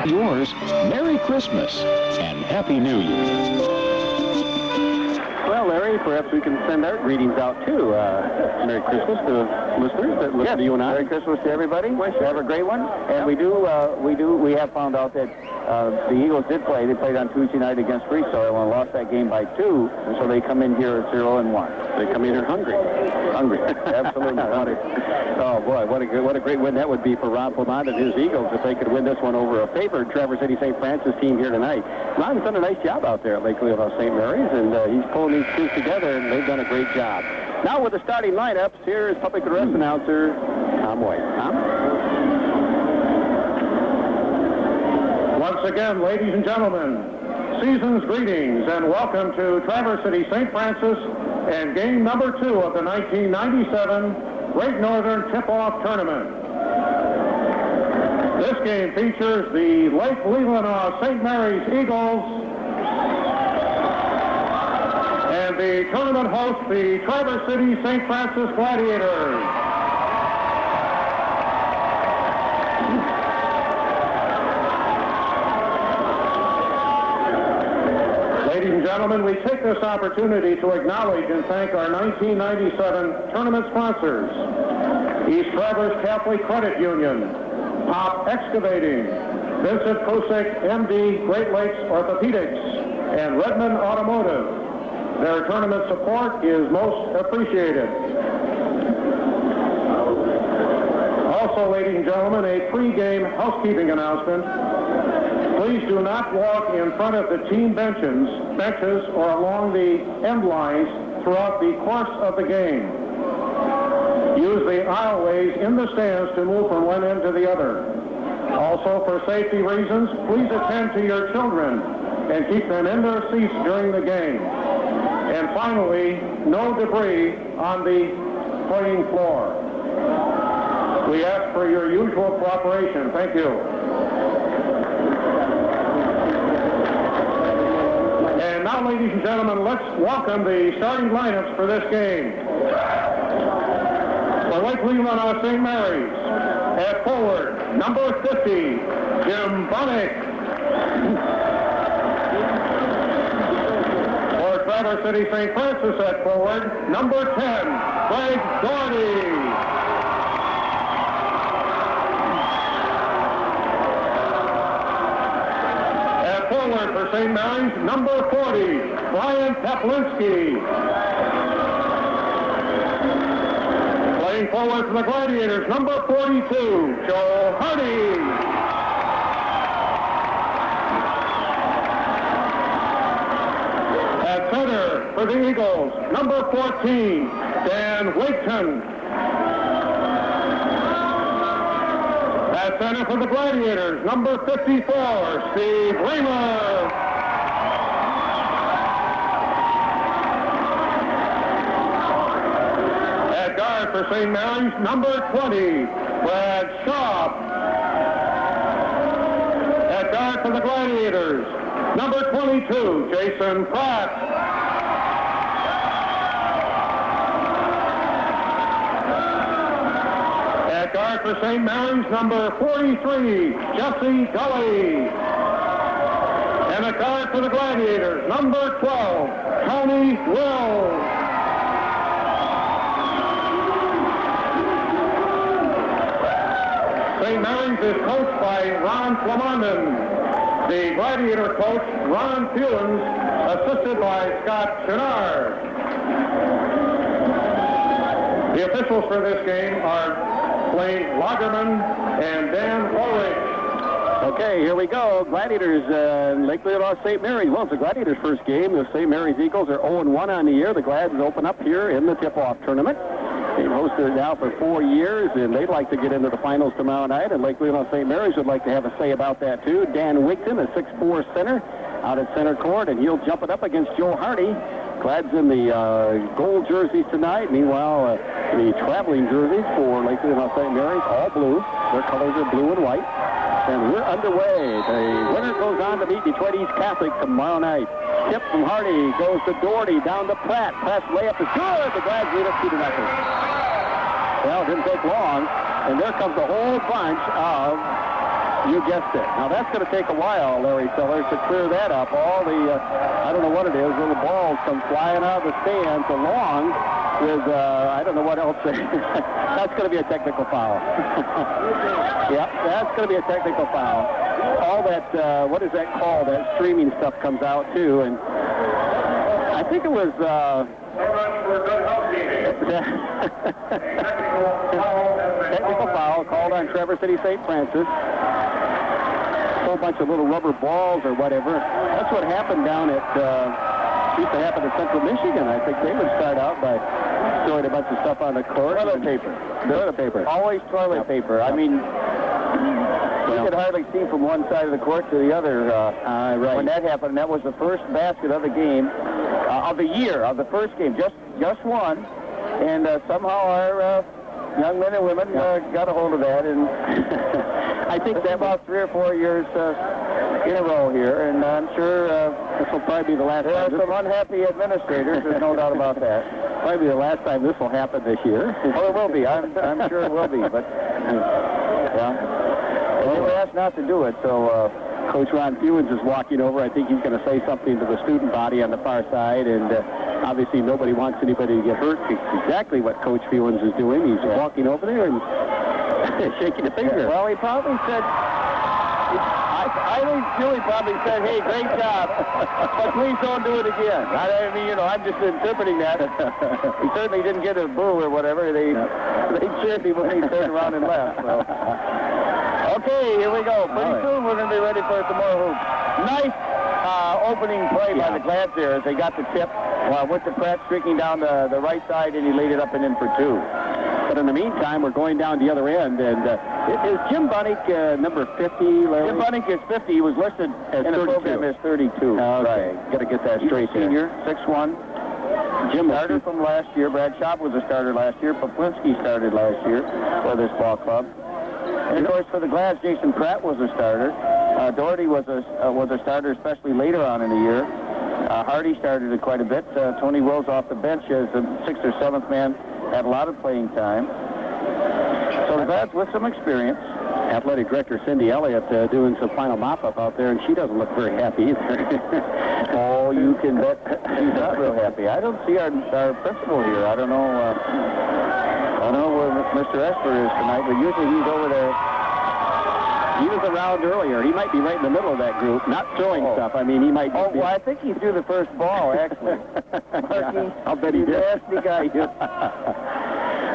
Yours, Merry Christmas and Happy New Year. Well, Larry, perhaps we can send our greetings out, too. Merry Christmas to listeners that listen to you and I. Merry Christmas to everybody. Have a great one. And we have found out that the Eagles did play. They played on Tuesday night against Freestyle and lost that game by 2, and so they come in here at 0-1. They come in here hungry. Absolutely. Oh, boy, what a great win that would be for Ron Plumont and his Eagles if they could win this one over a favored Traverse City St. Frances team here tonight. Ron's done a nice job out there at Lake Leelanau St. Mary's, and he's pulling these two together, and they've done a great job. Now with the starting lineups, here is public address announcer Tom White. Tom? Once again, ladies and gentlemen, season's greetings and welcome to Traverse City St. Frances and game number 2 of the 1997 Great Northern Tip-Off Tournament. This game features the Lake Leelanau St. Mary's Eagles and the tournament host, the Traverse City St. Frances Gladiators. Ladies and gentlemen, we take this opportunity to acknowledge and thank our 1997 tournament sponsors: East Traverse Catholic Credit Union, Pop Excavating, Vincent Kosick, MD, Great Lakes Orthopedics, and Redmond Automotive. Their tournament support is most appreciated. Also, ladies and gentlemen, a pre-game housekeeping announcement. Please do not walk in front of the team benches or along the end lines throughout the course of the game. Use the aisleways in the stands to move from one end to the other. Also, for safety reasons, please attend to your children and keep them in their seats during the game. And finally, no debris on the playing floor. We ask for your usual cooperation. Thank you. And now, ladies and gentlemen, let's welcome the starting lineups for this game. For Lake Leelanau St. Mary's, at forward, number 50, Jim Bonnick. For Traverse City St. Frances at forward, number 10, Greg Doherty. Forward for St. Mary's, number 40, Brian Kaplinski. Playing forward for the Gladiators, number 42, Joe Hardy. At center for the Eagles, number 14, Dan Waketon. At center for the Gladiators, number 54, Steve Raymer. At guard for St. Mary's, number 20, Brad Schaub. At guard for the Gladiators, number 22, Jason Pratt. Guard for St. Mary's, number 43, Jesse Gully. And a guard for the Gladiators, number 12, Tony Wills. St. Mary's is coached by Ron Flamondon. The Gladiator coach, Ron Fewens, assisted by Scott Chenard. The officials for this game are Blaine Lagerman and Dan Ulrich. Okay, here we go. Gladiators, Lake Leelanau St. Mary's. Well, it's the Gladiators' first game. The St. Mary's Eagles are 0-1 on the year. The Glads open up here in the tip-off tournament. They've hosted it now for 4 years, and they'd like to get into the finals tomorrow night, and Lake Leelanau St. Mary's would like to have a say about that, too. Dan Wigton, a 6'4 center, out at center court, and he'll jump it up against Joe Hardy. Glads in the gold jerseys tonight. Meanwhile, the traveling jerseys for Lake Leelanau St. Mary's, all blue. Their colors are blue and white. And we're underway. The winner goes on to beat Detroit East Catholic tomorrow night. Tip from Hardy goes to Doherty, down to Pratt. Pratt's layup is good. The Glads lead it 2-0. Well, it didn't take long. And there comes the whole bunch of You guessed it. Now, that's going to take a while, Larry Sellers, to clear that up. All the, I don't know what it is, little balls come flying out of the stands along with, I don't know what else. That's going to be a technical foul. Yeah, that's going to be a technical foul. All that, what is that called? That streaming stuff comes out, too. And I think it was... technical foul called on Traverse City St. Frances. A whole bunch of little rubber balls or whatever. That's what happened down at, used to happen at Central Michigan. I think they would start out by throwing a bunch of stuff on the court. Toilet paper. Toilet paper. Always toilet paper. I mean, you could hardly see from one side of the court to the other right. when that happened. That was the first basket of the game, of the year, of the first game. Just one. And somehow our young men and women got a hold of that. And I think that about 3 or 4 years in a row here. And I'm sure this will probably be the last there time. are some unhappy administrators. There's no doubt about that. Probably the last time this will happen this year. Oh, it will be. I'm sure it will be. But, yeah. They were asked not to do it, so... Coach Ron Fewens is walking over. I think he's going to say something to the student body on the far side, and obviously nobody wants anybody to get hurt. It's exactly what Coach Fewens is doing. He's walking over there and shaking a finger. Well, he probably said... I think Julie probably said, hey, great job, but please don't do it again. I mean, you know, I'm just interpreting that. He certainly didn't get a boo or whatever. They cheered him when he turned around and left. So. Okay, here we go. Pretty soon we're going to be ready for some more hoops. Nice opening play by the Glads there as they got the tip with the Pratt streaking down the right side, and he laid it up and in for 2. But in the meantime, we're going down the other end, and is Jim Bunnick number 50, Larry? Jim Bunnick is 50. He was listed as in the 32. program as 32. Okay, got to get that straight. He's a senior, 6'1". Jim starter from last year. Brad Schaub was a starter last year. Poplinski started last year for this ball club. And, of course, for the Glads, Jason Pratt was a starter. Doherty was a starter, especially later on in the year. Hardy started it quite a bit. Tony Wills off the bench as the 6th or 7th man, had a lot of playing time. So the Glads with some experience. Athletic Director Cindy Elliott doing some final mop-up out there, and she doesn't look very happy either. Oh, you can bet she's not real happy. I don't see our principal here. I don't know where Mr. Esper is tonight, but usually he's over there. He was around earlier. He might be right in the middle of that group, not throwing stuff. I mean, he might just be... well, I think he threw the first ball, actually. Marky, I'll bet he did. Nasty guy.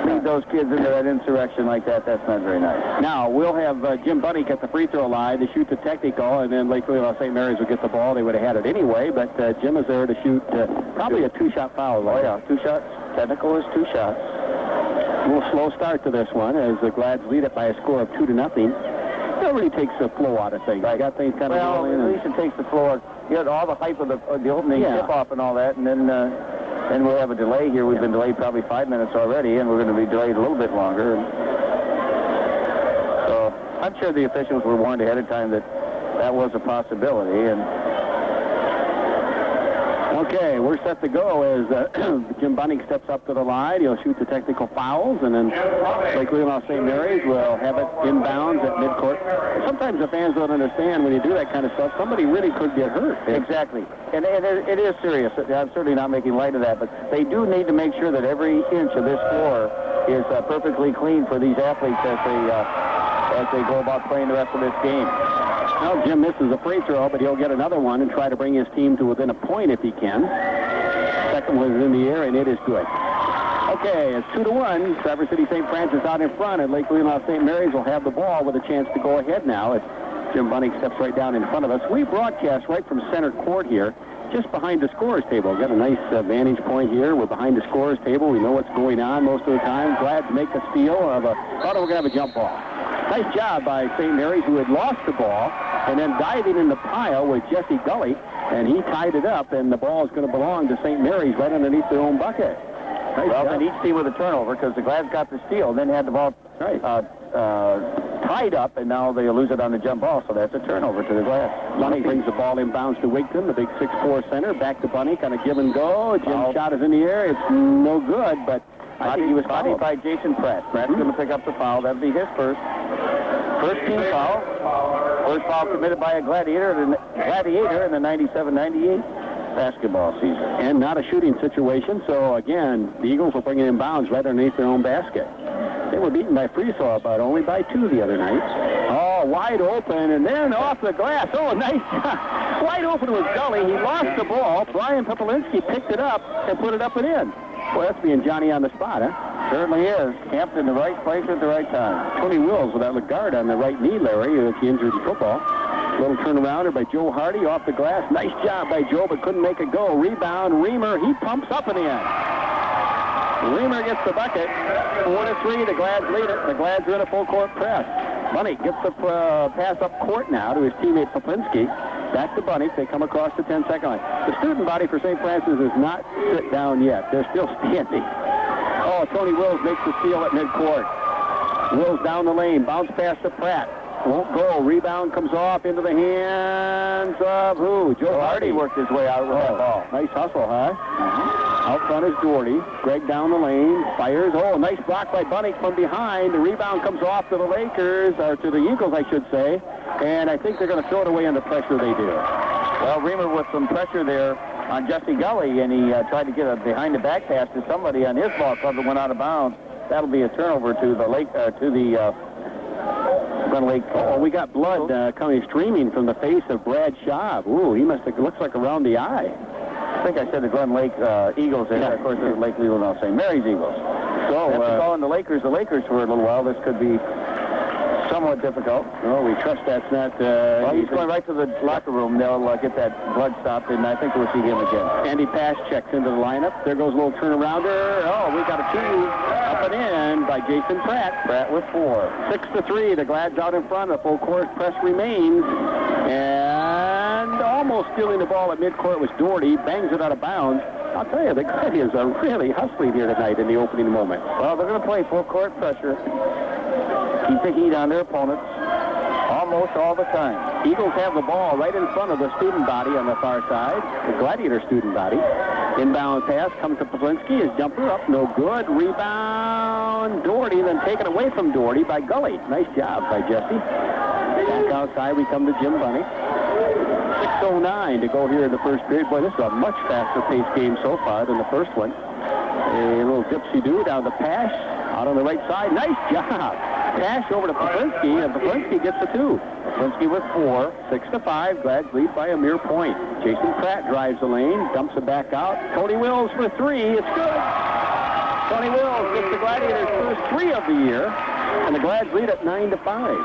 Lead those kids into that insurrection like that. That's not very nice. Now, we'll have Jim Bunnick at the free throw line to shoot the technical, and then Lake St. Mary's will get the ball. They would have had it anyway, but Jim is there to shoot probably a 2-shot foul. Oh, yeah, 2 shots. Technical is 2 shots. A little slow start to this one as the Glads lead it by a score of 2-0. It really takes the flow out of things. Right. You got things kind of rolling. Well, at least it takes the flow out. You had all the hype of the opening tip-off and all that, and then we'll have a delay here. We've been delayed probably 5 minutes already, and we're going to be delayed a little bit longer. So I'm sure the officials were warned ahead of time that was a possibility. And okay, we're set to go as Jim Bunnick steps up to the line. He'll shoot the technical fouls, and then Lake St. Mary's will have it inbounds at midcourt. Sometimes the fans don't understand when you do that kind of stuff. Somebody really could get hurt. Exactly. And it is serious. I'm certainly not making light of that, but they do need to make sure that every inch of this floor is perfectly clean for these athletes as they go about playing the rest of this game. Well, Jim misses a free throw, but he'll get another one and try to bring his team to within a point if he can. Second one is in the air, and it is good. Okay, it's 2-1. Traverse City St. Frances out in front, and Lake St. Mary's will have the ball with a chance to go ahead now as Jim Bunnick steps right down in front of us. We broadcast right from center court here, just behind the scorer's table. Got a nice vantage point here. We're behind the scorer's table. We know what's going on most of the time. Glad to make a steal of thought we're going to have a jump ball. Nice job by St. Mary's, who had lost the ball, and then diving in the pile with Jesse Gully, and he tied it up, and the ball is going to belong to St. Mary's right underneath their own bucket. Nice job. Then each team with a turnover because the Glads got the steal, then had the ball tied up, and now they lose it on the jump ball, so that's a turnover to the Glads. Bunnick brings the ball inbounds to Wigton, the big 6'4" center, back to Bunnick on a give and go. Jim's shot is in the air. It's no good, but I think he was fouled by Jason Pratt. Pratt's going to pick up the foul. That'll be his first team foul. First foul committed by a Gladiator in the 97-98 basketball season. And not a shooting situation, so again, the Eagles will bring it in bounds right underneath their own basket. They were beaten by free throw, but only by 2 the other night. Oh, wide open, and then off the glass. Oh, nice shot. Wide open was Gully. He lost the ball. Brian Popolinski picked it up and put it up and in. Boy, that's being Johnny on the spot, huh? Certainly is. Camped in the right place at the right time. Tony Wills with that guard on the right knee, Larry, that's injured in football. Little turnarounder by Joe Hardy off the glass. Nice job by Joe, but couldn't make it go. Rebound, Reamer, he pumps up and in. Reamer gets the bucket. 4-3, the Glads lead it. The Glads are in a full-court press. Bunny gets the pass up court now to his teammate Poplinski. Back to Bunny. They come across the 10-second line. The student body for St. Francis is not sit down yet. They're still standing. Oh, Tony Wills makes the steal at midcourt. Wills down the lane. Bounce pass to Pratt. Won't go. Rebound comes off into the hands of who? Joe Hardy worked his way out with that ball. Nice hustle, huh? Out front is Doherty. Greg down the lane. Fires. Oh, nice block by Bunnick from behind. The rebound comes off to the Lakers, or to the Eagles, I should say. And I think they're going to throw it away under pressure. They do. Well, Reamer with some pressure there on Jesse Gully, and he tried to get a behind-the-back pass to somebody on his ball club that went out of bounds. That'll be a turnover to the Lake, Glen Lake. Oh, we got blood coming streaming from the face of Brad Schaub. Ooh, he must have looks like around the eye. I think I said the Glen Lake Eagles there. Yeah. Of course, it's Lake Leland, St. Mary's Eagles. So, calling the Lakers for a little while. This could be somewhat difficult. Oh, we trust that's not... well, he's going right to the locker room. They'll get that blood stopped, and I think we'll see him again. Andy Pass checks into the lineup. There goes a little turnarounder. Oh, we got a 2 up and in by Jason Pratt. Pratt with 4. 6-3. The Glads out in front. A full court press remains. And almost stealing the ball at midcourt was Doherty. Bangs it out of bounds. I'll tell you, the Gladiators are really hustling here tonight in the opening moment. Well, they're going to play full court pressure. Keep the heat on their opponents almost all the time. Eagles have the ball right in front of the student body on the far side, the Gladiator student body. Inbound pass comes to Poplinski. His jumper up, no good. Rebound, Doherty, then taken away from Doherty by Gully. Nice job by Jesse. Back outside we come to Jim Bunny. 6:09 to go here in the first period. Boy, this is a much faster-paced game so far than the first one. A little dipsy-do down the pass. Out on the right side. Nice job. Pass over to Poplinski, and Poplinski gets the 2. Poplinski with 4. 6-5. Glads lead by a mere point. Jason Pratt drives the lane, dumps it back out. Tony Wills for 3. It's good. Tony Wills gets the Gladiators' first 3 of the year, and the Glads lead at 9-5.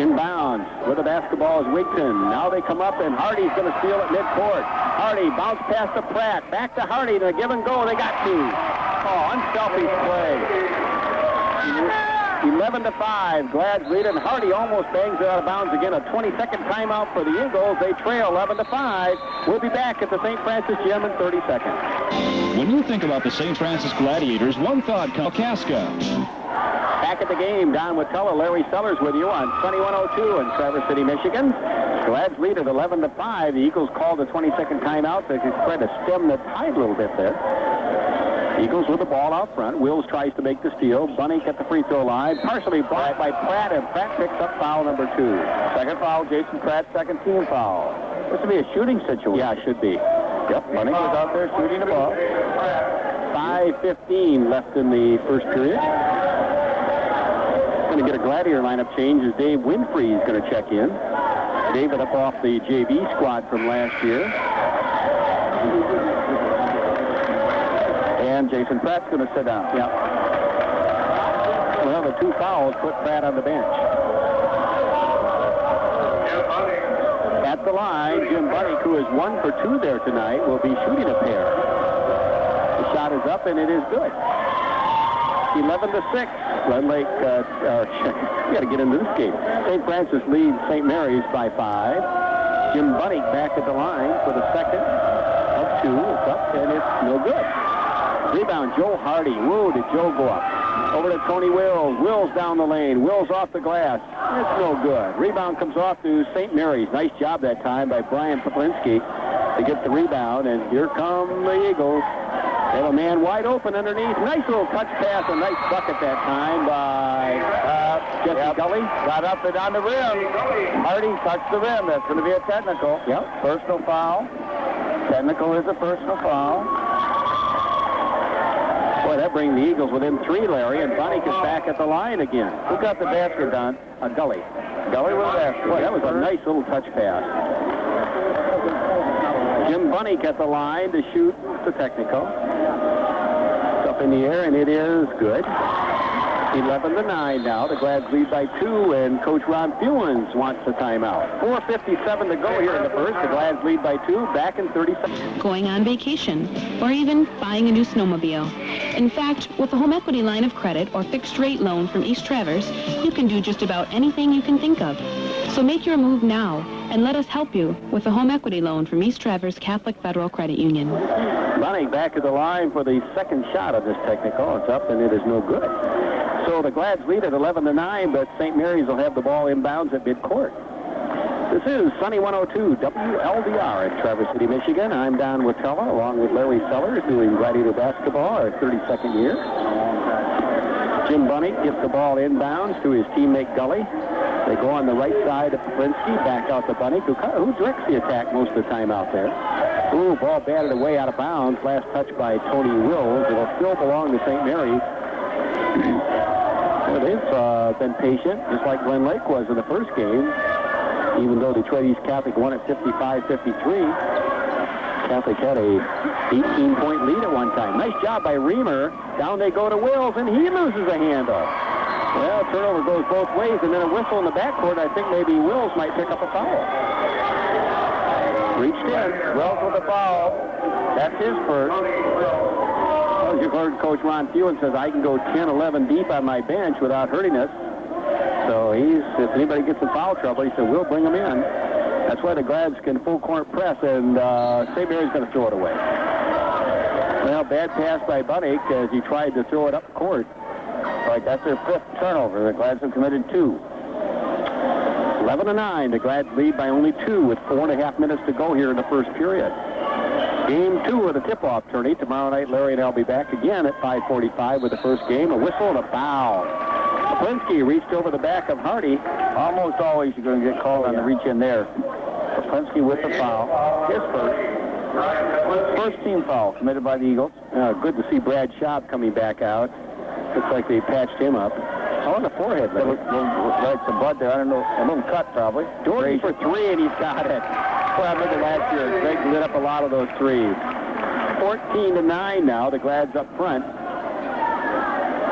Inbounds with the basketball is Wigton. Now they come up, and Hardy's going to steal at midcourt. Hardy bounce pass to Pratt. Back to Hardy. To give and go. They got 2. Oh, unselfish play. 11-5. Glads lead, and Hardy almost bangs it out of bounds again. A 20-second timeout for the Eagles. They trail 11-5. We'll be back at the St. Francis Gym in 30 seconds. When you think about the St. Francis Gladiators, one thought comes Casca. Back at the game, Don Watella, Larry Sellers with you on 2102 in Traverse City, Michigan. Glads lead at 11-5. The Eagles called a 20-second timeout. They try to stem the tide a little bit there. Eagles with the ball out front. Wills tries to make the steal. Bunny at the free throw line. Partially blocked by Pratt, and Pratt picks up foul number 2. Second foul, Jason Pratt, second team foul. This will be a shooting situation. Yeah, it should be. Yep, Bunny was out there shooting the ball. 5:15 left in the first period. Going to get a Gladiator lineup change as Dave Winfrey is going to check in. David up off the JV squad from last year. And Jason Pratt's going to sit down. Yeah. Well, the 2 fouls put Pratt on the bench. At the line, Jim Bunnick, who is 1 for 2 there tonight, will be shooting a pair. The shot is up, and it is good. 11-6. Glen Lake, we got to get into this game. St. Francis leads St. Mary's by 5. Jim Bunnick back at the line for the second of 2. It's up, and it's no good. Rebound, Joe Hardy. Whoa, did Joe go up? Over to Tony Wills. Wills down the lane. Wills off the glass. It's no good. Rebound comes off to St. Mary's. Nice job that time by Brian Poplinski to get the rebound, and here come the Eagles. They have a man wide open underneath. Nice little touch pass, a nice bucket that time by Jesse Gully. Got up and on the rim. Hardy touched the rim. That's going to be a technical. Yep. Personal foul. Technical is a personal foul. Boy, that brings the Eagles within 3, Larry, and Bunny is back at the line again. Who got the basket, Don? Gully. Gully with the basket. Boy, that was a nice little touch pass. Jim Bunny at the line to shoot the technical. It's up in the air, and it is good. 11-9 now. The Glads lead by 2, and Coach Ron Fewens wants the timeout. 4:57 to go here in the first. The Glads lead by 2, back in 30 seconds. Going on vacation, or even buying a new snowmobile. In fact, with a home equity line of credit or fixed rate loan from East Traverse, you can do just about anything you can think of. So make your move now, and let us help you with a home equity loan from East Traverse Catholic Federal Credit Union. Bunny back at the line for the second shot of this technical. It's up, and it is no good. So the Glads lead at 11-9, but St. Mary's will have the ball inbounds at midcourt. This is Sunny 102 WLDR at Traverse City, Michigan. I'm Don Watella, along with Larry Sellers, doing Gladiator basketball, our 32nd year. Jim Bunny gets the ball inbounds to his teammate Gully. They go on the right side of Poplinsky, back out to Bunny, who directs the attack most of the time out there. Ooh, ball batted away out of bounds. Last touch by Tony Wills. It'll still belong to St. Mary's. Well, they've been patient, just like Glen Lake was in the first game. Even though Detroit East Catholic won at 55-53, Catholic had a 18-point lead at one time. Nice job by Reamer. Down they go to Wills, and he loses a handle. Well, turnover goes both ways, and then a whistle in the backcourt. I think maybe Wills might pick up a foul. Reached in. Wells with the foul. That's his first. Well, as you heard, Coach Ron Fewens says, I can go 10, 11 deep on my bench without hurting us. So if anybody gets in foul trouble, he said, we'll bring them in. That's why the Glads can full court press, and St. Mary's going to throw it away. Well, bad pass by Bunny as he tried to throw it up court. All right, that's their 5th turnover. The Glads have committed 2. 11-9. The Glads lead by only 2 with 4.5 minutes to go here in the first period. Game 2 of the tip-off tourney. Tomorrow night, Larry and I will be back again at 5:45 with the first game. A whistle and a foul. Poplinsky reached over the back of Hardy. Almost always you're going to get called on the reach in there. Poplinsky with the foul. His first team foul committed by the Eagles. Good to see Brad Schaub coming back out. Looks like they patched him up. On the forehead. Right, some blood there. I don't know. A little cut, probably. Doherty for 3, and he's got it. Well, I remember last year, Greg lit up a lot of those threes. 14-9 now. The Glads up front.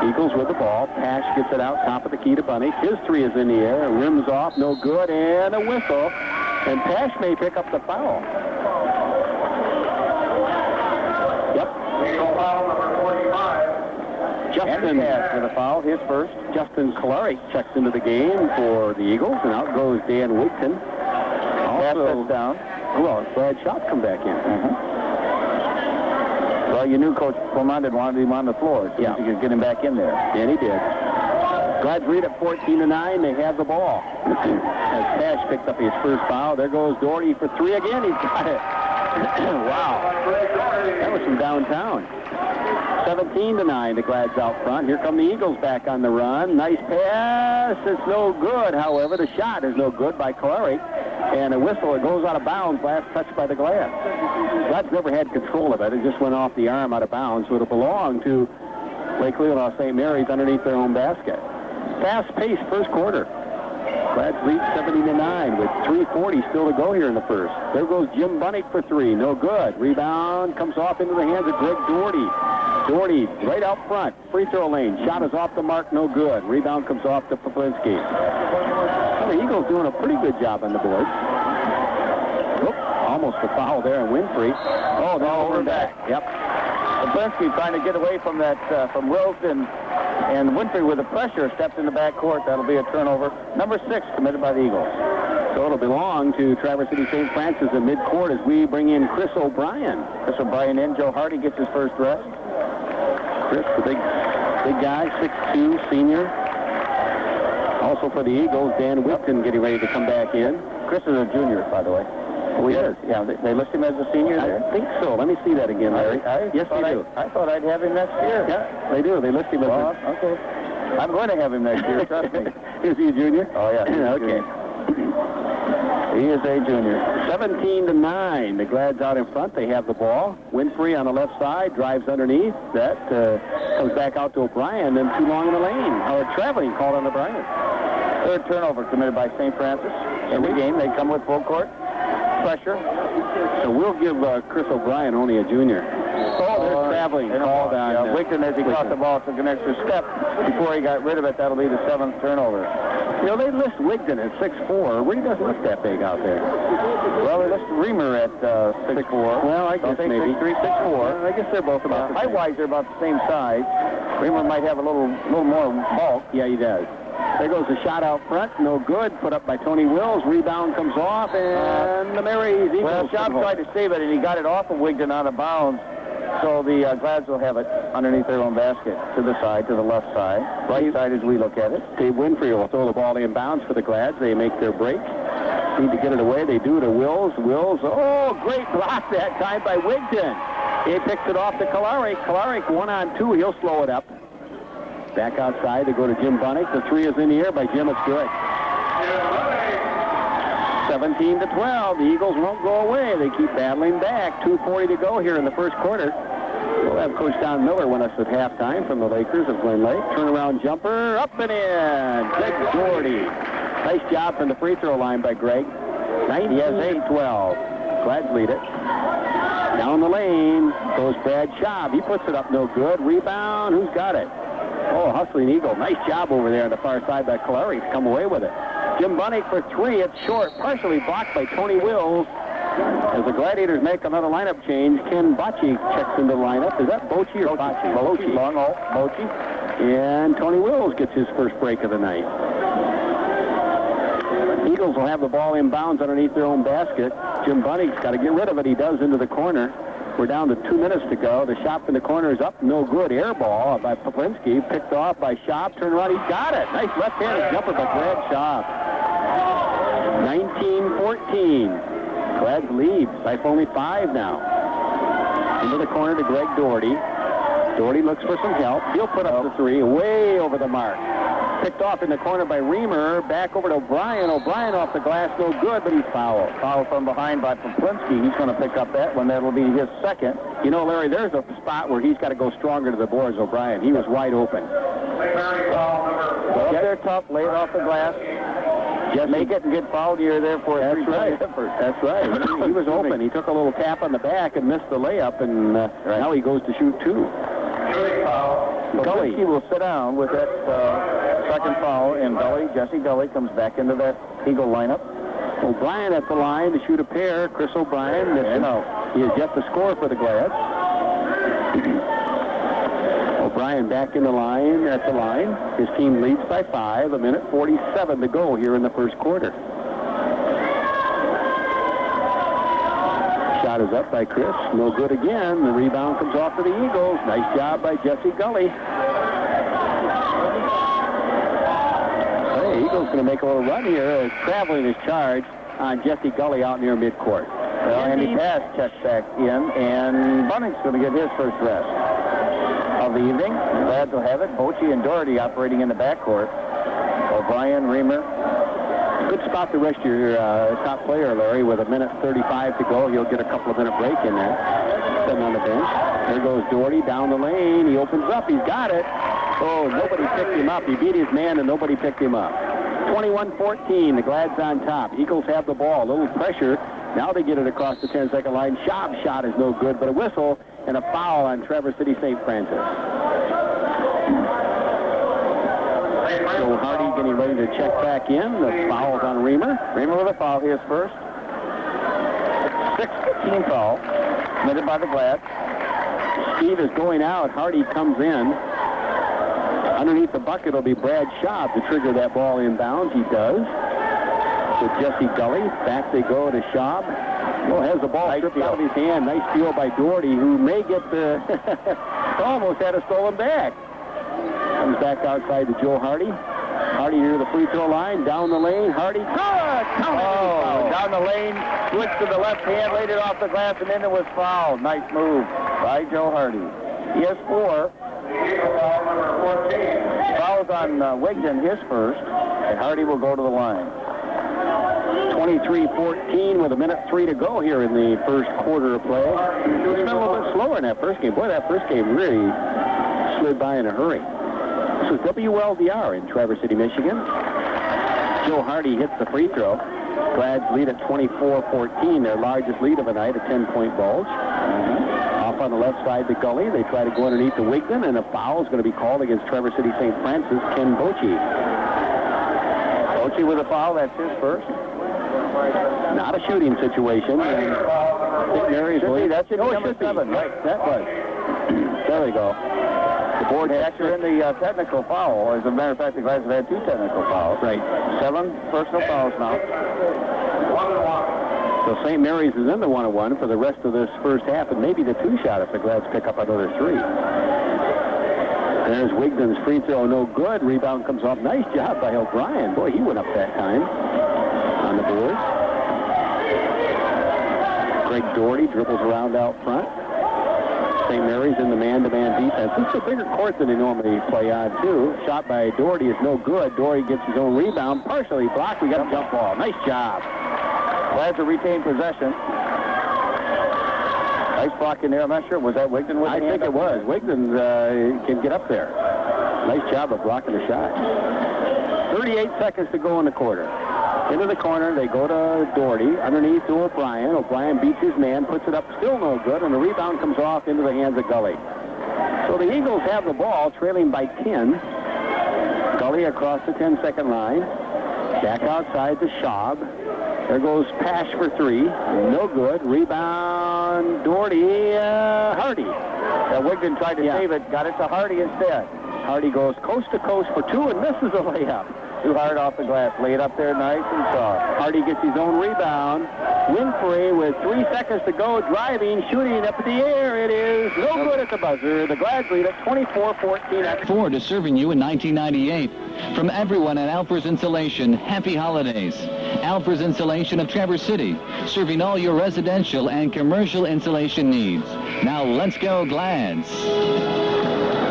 Eagles with the ball. Pash gets it out top of the key to Bunny. His 3 is in the air. Rims off. No good. And a whistle. And Pash may pick up the foul. Yep. Foul number 45. Justin has with a foul, his first. Justin Kalaric checks into the game for the Eagles, and out goes Dan Wigton. Also down. Well, Brad Schaub come back in. Well, you knew Coach Clement wanted him on the floor, so you could get him back in there. And he did. Glads lead at 14-9. They have the ball. As Pash picked up his first foul, there goes Doherty for 3 again. He's got it. Wow. That was from downtown. 17-9, the Glads out front. Here come the Eagles back on the run. Nice pass. It's no good, however. The shot is no good by Kalaric. And a whistle, it goes out of bounds. Last touch by the Glads. Glads never had control of it. It just went off the arm out of bounds. So it'll belong to Lake Leelanau St. Mary's underneath their own basket. Fast-paced first quarter. Glads lead 70-9 with 3:40 still to go here in the first. There goes Jim Bunnick for 3. No good. Rebound comes off into the hands of Greg Doherty. Doherty right out front. Free throw lane. Shot is off the mark. No good. Rebound comes off to Poplinsky. Well, the Eagles doing a pretty good job on the board. Oop, almost a foul there on Winfrey. Oh, they're over back. Yep. Poplinsky trying to get away from that, from Wilson. And Winfrey with the pressure steps in the backcourt. That'll be a turnover. Number 6 committed by the Eagles. So it'll belong to Traverse City St. Frances in midcourt as we bring in Chris O'Brien. Chris O'Brien in. Joe Hardy gets his first rest. Chris, the big guy, 6'2", senior. Also for the Eagles, Dan Whipton getting ready to come back in. Chris is a junior, by the way. Oh, he is. Yeah, they list him as a senior there. I think so. Let me see that again, Larry. Yes, they do. I thought I'd have him next year. Yeah, they do. They list him as okay. I'm going to have him next year, trust me. Is he a junior? Oh, yeah. Okay. He is a junior. 17-9. The Glads out in front. They have the ball. Winfrey on the left side drives underneath. That comes back out to O'Brien. Then too long in the lane. Or traveling called on O'Brien. Third turnover committed by St. Francis. Every game they come with full court pressure. So we'll give Chris O'Brien only a junior. Oh, they're traveling. Called on Wigton as he caught the ball took an extra step before he got rid of it. That'll be the 7th turnover. You know, they list Wigton at 6'4". Really doesn't look that big out there. Well, they list Reamer at 6'4". Well, I guess maybe. 6'3", 6'4". I guess they're both about the same. Height-wise, they're about the same size. Reamer might have a little more bulk. Yeah, he does. There goes a shot out front. No good. Put up by Tony Wills. Rebound comes off, and the Marys Eagles. Well, Schaub tried to save it, and he got it off of Wigton out of bounds. So the Glads will have it underneath their own basket to the side, to the left side. Right side as we look at it. Dave Winfrey will throw the ball in bounds for the Glads. They make their break. Need to get it away. They do to Wills. Wills, oh, great block that time by Wigton. He picks it off to Kolarik. Kolarik 1-on-2. He'll slow it up. Back outside, they go to Jim Bunnick. The three is in the air by Jim. It's good. 17-12. The Eagles won't go away. They keep battling back. 2:40 to go here in the first quarter. We'll have Coach Don Miller with us at halftime from the Lakers of Glen Lake. Turnaround jumper, up and in. Greg Doherty. Nice job from the free throw line by Greg. 98-12. Glads lead it. Down the lane goes Brad Schaub. He puts it up no good. Rebound. Who's got it? Oh, hustling Eagle. Nice job over there on the far side by Clary to come away with it. Jim Bunnick for three. It's short. Partially blocked by Tony Wills. As the Gladiators make another lineup change, Ken Bocci checks into the lineup. Is that Bocci or Bocci? Bocci. Long haul. Bocci. And Tony Wills gets his first break of the night. Eagles will have the ball inbounds underneath their own basket. Jim Bunnick's got to get rid of it. He does into the corner. We're down to 2 minutes to go. The shot in the corner is up. No good. Air ball by Poplinski. Picked off by Schaub. Turn around. He's got it. Nice left-handed jumper by Brad Schaub. 19-14. Glads lead by only 5 now. Into the corner to Greg Doherty. Doherty looks for some help. He'll put up the three. Way over the mark. Picked off in the corner by Reamer. Back over to O'Brien. O'Brien off the glass. No good, but he's fouled. Foul from behind by Poplinski. He's going to pick up that one. That'll be his second. You know, Larry, there's a spot where he's got to go stronger to the boards, O'Brien. He was wide open. Go up there tough. Lay it off the glass. Just make it and get fouled. You're there for a three-point effort. That's right. He was open. He took a little tap on the back and missed the layup, and now he goes to shoot two. Gully will sit down with that second foul, and Jesse Gully comes back into that Eagle lineup. O'Brien at the line to shoot a pair. Chris O'Brien missing. He is yet to score for the Glads. O'Brien back in the line at the line. His team leads by 5. 1:47 to go here in the first quarter. Shot is up by Chris. No good again. The rebound comes off to the Eagles. Nice job by Jesse Gully. Hey, Eagles going to make a little run here. Traveling is charged on Jesse Gully out near midcourt. Well, Andy Pass checks back in, and Bunnick's going to get his first rest of the evening. Glad to have it. Bocci and Doherty operating in the backcourt. O'Brien, Reamer. Good spot to rest your top player, Larry, with 1:35 to go. He'll get a couple of minute break in there. Sitting on the bench. There goes Doherty down the lane. He opens up. He's got it. Oh, nobody picked him up. He beat his man, and nobody picked him up. 21-14. The Glads on top. Eagles have the ball. A little pressure. Now they get it across the 10-second line. Schaub's shot is no good, but a whistle and a foul on Traverse City St. Frances. So Hardy getting ready to check back in. The foul's on Reamer. Reamer with a foul. His first. 6-15 foul committed by the Glads. Steve is going out. Hardy comes in. Underneath the bucket will be Brad Schaub to trigger that ball inbounds. He does. To Jesse Gully. Back they go to Schaub. Well, has the ball stripped out of his hand. Nice steal by Doherty, who may get the... almost had a stolen back. Comes back outside to Joe Hardy. Hardy near the free throw line. Down the lane. Hardy. Good! down the lane, switched to the left hand, laid it off the glass, and then it was fouled. Nice move by Joe Hardy. He has 4. Fouls on Wigden, his first, and Hardy will go to the line. 23-14 with 1:03 to go here in the first quarter of play. It's been a little bit slower in that first game. Boy, that first game really slid by in a hurry. This is WLDR in Traverse City, Michigan. Joe Hardy hits the free throw. Glads lead at 24-14, their largest lead of the night, a 10-point bulge. Off on the left side, the gully. They try to go underneath the Wigden, and a foul is going to be called against Traverse City St. Frances, Ken Bochy. Bochy with a foul, that's his first. Not a shooting situation. St. Mary's lead. That should be number 7. Right, that was. There we go. The board factor in the technical foul. As a matter of fact, the Glads have had 2 technical fouls. Right. 7 personal fouls now. So St. Mary's is in the 1-1 for the rest of this first half, and maybe the 2-shot if the Glads pick up another 3. There's Wigden's free throw, no good. Rebound comes off. Nice job by O'Brien. Boy, he went up that time on the board. Greg Doherty dribbles around out front. St. Mary's in the man-to-man defense. This is a bigger court than they normally play on, too. Shot by Doherty is no good. Doherty gets his own rebound, partially blocked. We got a jump ball. Nice job. Glad to retain possession. Nice block in there. I'm not sure. Was that Wigden with I think it was. Wigden can get up there. Nice job of blocking the shot. 38 seconds to go in the quarter. Into the corner, they go to Doherty. Underneath to O'Brien. O'Brien beats his man, puts it up, still no good, and the rebound comes off into the hands of Gully. So the Eagles have the ball, trailing by 10. Gully across the 10-second line. Back outside to Schaub. There goes Pash for 3. No good. Rebound, Doherty, Hardy. Wigden tried to save it, got it to Hardy instead. Hardy goes coast to coast for 2 and misses a layup. Too hard off the glass. Laid up there nice and soft. Hardy gets his own rebound. Winfrey with 3 seconds to go, driving, shooting up in the air. It is no good at the buzzer. The Glads lead at 24-14. Ford is serving you in 1998. From everyone at Alpers Insulation, happy holidays. Alpers Insulation of Traverse City, serving all your residential and commercial insulation needs. Now let's go Glads.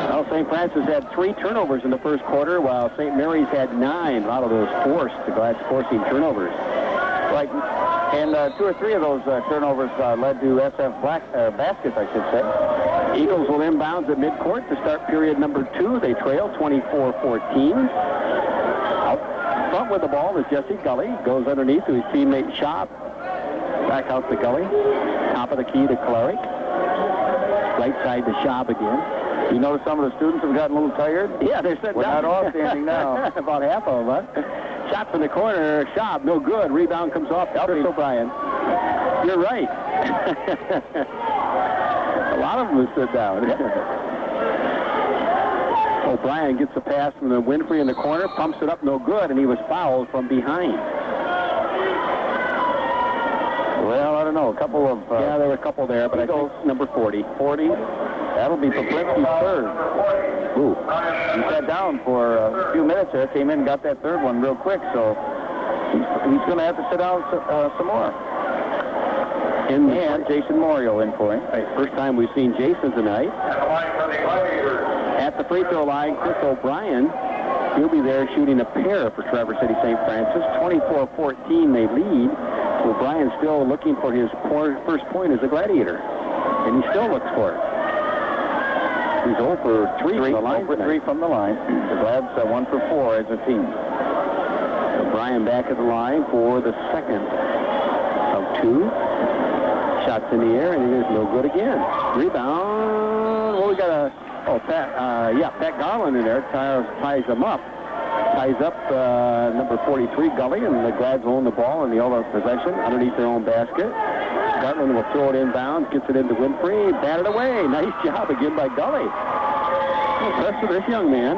Well, St. Frances had 3 turnovers in the first quarter, while St. Mary's had 9. A lot of those forced. The Glads forcing turnovers. Right. And 2 or 3 of those turnovers led to SF baskets, I should say. Eagles will inbounds at midcourt to start period number 2. They trail 24-14. Out front with the ball is Jesse Gully. Goes underneath to his teammate Schaub. Back out to Gully. Top of the key to Cleric. Right side to Schaub again. You notice some of the students have gotten a little tired? Yeah, they're sitting We're down. not all standing now. About half of them, huh? Shot from the corner. Schaub, no good. Rebound comes off. Chris O'Brien. You're right. A lot of them will sit down. O'Brien gets a pass from the Winfrey in the corner, pumps it up, no good, and he was fouled from behind. Well, I don't know. A couple of... yeah, there were a couple there, but I think number 40. 40. That'll be Poplinsky's third. Ooh. He sat down for a few minutes there, came in and got that third one real quick, so he's going to have to sit down some more. And Jason Morial in for him. Right, first time we've seen Jason tonight. At the free throw line, Chris O'Brien. He'll be there shooting a pair for Traverse City St. Frances. 24-14 they lead. O'Brien still looking for his first point as a Gladiator. And he still looks for it. He's 0 for 3 from the line. 0 for 3 from the line. The Glads 1 for 4 as a team. O'Brien back at the line for the second of 2. Shots in the air, and it is no good again. Rebound. Well, we got Pat Garland in there. Ties them up. Ties up number 43, Gully, and the Glads own the ball in the other possession underneath their own basket. Garland will throw it inbounds, gets it into Winfrey, batted away. Nice job again by Gully. Impressed with this young man.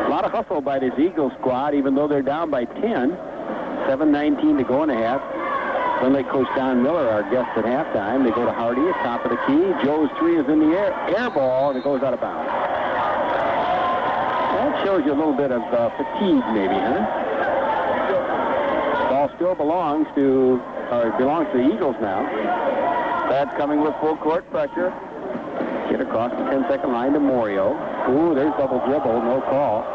A lot of hustle by this Eagle squad, even though they're down by 10. 7:19 to go in the half. Glen Lake coach Don Miller, our guest at halftime. They go to Hardy at top of the key. Joe's 3 is in the air ball, and it goes out of bounds. That shows you a little bit of fatigue, maybe, huh? throw belongs to the Eagles now. That's coming with full court pressure. Get across the 10-second line to Morio. Ooh, there's double dribble, no call.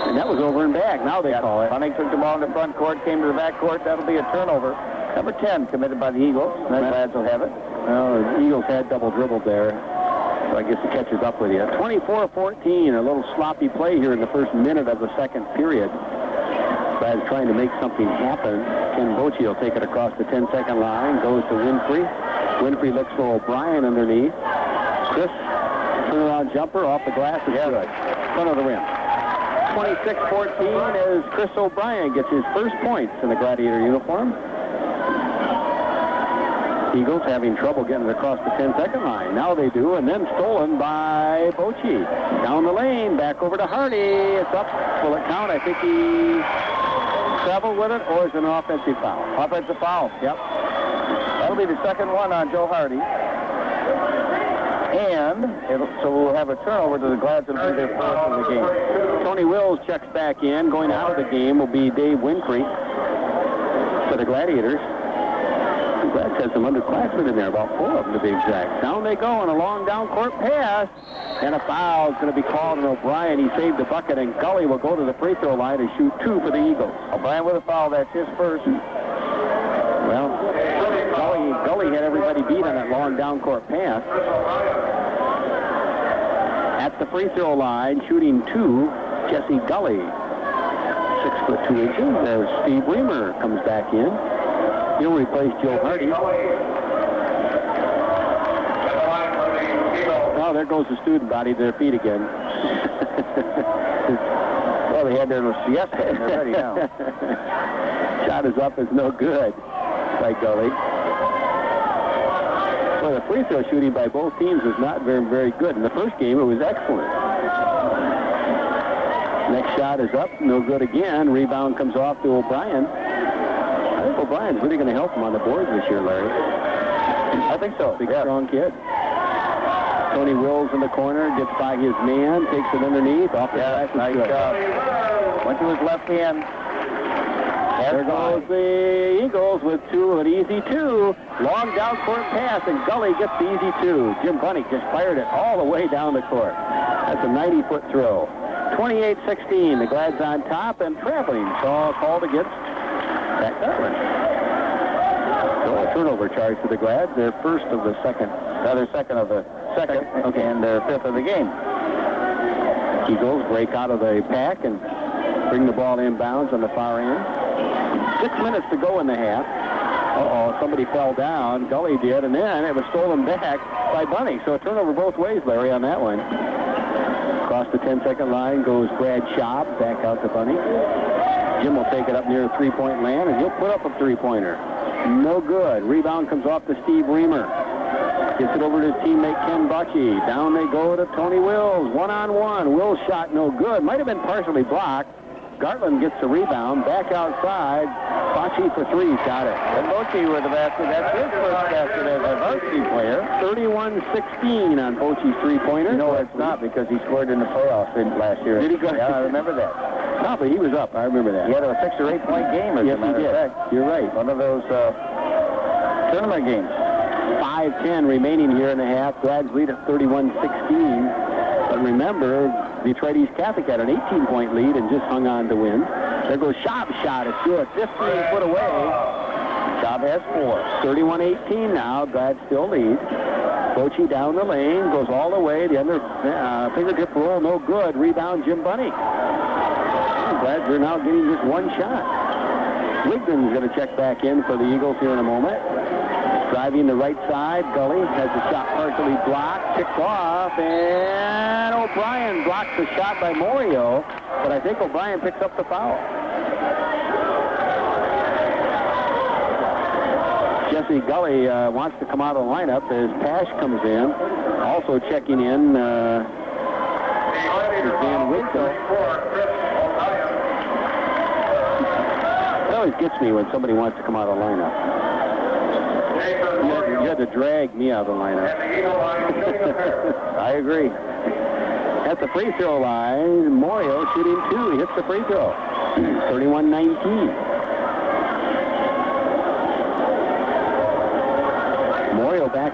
And that was over and back. Now they call it. Bunning took the ball in the front court, came to the back court. That'll be a turnover. Number 10 committed by the Eagles. The Glads will have it. Well, the Eagles had double dribbled there. So I guess it catches up with you. 24-14, a little sloppy play here in the first minute of the second period. Glads trying to make something happen. Ken Bochy will take it across the 10-second line, goes to Winfrey. Winfrey looks for O'Brien underneath. Chris, turnaround jumper off the glass is good. Front of the rim. 26-14 as Chris O'Brien gets his first points in the Gladiator uniform. Eagles having trouble getting it across the 10-second line. Now they do, and then stolen by Bochy. Down the lane, back over to Hardy. It's up. Will it count? I think he traveled with it, or is it an offensive foul? Offensive foul. Yep. That'll be the second one on Joe Hardy. And so we'll have a turnover to the Glads. It'll be their first in the game. Tony Wills checks back in. Going out of the game will be Dave Winfrey for the Gladiators. The Glads has some underclassmen in there, about 4 of them to be exact. Down they go on a long down court pass. And a foul is going to be called on O'Brien. He saved the bucket, and Gully will go to the free throw line and shoot 2 for the Eagles. O'Brien with a foul. That's his first. Well, Gully had everybody beat on that long down court pass. At the free throw line, shooting 2, Jesse Gully. 6 foot 2 inches as Steve Reamer comes back in. He'll replace Joe Hardy. Oh, there goes the student body to their feet again. Well, they had their siesta and they're ready now. Shot is up, is no good by Gully. Well, the free throw shooting by both teams was not very, very good. In the first game, it was excellent. Next shot is up, no good again. Rebound comes off to O'Brien. I think O'Brien's really going to help him on the boards this year, Larry. I think so. Big, strong kid. Tony Wills in the corner, gets by his man, takes it underneath, off the glass. Nice job. Went to his left hand. There goes the Eagles with 2, an easy 2. Long down court pass, and Gully gets the easy 2. Jim Bunny just fired it all the way down the court. That's a 90-foot throw. 28-16, the Glads on top, and traveling. Shaw called against Zach Garland. So a turnover charge for the Glads. Their first of the second. Another second of the second. Okay, and their 5th of the game. Eagles break out of the pack and bring the ball inbounds on the far end. 6 minutes to go in the half. Uh-oh, somebody fell down. Gully did, and then it was stolen back by Bunny. So a turnover both ways, Larry, on that one. Across the 10-second line goes Brad Schaub, back out to Bunny. Jim will take it up near the three-point land, and he'll put up a three-pointer. No good. Rebound comes off to Steve Reamer. Gets it over to his teammate Ken Bochy. Down they go to Tony Wills. One-on-one. Wills shot no good. Might have been partially blocked. Gartland gets the rebound. Back outside. Bochy for 3. Got it. And Bochy with the basket. That's his first basket as a varsity player. 31-16 on Bochy's three-pointer. No, it's not, because he scored in the playoffs last year. Did he go? Yeah, I remember that. No, but he was up. I remember that. He had a 6 or 8 point game, as yes, a matter he did. of fact. You're right. One of those tournament games. 5:10 remaining here in the half. Glads lead at 31-16. But remember, Detroit East Catholic had an 18-point lead and just hung on to win. There goes Schaub's shot. It's good. 15 foot away. Schaub has 4. 31-18 now. Glads still lead. Bochy down the lane. Goes all the way. The under fingertip roll, no good. Rebound, Jim Bunny. Glads are now getting just one shot. Wigman's going to check back in for the Eagles here in a moment. Driving the right side, Gully has the shot partially blocked, tipped off, and O'Brien blocks the shot by Morio, but I think O'Brien picks up the foul. Jesse Gully wants to come out of the lineup as Pash comes in. Also checking in is Dan Wigman. It always gets me when somebody wants to come out of the lineup. You had to drag me out of the lineup. I agree. At the free throw line, Morio shooting 2. He hits the free throw. 31-19.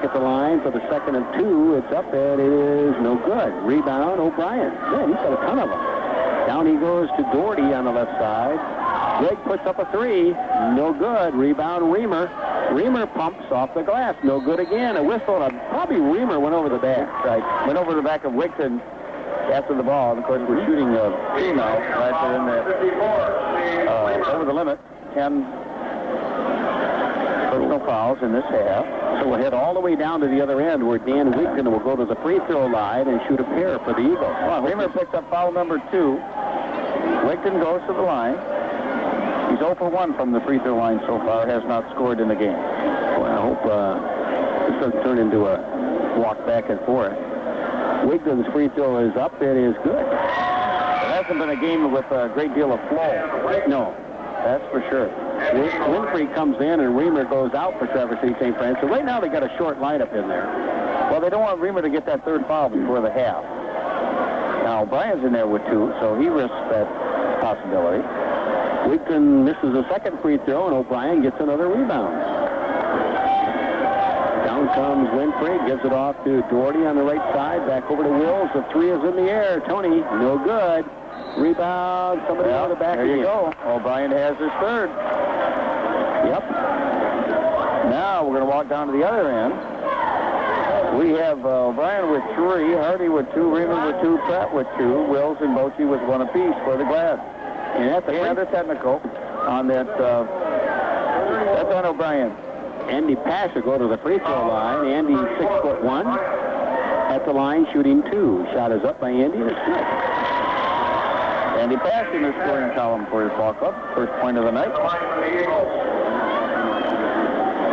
back at the line for the second of 2. It's up, and it is no good. Rebound, O'Brien. Man, he's got a ton of them. Down he goes to Doherty on the left side. Greg puts up a 3. No good. Rebound, Reamer. Reamer pumps off the glass. No good again. A whistle, and probably Reamer went over the back. Right. Went over the back of Wigton after the ball. And, of course, we're shooting a 2 now. Right there in the over the limit. 10 personal fouls in this half. So we'll head all the way down to the other end where Dan Wigton will go to the free throw line and shoot a pair for the Eagles. Well, Reamer picks up foul number 2. Wigton goes to the line. He's 0 for 1 from the free throw line so far. Has not scored in the game. Well, I hope this doesn't turn into a walk back and forth. Wigton's free throw is up. It is good. It hasn't been a game with a great deal of flow. No. That's for sure. Winfrey comes in and Reamer goes out for Traverse City St. Frances. So right now they got a short lineup in there. Well, they don't want Reamer to get that third foul before the half. Now, O'Brien's in there with 2, so he risks that possibility. Wigton misses a second free throw, and O'Brien gets another rebound. Down comes Winfrey, gives it off to Doherty on the right side. Back over to Wills. The 3 is in the air. Tony, no good. Rebound, somebody on the back. There you go. O'Brien has his third. Yep. Now we're going to walk down to the other end. We have O'Brien with 3, Hardy with 2, Reamer with 2, Pratt with 2, Wills and Bochy with 1 apiece for the Glad. And that's another technical on that. That's on O'Brien. Andy Pash will go to the free throw line. Andy 6'1" at the line shooting 2. Shot is up by Andy and it's good. Andy Pash in the scoring column for his ball club. First point of the night.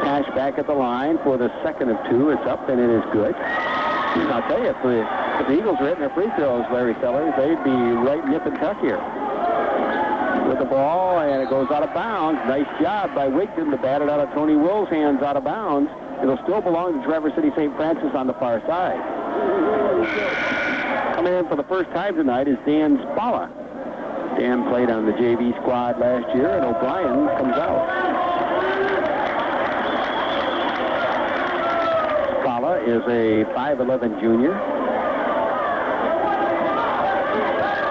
Pash back at the line for the second of 2. It's up and it is good. And I'll tell you, if the Eagles were hitting their free throws, Larry Sellers, they'd be right nip and tuck here. With the ball, and it goes out of bounds. Nice job by Wigton to bat it out of Tony Will's hands out of bounds. It'll still belong to Traverse City St. Frances on the far side. Coming in for the first time tonight is Dan Spalla. Dan played on the JV squad last year, and O'Brien comes out. Spalla is a 5'11" junior.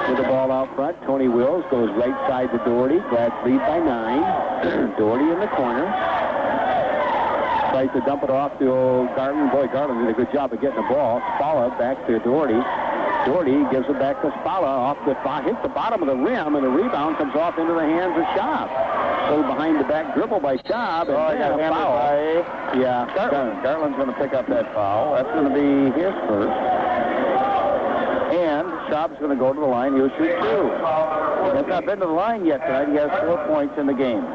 With the ball out front, Tony Wills goes right side to Doherty. Glad's lead by 9. Doherty in the corner. Tries to dump it off to Garland. Boy, Garland did a good job of getting the ball. Spalla back to Doherty. Doherty gives it back to Spalla. Hits the bottom of the rim, and the rebound comes off into the hands of Schaub. So behind the back dribble by Schaub. And a foul. Yeah, Garland's going to pick up that foul. That's going to be his first. And Schaub's going to go to the line. He'll shoot 2. He has not been to the line yet tonight. He has 4 points in the game.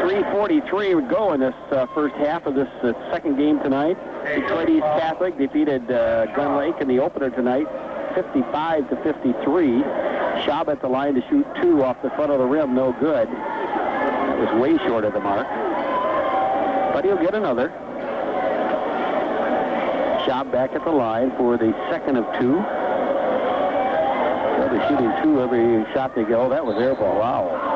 3:43 would go in this first half of this second game tonight. Detroit East Catholic defeated Glen Lake in the opener tonight, 55-53. Schaub at the line to shoot 2 off the front of the rim. No good. That was way short of the mark. But he'll get another. Schaub back at the line for the second of 2. They're shooting 2 every shot they go. That was air ball. Wow.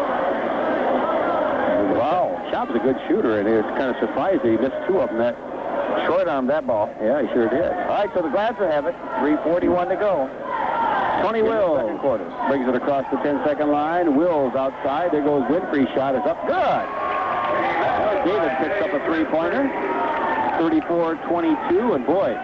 Schaub's a good shooter, and it's kind of surprised that he missed 2 of them. That short-armed that ball. Yeah, he sure did. All right, so the Glads will have it. 3:41 to go. Tony Wills brings it across the 10-second line. Wills outside. There goes Winfrey's shot. Is up. Good. David picks up a 3-pointer. 34-22, and boy,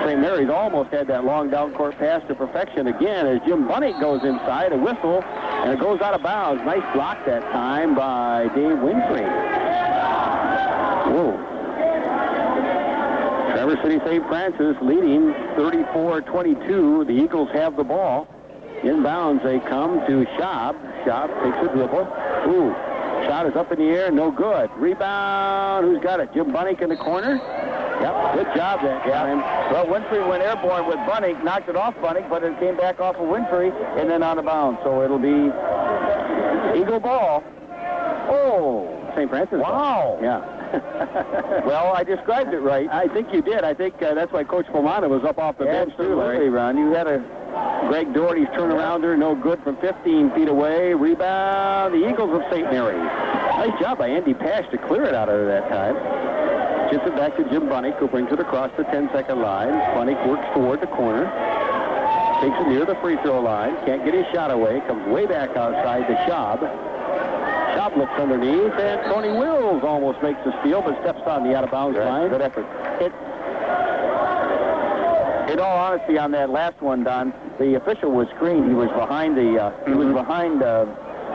St. Mary's almost had that long down court pass to perfection again as Jim Bunnick goes inside, a whistle, and it goes out of bounds. Nice block that time by Dave Winfrey. Whoa. Traverse City St. Frances leading 34-22. The Eagles have the ball. Inbounds they come to Schaub. Schaub takes a dribble. Ooh. Shot is up in the air, no good. Rebound, who's got it? Jim Bunnick in the corner. Yep, good job that time. Well, Winfrey went airborne with Bunnick, knocked it off Bunnick, but it came back off of Winfrey and then out of bounds. So it'll be Eagle ball. Oh, St. Frances. Wow. Ball. Yeah. Well, I described it right. I think you did. I think that's why Coach Pomana was up off the bench too, Larry. Ron. You had a Greg Doherty's turnarounder, no good from 15 feet away. Rebound, the Eagles of St. Mary's. Nice job by Andy Pash to clear it out of that time. Gets it back to Jim Bunnick, who brings it across the 10-second line. Bunnick works toward the corner. Takes it near the free throw line. Can't get his shot away. Comes way back outside to Schaub. Schaub looks underneath, and Tony Wills almost makes the steal, but steps on the out-of-bounds line. Good effort. In all honesty, on that last one, Don, the official was screened. He was behind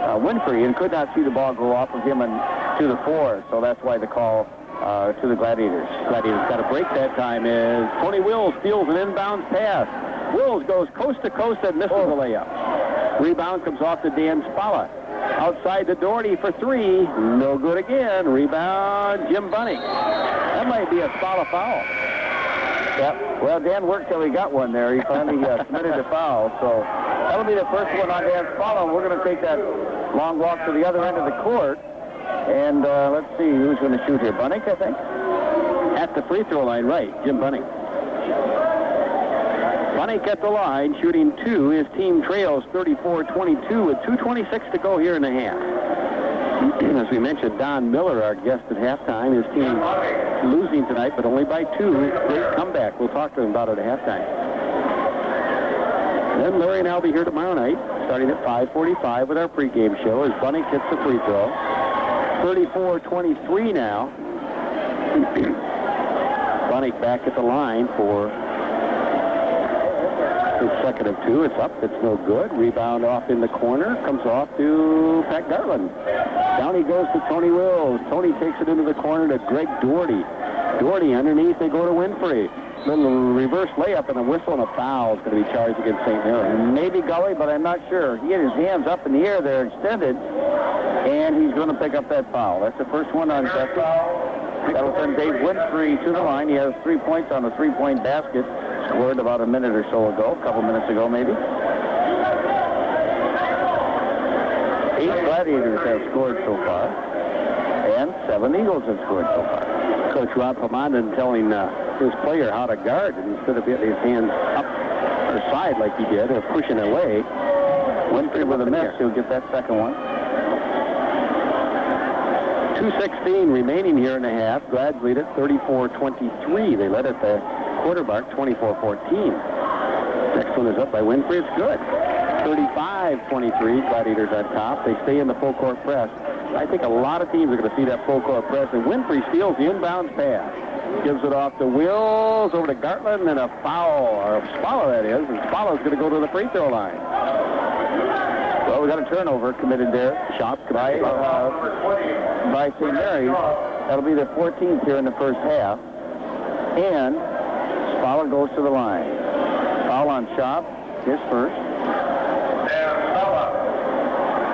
Winfrey and could not see the ball go off of him and to the floor. So that's why the call to the Gladiators. Gladiators got a break that time as Tony Wills steals an inbounds pass. Wills goes coast to coast and misses the layup. Rebound comes off to Dan Spalla. Outside to Doherty for three. No good again. Rebound, Jim Bunnick. That might be a Spalla foul. Yeah, well, Dan worked till he got one there. He finally committed a foul. So that'll be the first one on Dan Spalla. And we're going to take that long walk to the other end of the court. And let's see who's going to shoot here. Bunnick, I think. At the free throw line, right. Jim Bunnick. Bunnick at the line, shooting two. His team trails 34-22 with 2:26 to go here in the half. As we mentioned, Don Miller, our guest at halftime. His team losing tonight, but only by 2. Great comeback. We'll talk to him about it at halftime. Then Larry and I will be here tomorrow night, starting at 5:45 with our pregame show as Bunnick hits the free throw. 34-23 now. Bunnick back at the line for his second of 2. It's up. It's no good. Rebound off in the corner. Comes off to Pat Garland. Down he goes to Tony Wills. Tony takes it into the corner to Greg Doherty. Doherty underneath. They go to Winfrey. Little reverse layup and a whistle and a foul is going to be charged against St. Mary. Maybe Gully, but I'm not sure. He had his hands up in the air there, extended, and he's going to pick up that foul. That's the first one on Tessie. That'll send Dave Winfrey to the line. He has 3 points on the three-point basket. Scored about a minute or so ago, a couple minutes ago maybe. 8 Gladiators have scored so far, and 7 Eagles have scored so far. Coach Rob Pomondan telling his player how to guard, and instead of getting his hands up or side like he did, or pushing away, Winfrey with a miss, he'll get that second one. 2:16 remaining here in the half. Glads lead it 34-23. They led at the quarter mark, 24-14. Next one is up by Winfrey. It's good. 35-23. Gladiators on top. They stay in the full court press. I think a lot of teams are going to see that full court press. And Winfrey steals the inbounds pass. Gives it off to Wills, over to Gartland, and a foul, or Spalla that is. And Spalla's going to go to the free throw line. Well, we got a turnover committed there. Shot by St. Mary's. That'll be their 14th here in the first half. And Spalla goes to the line. Foul on Schaub. His first.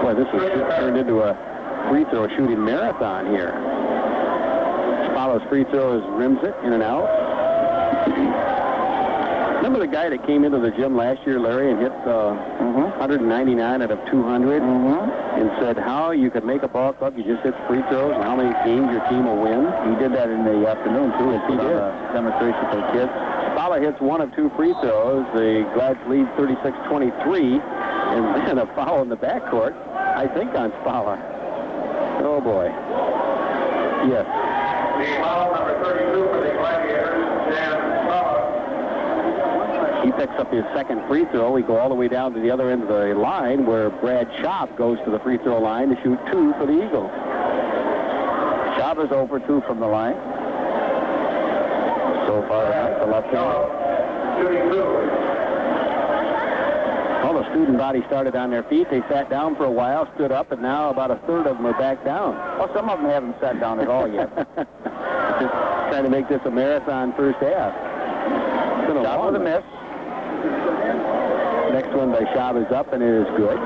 Boy, this has turned into a free throw shooting marathon here. Spalla's free throw is rims it in and out. Remember the guy that came into the gym last year, Larry, and hit 199 out of 200 and said how you could make a ball club, you just hit free throws, and how many games your team will win? He did that in the afternoon, too. Yes, he did. A demonstration for the kids. Spalla hits 1 of 2 free throws. The Glads lead 36-23, and then a foul in the backcourt, I think, on Spalla. Oh, boy. Yes. The foul number 32 for the Gladiators, Dan Spalla. He picks up his second free throw. We go all the way down to the other end of the line where Brad Schaub goes to the free throw line to shoot 2 for the Eagles. Schaub is 0 for 2 from the line. So far, the left hand. Well, the student body started on their feet. They sat down for a while, stood up, and now about a third of them are back down. Well, some of them haven't sat down at all yet. Trying to make this a marathon first half. Schaub with a miss. Next one by Schaub is up, and it is good.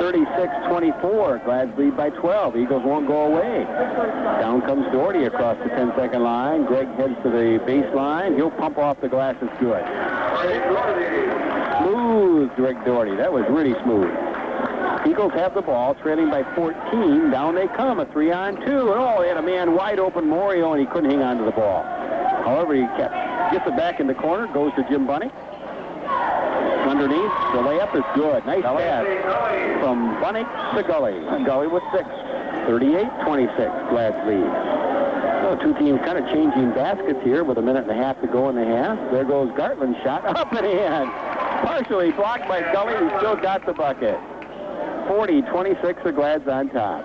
36-24. Glads lead by 12. Eagles won't go away. Down comes Doherty across the 10-second line. Greg heads to the baseline. He'll pump off the glass. It's good. Smooth, Greg Doherty. That was really smooth. Eagles have the ball, trailing by 14. Down they come, a 3-on-2. And oh, they had a man wide open, Morio, and he couldn't hang on to the ball. However, he gets it back in the corner, goes to Jim Bunnick. Underneath, the layup is good. Nice pass from Bunnick to Gully. Gully with 6. 38-26, Glads lead. Well, two teams kind of changing baskets here with a minute and a half to go in the half. There goes Gartland's shot up and in. Partially blocked by Gully. He still got the bucket. 40-26, the Glads on top.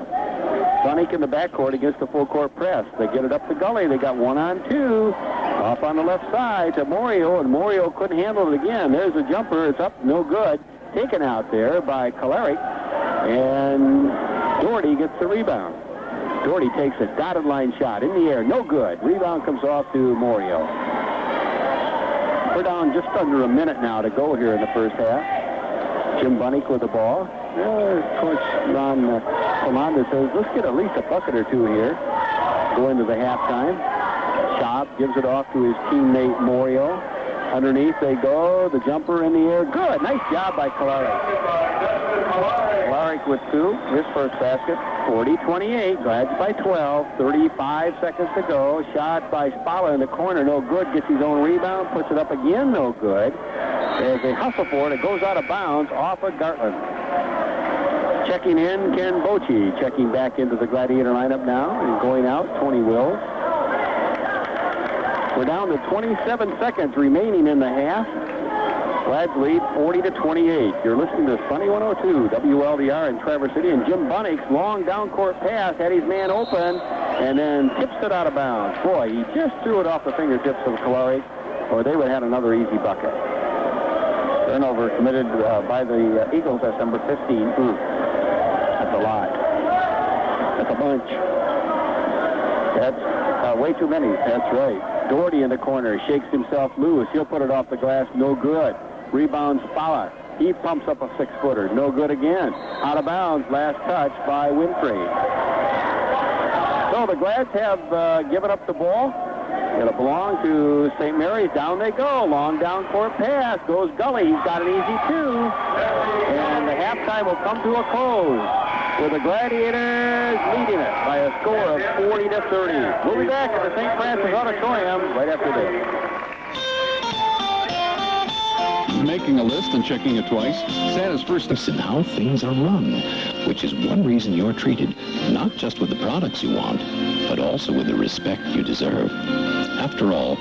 Sonic in the backcourt against the full court press. They get it up to Gully. They got 1-on-2. Off on the left side to Morio, and Morio couldn't handle it again. There's a jumper. It's up, no good. Taken out there by Kalaric, and Doherty gets the rebound. Doherty takes a dotted line shot in the air, no good. Rebound comes off to Morio. We're down just under a minute now to go here in the first half. Jim Bunnick with the ball. Coach Ron Comanda says, let's get at least a bucket or two here. Go into the halftime. Schaub gives it off to his teammate Morio. Underneath they go. The jumper in the air. Good. Nice job by Kalaric. Kalaric with two. His first basket. 40-28. Glads by 12. 35 seconds to go. Shot by Spalla in the corner. No good. Gets his own rebound. Puts it up again. No good. As they hustle for it, it goes out of bounds off of Gartland. Checking in, Ken Bochy. Checking back into the Gladiator lineup now. And going out, Tony Wills. We're down to 27 seconds remaining in the half. Glads lead 40-28. You're listening to Sunny 102, WLDR in Traverse City. And Jim Bunnick's long down court pass had his man open and then tips it out of bounds. Boy, he just threw it off the fingertips of Kalaric, or they would have had another easy bucket. Turnover committed by the Eagles. That's number 15. That's a lot. That's a bunch. That's way too many. That's right. Doherty in the corner, shakes himself loose. He'll put it off the glass, no good. Rebound Spalla. He pumps up a 6-footer, no good again. Out of bounds, last touch by Winfrey. So the Glads have given up the ball. It'll belong to St. Mary's. Down they go. Long down court pass. Goes Gully. He's got an easy two. And the halftime will come to a close with the Gladiators leading it by a score of 40-30. We'll be back at the St. Frances Auditorium right after this. Making a list and checking it twice. Santa's first And how things are run, which is one reason you're treated not just with the products you want, but also with the respect you deserve. After all,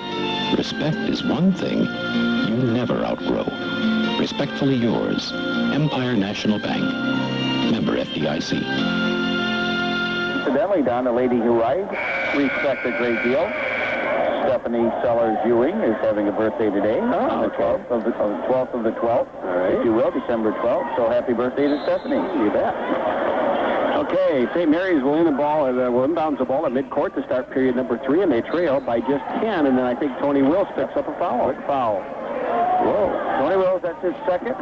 respect is one thing you never outgrow. Respectfully yours, Empire National Bank. Member FDIC. Incidentally, Don, the lady who I respect a great deal, Stephanie Sellers-Ewing, is having a birthday today on the 12th of the 12th of the 12th, if you will, December 12th. So happy birthday to Stephanie. You bet. Okay, St. Mary's will inbounds the ball at midcourt to start period number 3, and they trail by just 10. And then I think Tony Wills picks up a foul. Quick foul. Whoa. Tony Wills, that's his second.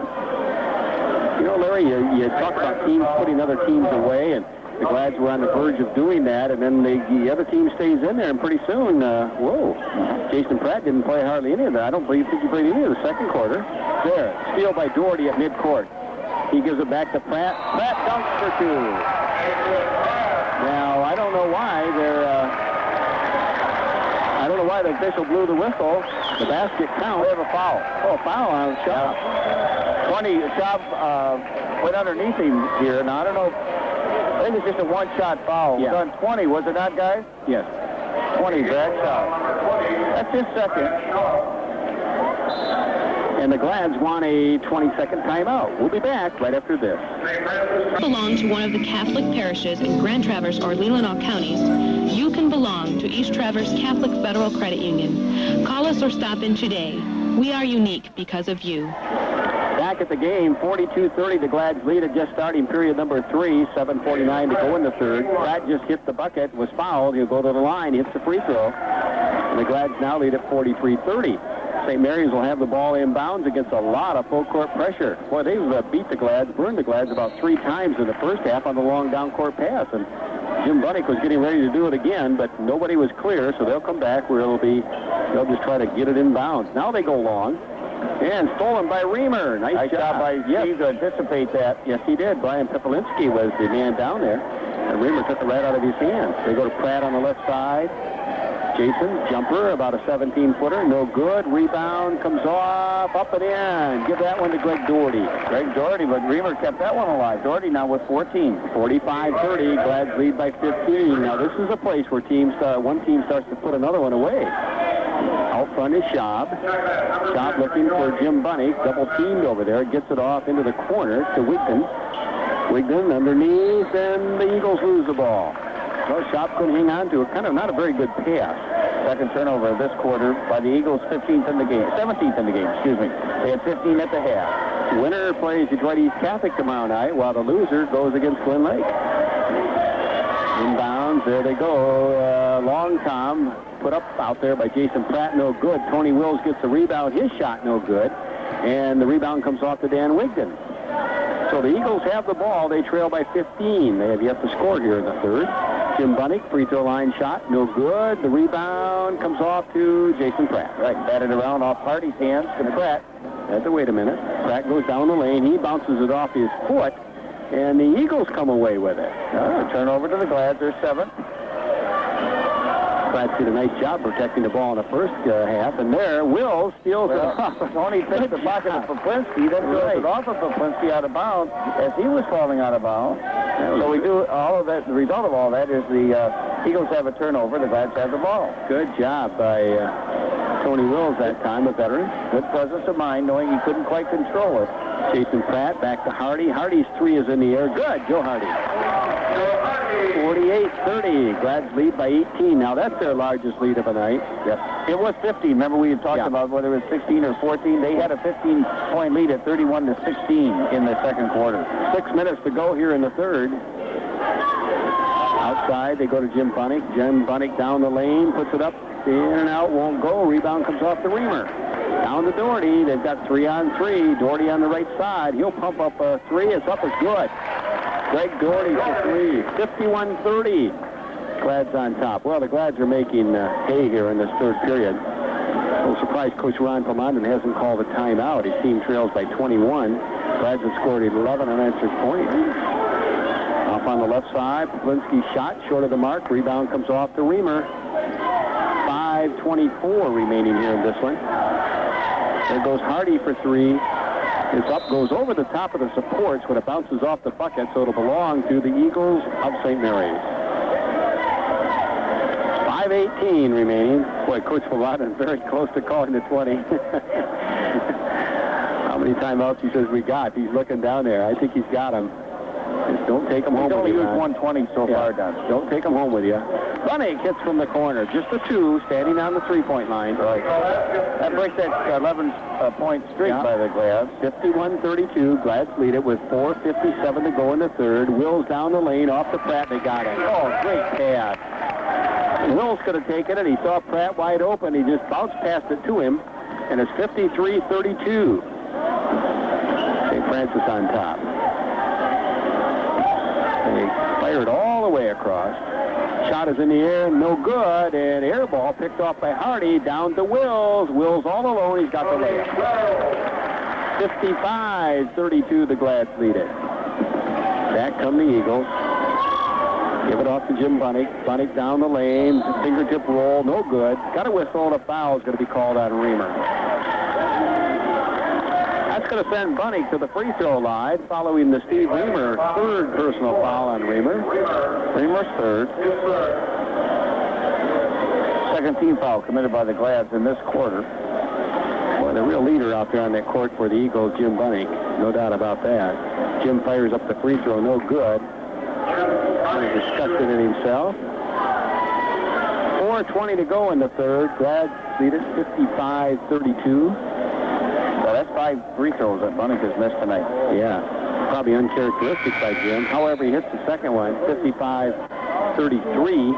You know, Larry, you talk about teams putting other teams away, and the Glads were on the verge of doing that, and then the other team stays in there, and pretty soon, Jason Pratt didn't play hardly any of that. I don't think he played any of the second quarter. There, steal by Doherty at midcourt. He gives it back to Pratt. Pratt dunks for two. Now, I don't know why the official blew the whistle. The basket counts. We have a foul. Oh, a foul on Schaub. 20, Schaub went underneath him here. Now, I don't know. I think it's just a one-shot foul. Yeah. It was on 20, was it not, guys? Yes. 20, Brad Schaub. That's his second. And the Glads want a 20-second timeout. We'll be back right after this. Belong to one of the Catholic parishes in Grand Traverse or Leelanau counties, you can belong to East Traverse Catholic Federal Credit Union. Call us or stop in today. We are unique because of you. Back at the game, 42-30, the Glads lead at just starting period number 3, 7:49 to go in the third. Pratt just hit the bucket, was fouled. He'll go to the line, hits the free throw. And the Glads now lead at 43-30. St. Mary's will have the ball inbounds against a lot of full court pressure. Boy, they've beat the Glads, burned the Glads about 3 times in the first half on the long down court pass. And Jim Bunnick was getting ready to do it again, but nobody was clear, so they'll come back where they'll just try to get it inbounds. Now they go long. And stolen by Reamer. Nice job by Steve to anticipate that. Yes, he did. Brian Pipolinski was the man down there. And Reamer took it right out of his hands. They go to Pratt on the left side. Jason, jumper, about a 17-footer, no good. Rebound comes off, up and in. Give that one to Greg Doherty. Greg Doherty, but Reamer kept that one alive. Doherty now with 14. 45-30, Glads lead by 15. Now this is a place where one team starts to put another one away. Out front is Schaub. Schaub looking for Jim Bunny, double teamed over there, gets it off into the corner to Wigden. Wigden underneath, and the Eagles lose the ball. Well, Schaub couldn't hang on to it. Kind of not a very good pass. Second turnover this quarter by the Eagles, 17th in the game. Excuse me. They had 15 at the half. Winner plays Detroit East Catholic tomorrow night, while the loser goes against Glen Lake. Inbounds, there they go. Long Tom put up out there by Jason Pratt, no good. Tony Wills gets the rebound, his shot no good. And the rebound comes off to Dan Wigden. So the Eagles have the ball. They trail by 15. They have yet to score here in the third. Jim Bunnick, free throw line shot, no good. The rebound comes off to Jason Pratt. Right, batted around off Hardy's hands to Pratt. Had to wait a minute. Pratt goes down the lane. He bounces it off his foot, and the Eagles come away with it. Turnover to the Glads. There's 7. Pratt did a nice job protecting the ball in the first half, and there, Will steals it off. Tony picked the pocket of Poplinski, then throws it off of Poplinski out of bounds as he was falling out of bounds. So we do all of that. The result of all that is the Eagles have a turnover. The Glads have the ball. Good job by Tony Wills that time, a veteran. Good presence of mind, knowing he couldn't quite control it. Jason Pratt back to Hardy. Hardy's three is in the air. Good, Joe Hardy. 48-30. Glads lead by 18. Now that's their largest lead of the night. Yes. It was 15. Remember we had talked about whether it was 16 or 14. They had a 15-point lead at 31-16 in the second quarter. 6 minutes to go here in the third. Outside, they go to Jim Bunnick. Jim Bunnick down the lane, puts it up, in and out, won't go. Rebound comes off to Reamer. Down to Doherty. They've got 3-on-3. Doherty on the right side. He'll pump up a three. It's up, it's good. Greg Doherty for three. 51-30. Glads on top. Well, the Glads are making hay here in this third period. A little surprised Coach Ron Pomondon hasn't called a timeout. His team trails by 21. Glads have scored 11 unanswered points. Off on the left side, Poplinski's shot short of the mark. Rebound comes off to Reamer. 5:24 remaining here in this one. There goes Hardy for three. It's up, goes over the top of the supports when it bounces off the bucket, so it'll belong to the Eagles of St. Mary's. 5:18 remaining. Boy, Coach Pomondon very close to calling the 20. How many timeouts he says we got? He's looking down there. I think he's got them. Just don't take them home with you. He's only used 120 so far, Don. Don't take them home with you. Bunnick hits from the corner. Just a two, standing on the three-point line. Right. That breaks that 11-point streak by the Glads. 51-32. Glads lead it with 4:57 to go in the third. Wills down the lane, off to Pratt. They got it. Oh, great pass. Wills could have taken it. He saw Pratt wide open. He just bounced past it to him, and it's 53-32. St. Frances on top. They fired all the way across. Shot is in the air, no good, and air ball picked off by Hardy, down to Wills. Wills all alone, he's got the layup. 55-32, the Glads lead it. Back come the Eagles. Give it off to Jim Bunnick. Bunnick down the lane, fingertip roll, no good. Got a whistle, and a foul is going to be called on Reamer. That's going to send Bunnick to the free throw line, following the Steve Reamer third personal foul on Reamer. Reamer's third. Second team foul committed by the Glads in this quarter. Boy, the real leader out there on that court for the Eagles, Jim Bunnick. No doubt about that. Jim fires up the free throw, no good. Kind of disgusted in himself. 4:20 to go in the third. Glads lead it 55-32. Well, that's 5 free throws that Bunnick has missed tonight. Yeah, probably uncharacteristic by Jim. However, he hits the second one, 55-33,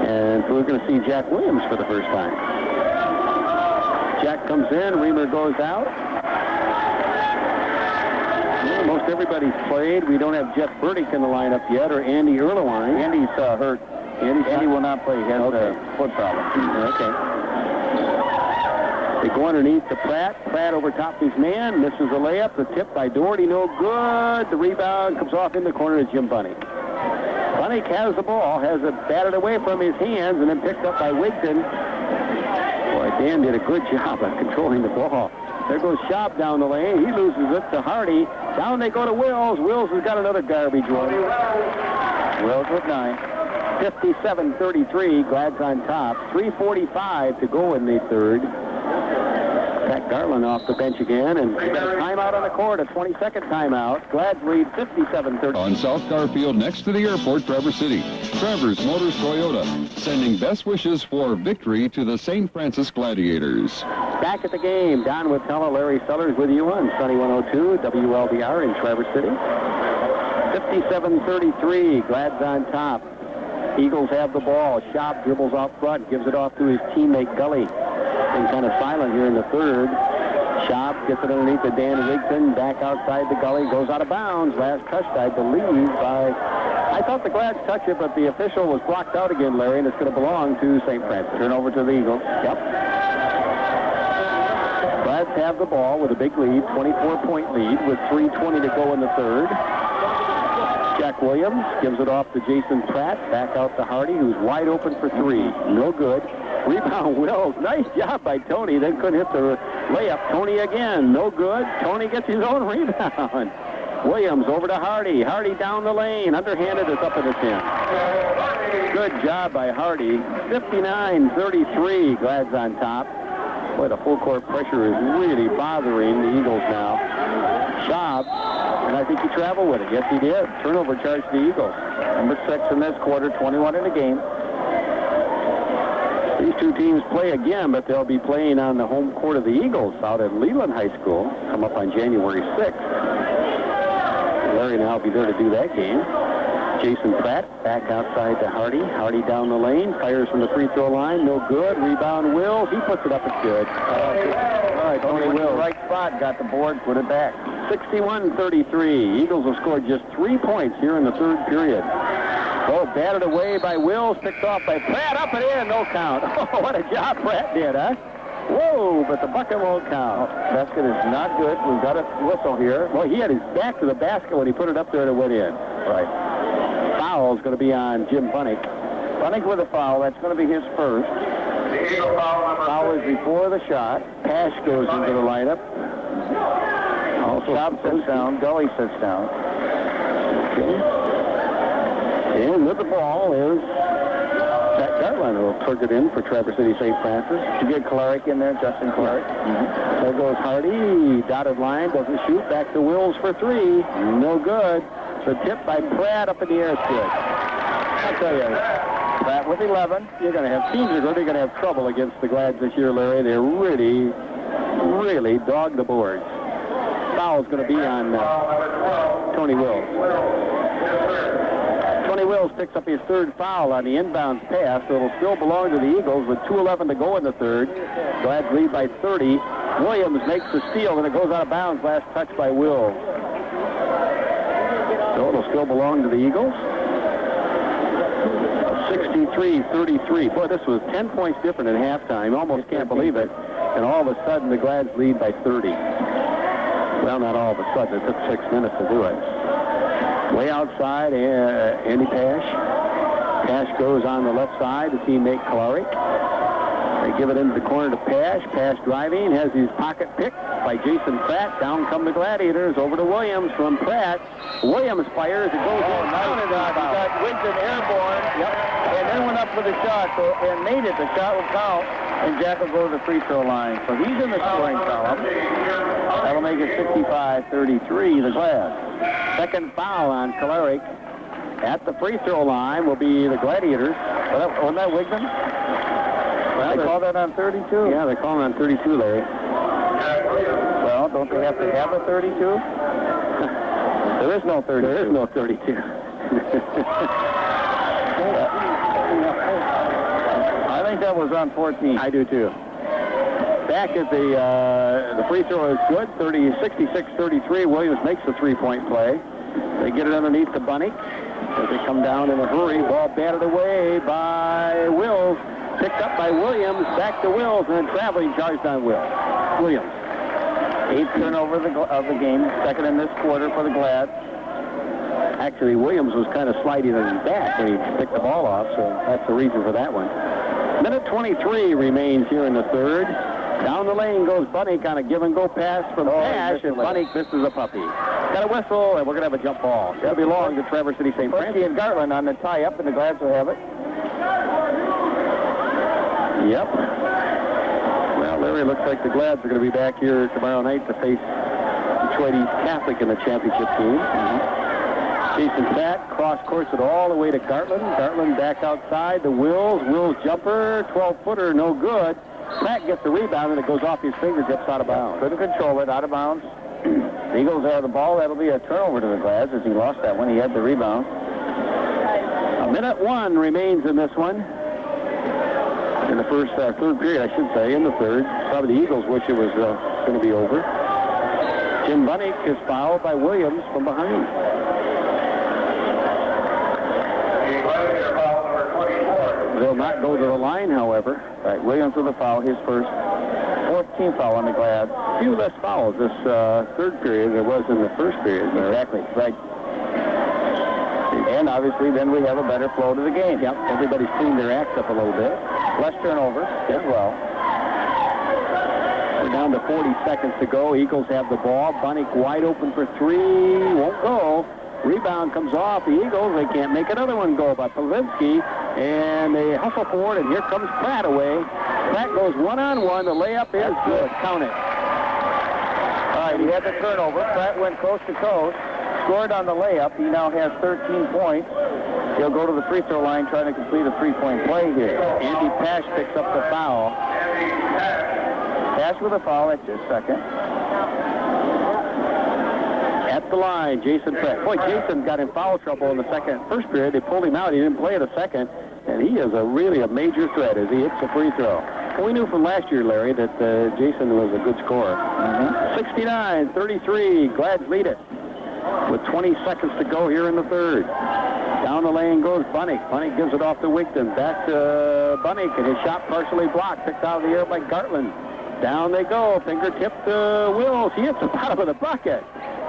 and so we're going to see Jack Williams for the first time. Jack comes in, Reamer goes out. Well, most everybody's played. We don't have Jeff Burdick in the lineup yet, or Andy Erlewine. Andy's hurt. Andy will not play. He has a foot problem. Okay. They go underneath to Pratt. Pratt over top his man. Misses a layup. The tip by Doherty, no good. The rebound comes off in the corner to Jim Bunnick. Bunnick has the ball, has it batted away from his hands, and then picked up by Wigton. Boy, Dan did a good job of controlling the ball. There goes Schaub down the lane. He loses it to Hardy. Down they go to Wills. Wills has got another garbage one. Wills with 9. 57-33. Glad's on top. 3:45 to go in the third. Pat Garland off the bench again, and we got a timeout on the court, a 20-second timeout. Glad's lead 57-30. On South Garfield, next to the airport, Traverse City. Travers Motors Toyota, sending best wishes for victory to the St. Frances Gladiators. Back at the game, Don Wittella, Larry Sellers with you on Sunny 102, WLBR in Traverse City. 57-33, Glad's on top. Eagles have the ball. Schaub dribbles out front, gives it off to his teammate Gully. Been kind of silent here in the third. Schaub gets it underneath to Dan Wigton, back outside the gully, goes out of bounds. Last touched, I believe, by... I thought the Glads touched it, but the official was blocked out again, Larry, and it's going to belong to St. Frances. Turn over to the Eagles. Yep. Glads have the ball with a big lead, 24-point lead, with 3:20 to go in the third. Jack Williams gives it off to Jason Pratt, back out to Hardy, who's wide open for three. No good. Rebound, Wills. Nice job by Tony. Then couldn't hit the layup. Tony again. No good. Tony gets his own rebound. Williams over to Hardy. Hardy down the lane. Underhanded is up in the 10. Good job by Hardy. 59-33. Glad's on top. Boy, the full court pressure is really bothering the Eagles now. Schaub, and I think he traveled with it. Yes, he did. Turnover charge to the Eagles. Number 6 in this quarter, 21 in the game. These two teams play again, but they'll be playing on the home court of the Eagles out at Leland High School. Come up on January 6th. Larry and I will be there to do that game. Jason Pratt back outside to Hardy. Hardy down the lane, fires from the free throw line. No good. Rebound, Wills. He puts it up. It's good. All right, Tony Wills. Right spot, got the board, put it back. 61-33. Eagles have scored just 3 points here in the third period. Oh, batted away by Wills, picked off by Pratt, up and in, no count. Oh, what a job Pratt did, huh? Whoa, but the bucket won't count. Basket is not good. We've got a whistle here. Well, he had his back to the basket when he put it up there and it went in. Right. Foul is going to be on Jim Bunnick. Bunnick with a foul. That's going to be his first. Foul is before the shot. Pash goes into the lineup. Also, Schaub sits down. Gully sits down. Okay. And with the ball is Pat Garland, who will plug it in for Traverse City St. Frances. To get Klarick in there, Justin Klarick. Mm-hmm. There goes Hardy. Dotted line, doesn't shoot. Back to Wills for three. No good. The tip by Pratt up in the air is good. I'll tell you, Pratt with 11. You're going to have teams are really going to have trouble against the Glads this year, Larry. They really dog the boards. Foul's going to be on Tony Wills. Tony Wills picks up his third foul on the inbounds pass, so it'll still belong to the Eagles with 2:11 to go in the third. Glads lead by 30. Williams makes the steal, and it goes out of bounds. Last touch by Wills. So it'll still belong to the Eagles. 63-33. Boy, this was 10 points different at halftime. Almost can't believe it. And all of a sudden, the Glads lead by 30. Well, not all of a sudden. It took 6 minutes to do it. Way outside, Andy Pash. Pash goes on the left side to teammate Klarick. They give it into the corner to Pash. Pash driving, has his pocket picked by Jason Pratt. Down come the Gladiators, over to Williams from Pratt. Williams fires, it goes in. Nice job. He got Wigton airborne. Yep. And then went up with a shot, and made it. The shot will count, and Jack will go to the free throw line. So he's in the scoring column. That'll make it 65-33, the Glads. Second foul on Klarick. At the free throw line will be the Gladiators. Wasn't that Wigton? Well, they call that on 32? Yeah, they call it on 32, Larry. Well, don't they have to have a 32? There is no 32. There is no 32. I think that was on 14. I do, too. Back at the free throw is good, 66-33. Williams makes the three-point play. They get it underneath to Bunnick as they come down in a hurry. Ball batted away by Wills. Picked up by Williams, back to Wills, and then traveling charged on Williams. 8th turnover of the game, second in this quarter for the Glads. Actually, Williams was kind of sliding on his back when he picked the ball off, so that's the reason for that one. Minute 23 remains here in the third. Down the lane goes Bunnick on a give-and-go pass from Pash, and Bunnick misses a puppy. Got a whistle, and we're going to have a jump ball. That'll belong to Traverse City St. Frances. and Gartland on the tie-up, and the Glads will have it. Yep. Well, Larry, looks like the Glads are going to be back here tomorrow night to face Detroit East Catholic in the championship game. Jason Pratt cross-course it all the way to Gartland. Gartland back outside. The Wills jumper, 12-footer, no good. Pratt gets the rebound, and it goes off his fingertips out of bounds. Couldn't control it, out of bounds. The Eagles have the ball. That'll be a turnover to the Glads as he lost that one. He had the rebound. A minute 1 remains in this one. In the first, third period, I should say, in the third. Probably the Eagles wish it was going to be over. Jim Bunnick is fouled by Williams from behind. They'll not go to the line, however. Right, Williams with a foul, his first 14th foul on the Glads. A few less fouls this third period than there was in the first period. Exactly, right. And obviously then we have a better flow to the game. Yep, everybody's cleaned their acts up a little bit. Less turnovers as well. We're down to 40 seconds to go. Eagles have the ball. Bunnick wide open for three. Won't go. Rebound comes off the Eagles. They can't make another one go by Pawlinski. And they hustle forward, and here comes Pratt away. Pratt goes one-on-one. The layup is good. Count it. All right, he had the turnover. Pratt went coast to coast. Scored on the layup. He now has 13 points. He'll go to the free throw line trying to complete a three-point play here. Andy Pash picks up the foul. Pash with a foul at just a second. At the line, Jason Pratt. Boy, Jason got in foul trouble in the first period. They pulled him out. He didn't play in the second. And he is really a major threat as he hits the free throw. Well, we knew from last year, Larry, that Jason was a good scorer. 69-33. Glads lead it with 20 seconds to go here in the third. Down the lane goes Bunnick. Bunnick gives it off to Wigton. Back to Bunnick, and his shot partially blocked. Picked out of the air by Gartland. Down they go. Fingertip to Wills. He hits the bottom of the bucket.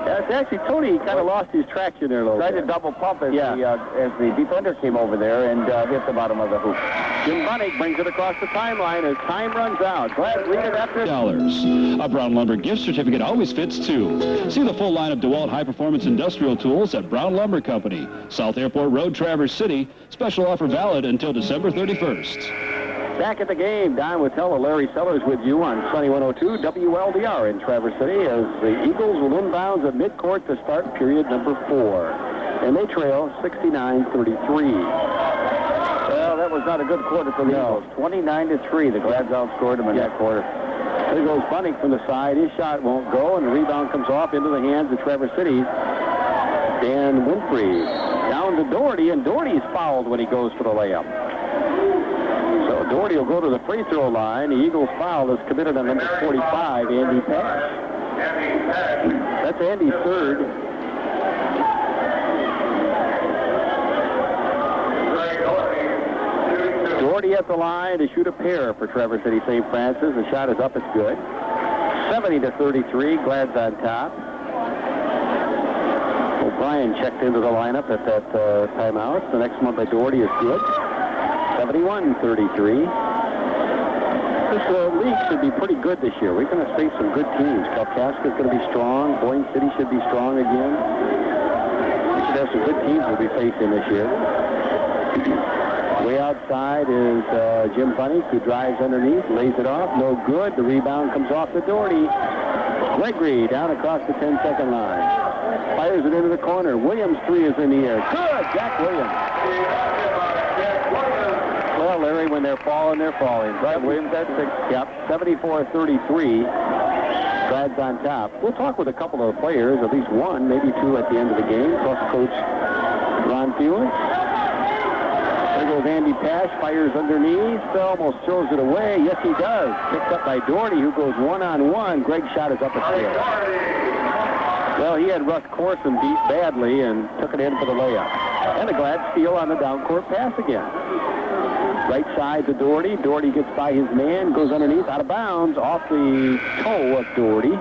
That's actually, Tony kind of lost his traction there a little bit. Tried to double pump as the defender came over there and hit the bottom of the hoop. Jim Bunnick brings it across the timeline as time runs out. Glads lead it after $. A Brown Lumber gift certificate always fits, too. See the full line of DeWalt high-performance industrial tools at Brown Lumber Company, South Airport Road, Traverse City. Special offer valid until December 31st. Back at the game, Don Wittella, Larry Sellers with you on Sunny 102 WLDR in Traverse City as the Eagles will inbounds at midcourt to start period number 4. And they trail 69-33. Well, that was not a good quarter for the Eagles. 29-3. The Glads outscored them in that quarter. There goes Bunnick from the side. His shot won't go, and the rebound comes off into the hands of Traverse City. Dan Winfrey down to Doherty, and Doherty's fouled when he goes for the layup. Doherty will go to the free throw line. The Eagles foul is committed on number 45, Andy Pash. That's Andy's third. Doherty at the line to shoot a pair for Traverse City St. Frances. The shot is up. It's good. 70-33. Glads on top. O'Brien checked into the lineup at that timeout. The next one by Doherty is good. 71-33. This league should be pretty good this year. We're going to face some good teams. Kalkaska's going to be strong. Boyne City should be strong again. We should have some good teams we'll be facing this year. Way outside is Jim Bunnick, who drives underneath, lays it off. No good. The rebound comes off to Doherty. Gregory down across the 10-second line. Fires it into the corner. Williams' three is in the air. Good! Jack Williams. Well, Larry, when they're falling, they're falling. Right, Williams at 6. Yep, 74-33. Glads on top. We'll talk with a couple of players, at least one, maybe two at the end of the game, plus Coach Ron Felix. There goes Andy Pash, fires underneath, almost throws it away. Yes, he does. Picked up by Doherty, who goes one-on-one. Greg's shot is up a tail. Well, he had Russ Corson beat badly and took it in for the layup. And a Glad steal on the down-court pass again. Right side to Doherty. Doherty gets by his man, goes underneath, out of bounds, off the toe of Doherty.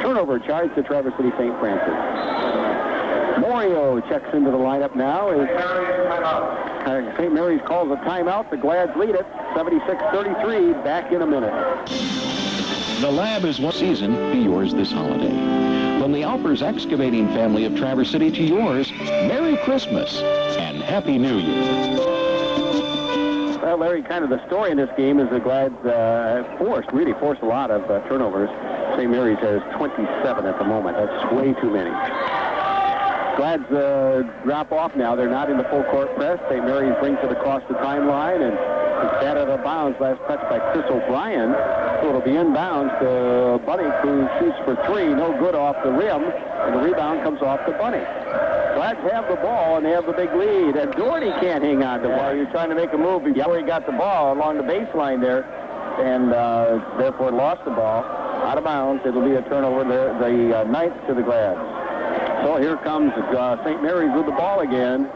Turnover charge to Traverse City St. Frances. Morio checks into the lineup now. St. Mary's calls a timeout. The Glads lead it, 76-33. Back in a minute. The Lab is one season. Be yours this holiday. From the Alpers Excavating family of Traverse City to yours, Merry Christmas and Happy New Year. Well, Larry, kind of the story in this game is the Glads really forced a lot of turnovers. St. Mary's has 27 at the moment. That's way too many. Glads drop off now. They're not in the full court press. St. Mary's brings it across the timeline, and it's out of bounds. Last touch by Chris O'Brien. So it'll be inbounds to Bunny, who shoots for three. No good off the rim, and the rebound comes off to Bunny. Glads have the ball, and they have the big lead, and Doherty can't hang on to it. You're trying to make a move before he got the ball along the baseline there, and therefore lost the ball. Out of bounds. It'll be a turnover, the ninth to the Glads. So here comes St. Mary's with the ball again.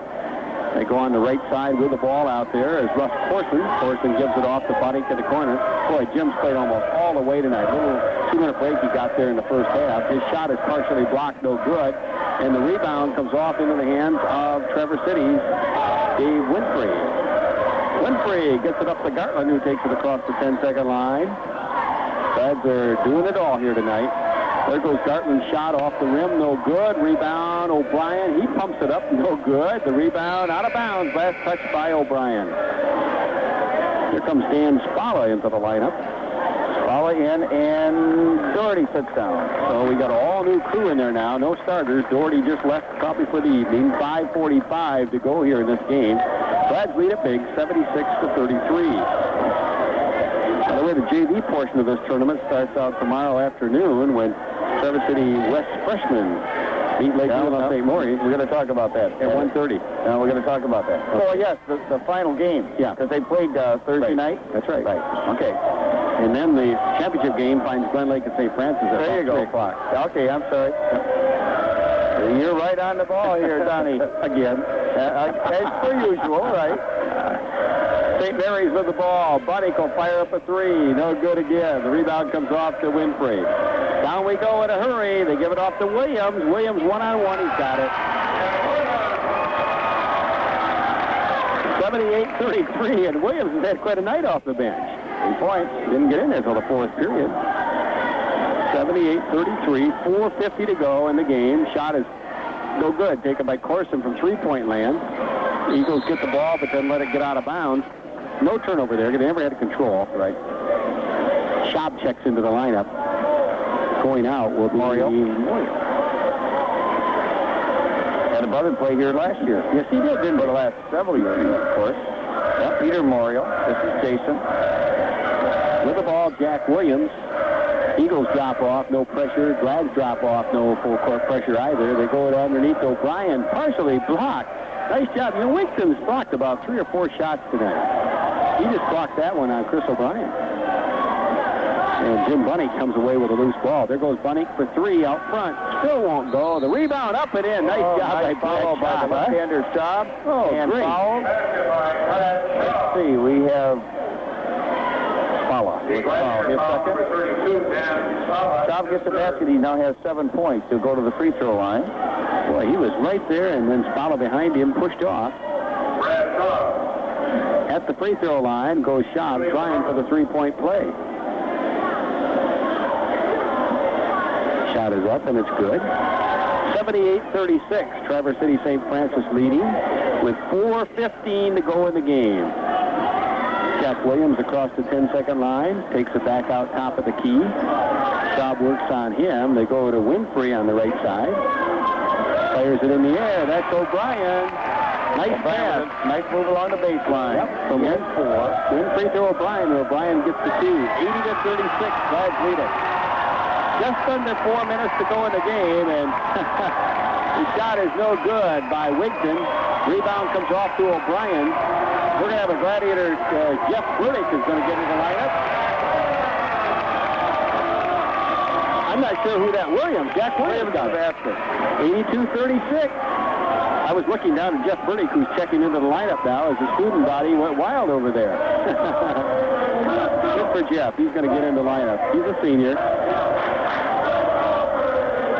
They go on the right side with the ball out there as Russ Corson. Corson gives it off to Bunny to the corner. Boy, Jim's played almost all the way tonight. A little 2-minute break he got there in the first half. His shot is partially blocked, no good. And the rebound comes off into the hands of Traverse City's Dave Winfrey. Winfrey gets it up to Gartland, who takes it across the 10-second line. Glads are doing it all here tonight. There goes Gartland's shot off the rim, no good. Rebound, O'Brien. He pumps it up, no good. The rebound out of bounds. Last touch by O'Brien. Here comes Dan Spalla into the lineup. Spalla in, and Doherty sits down. So we got an all-new crew in there now. No starters. Doherty just left probably for the evening. 5:45 to go here in this game. Glads lead it big, 76-33. By the way, the JV portion of this tournament starts out tomorrow afternoon when Traverse City West freshmen beat Lakeview on St. Maurice. We're going to talk about that at 1:30. Now we're going to talk about that. Okay. Oh, yes, the final game. Yeah. Because they played Thursday night. That's right. Right. Okay. And then the championship game finds Glen Lake and St. Frances at there you go. 3 o'clock. Okay, I'm sorry. You're right on the ball here, Donnie. Again. As per usual, right? St. Mary's with the ball. Bunny will fire up a three. No good again. The rebound comes off to Winfrey. Down we go in a hurry. They give it off to Williams. Williams one-on-one. He's got it. 78-33, and Williams has had quite a night off the bench. 3 points. Didn't get in there until the fourth period. 78-33, 4:50 to go in the game. Shot is no good. Taken by Corson from three-point land. Eagles get the ball, but then let it get out of bounds. No turnover there. They never had control. Right. Schaub checks into the lineup. Going out will be Morio. Had a brother play here last year. Yes, he did, didn't he? For the last several years, of course. Yep, Peter Morio. This is Jason. With the ball, Jack Williams. Eagles drop off, no pressure. Glads drop off, no full court pressure either. They go underneath O'Brien, partially blocked. Nice job. You know, Winston's blocked about 3 or 4 shots tonight. He just blocked that one on Chris O'Brien. And Jim Bunny comes away with a loose ball. There goes Bunny for 3 out front. Still won't go. The rebound up and in. Nice job by the left-hander Schaub. Oh, and great. Foul. Let's see. We have Spalla. Schaub gets the basket. He now has 7 points. He'll go to the free throw line. Boy, he was right there, and then Spalla behind him pushed off. At the free throw line goes Schaub trying for the three-point play. Shot is up, and it's good. 78-36. Traverse City St. Frances leading with 4:15 to go in the game. Jack Williams across the 10-second line. Takes it back out top of the key. Schaub works on him. They go to Winfrey on the right side. Fires it in the air. That's O'Brien. Nice pass. Nice move along the baseline. Yep, from 1-4. Winfrey to O'Brien. O'Brien gets the 2. 80-36. Glads lead it. Just under 4 minutes to go in the game, and the shot is no good by Wigton. Rebound comes off to O'Brien. We're going to have a Gladiator. Jeff Burdick is going to get into the lineup. I'm not sure who that Williams. Jack Williams got the basket. 82-36. I was looking down at Jeff Burdick, who's checking into the lineup now as the student body went wild over there. Good for Jeff. He's going to get into the lineup. He's a senior.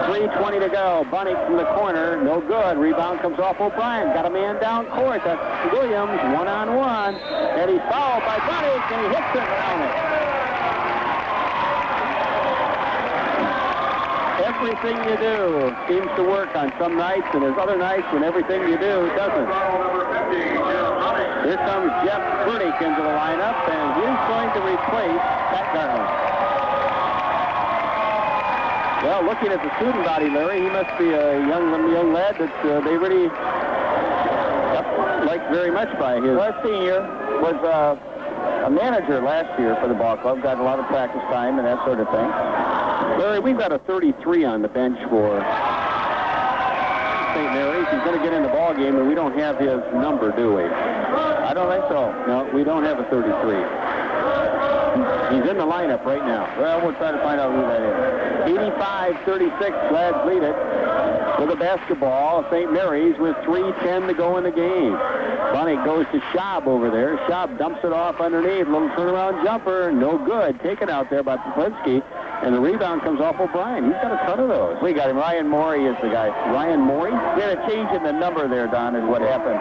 3 3:20 to go. Bunny from the corner, no good. Rebound comes off O'Brien. Got a man down court. That's Williams, one-on-one. And he's fouled by Bunny, and he hits it around it. Everything you do seems to work on some nights, and there's other nights when everything you do doesn't. Here comes Jeff Burdick into the lineup, and he's going to replace Pat Garland. Well, looking at the student body, Larry, he must be a young lad that they really like very much by his. Last senior was a manager last year for the ball club, got a lot of practice time and that sort of thing. Larry, we've got a 33 on the bench for St. Mary's. He's going to get in the ball game, and we don't have his number, do we? I don't think so. No, we don't have a 33. He's in the lineup right now. Well, we'll try to find out who that is. 85-36, Lads lead it with a basketball. St. Mary's with 3:10 to go in the game. Bunny goes to Schaub over there. Schaub dumps it off underneath. Little turnaround jumper. No good. Taken out there by Poplinski. And the rebound comes off O'Brien. He's got a ton of those. We got him. Ryan Morey is the guy. Ryan Morey? He had a change in the number there, Don, is what happened.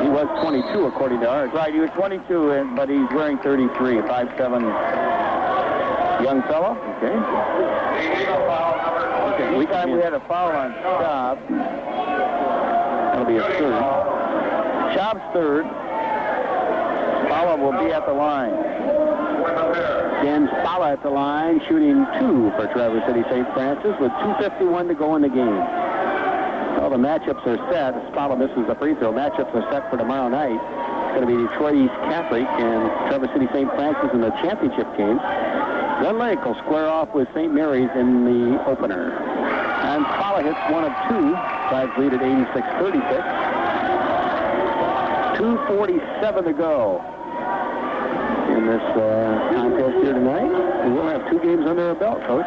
He was 22, according to ours. Right, he was 22, but he's wearing 33, 5'7" young fellow. Okay. We had a foul on Schaub. That'll be a third. Schaub's third. Spalla will be at the line. Dan Spalla at the line, shooting 2 for Traverse City St. Frances with 2:51 to go in the game. Well, the matchups are set. Spalla misses the free throw. Matchups are set for tomorrow night. It's going to be Detroit East Catholic and Traverse City St. Frances in the championship game. Glen Lake will square off with St. Mary's in the opener. And Spalla hits 1 of 2. Lads lead at 86-36. 2:47 to go in this contest here tonight. And we'll have 2 games under our belt, Coach.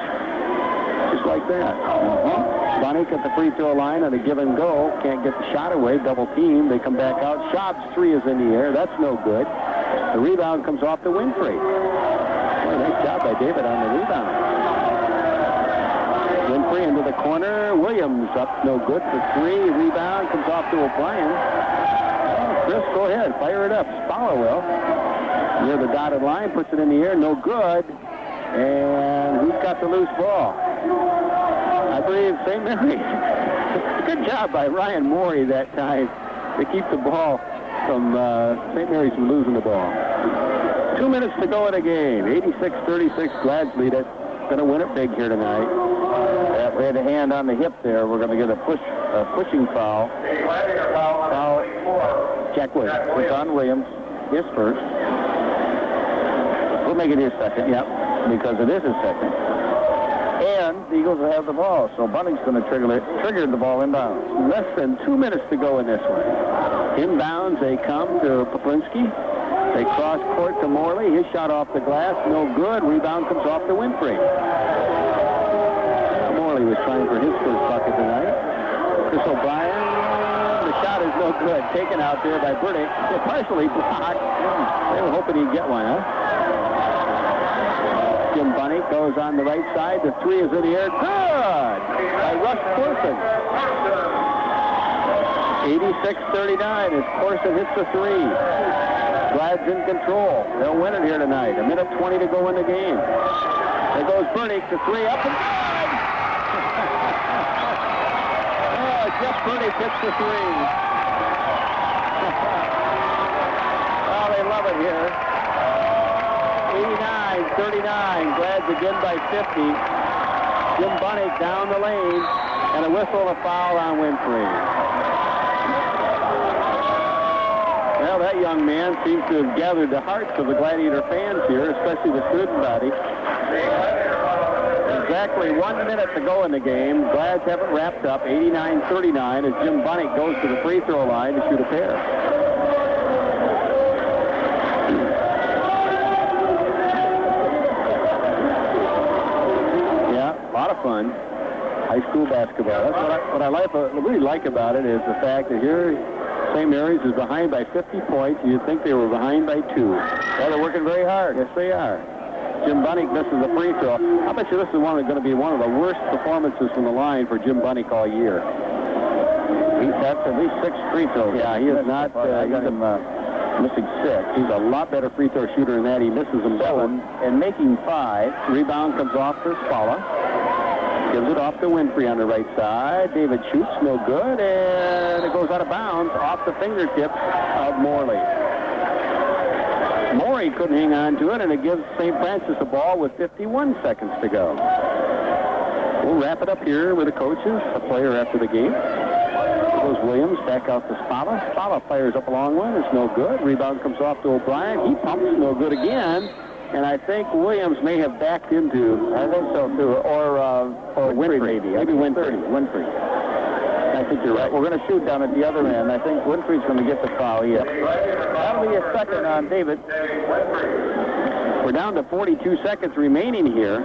Just like that. Bonick at the free throw line on a give and go. Can't get the shot away. Double team. They come back out. Schaub's 3 is in the air. That's no good. The rebound comes off to Winfrey. Well, nice job by David on the rebound. Winfrey into the corner. Williams up no good for 3. Rebound comes off to O'Brien. Chris, go ahead. Fire it up. Spalla will. Near the dotted line. Puts it in the air. No good. And who's got the loose ball? I believe St. Mary's. Good job by Ryan Morey that time to keep the ball from St. Mary's from losing the ball. 2 minutes to go in the game. 86-36, Glads lead it. Going to win it big here tonight. Yeah, we had a hand on the hip there. We're going to get a pushing foul. Foul. Jack Williams. It's on Williams. His first. We'll make it his second. Yep. Because it is his second. And the Eagles will have the ball, so Bunting's going to trigger the ball inbounds. Less than 2 minutes to go in this one. Inbounds, they come to Poplinski. They cross court to Morley. His shot off the glass, no good. Rebound comes off to Winfrey. Morley was trying for his first bucket tonight. Chris O'Brien, the shot is no good. Taken out there by Burdick. Partially blocked. They were hoping he'd get one, huh? Jim Bunny goes on the right side. The 3 is in the air. Good! By Russ Corson. 86-39 as Corson hits the 3. Glad's in control. They'll win it here tonight. 1:20 to go in the game. There goes Burdick. The 3 up and good! Oh, Jeff Burdick hits the 3. Oh, they love it here. 89-39, Glads again by 50. Jim Bunnick down the lane, and a whistle and a foul on Winfrey. Well, that young man seems to have gathered the hearts of the Gladiator fans here, especially the student body. Exactly 1 minute to go in the game. Glads haven't wrapped up, 89-39, as Jim Bunnick goes to the free throw line to shoot a pair. A lot of fun. High school basketball. That's what I really like about it is the fact that here St. Mary's is behind by 50 points. You'd think they were behind by 2. Well, they're working very hard. Yes, they are. Jim Bunnick misses a free throw. I bet you this is going to be one of the worst performances from the line for Jim Bunnick all year. That's at least 6 free throws. Yeah, he is not. I got him missing 6. He's a lot better free throw shooter than that. He misses them 7 and making 5. Rebound comes off to Spalla. Gives it off to Winfrey on the right side. David shoots, no good, and it goes out of bounds off the fingertips of Morley. Morey couldn't hang on to it, and it gives St. Francis the ball with 51 seconds to go. We'll wrap it up here with the coaches, a player after the game. Goes Williams back out to Spalla. Spalla fires up a long one. It's no good. Rebound comes off to O'Brien. He pumps, no good again. And I think Williams may have backed into. I think so too. Or Winfrey maybe. Maybe Winfrey. I think you're right. We're going to shoot down at the other end. I think Winfrey's going to get the foul. Yeah. That'll be a second on David. We're down to 42 seconds remaining here.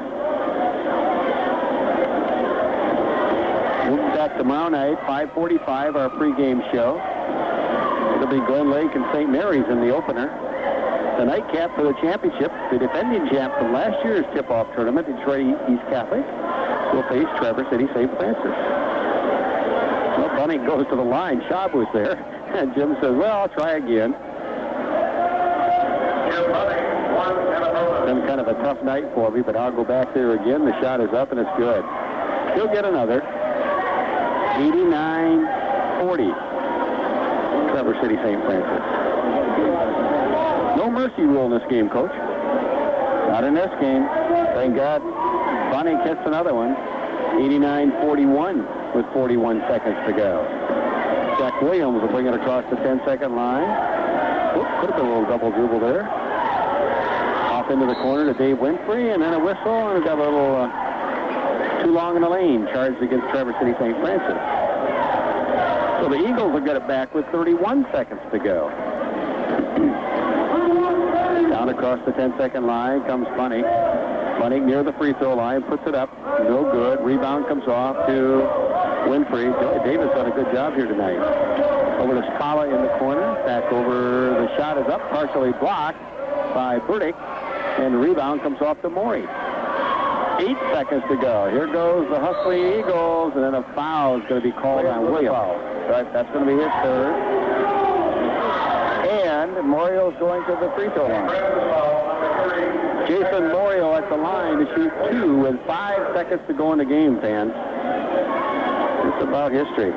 We'll be back tomorrow night, 5:45, our pregame show. It'll be Glen Lake and St. Mary's in the opener. The nightcap for the championship, the defending champ from last year's tip-off tournament, Detroit East Catholic, will face Traverse City St. Francis. Well, Bunning goes to the line. Schaub was there. And Jim says, well, I'll try again. Been kind of a tough night for me, but I'll go back there again. The shot is up, and it's good. He'll get another. 89-40. Traverse City St. Francis. No mercy rule in this game, Coach. Not in this game. Thank God. Bunning hits another one. 89-41 with 41 seconds to go. Jack Williams will bring it across the 10-second line. Oops, could have been a little double dribble there. Off into the corner to Dave Winfrey, and then a whistle, and we've got a little too long in the lane charged against Traverse City St. Francis. So the Eagles will get it back with 31 seconds to go. Down across the 10-second line comes Bunning. Bunning near the free throw line, puts it up. No good. Rebound comes off to Winfrey. Davis done a good job here tonight. Over to Spalla in the corner. Back over. The shot is up, partially blocked by Burdick. And the rebound comes off to Morey. 8 seconds to go. Here goes the Hustling Eagles, and then a foul is going to be called on Williams. Right, that's going to be his third. And Morio's going to the free throw line. Jason Morio at the line to shoot 2 with 5 seconds to go in the game, fans. It's about history.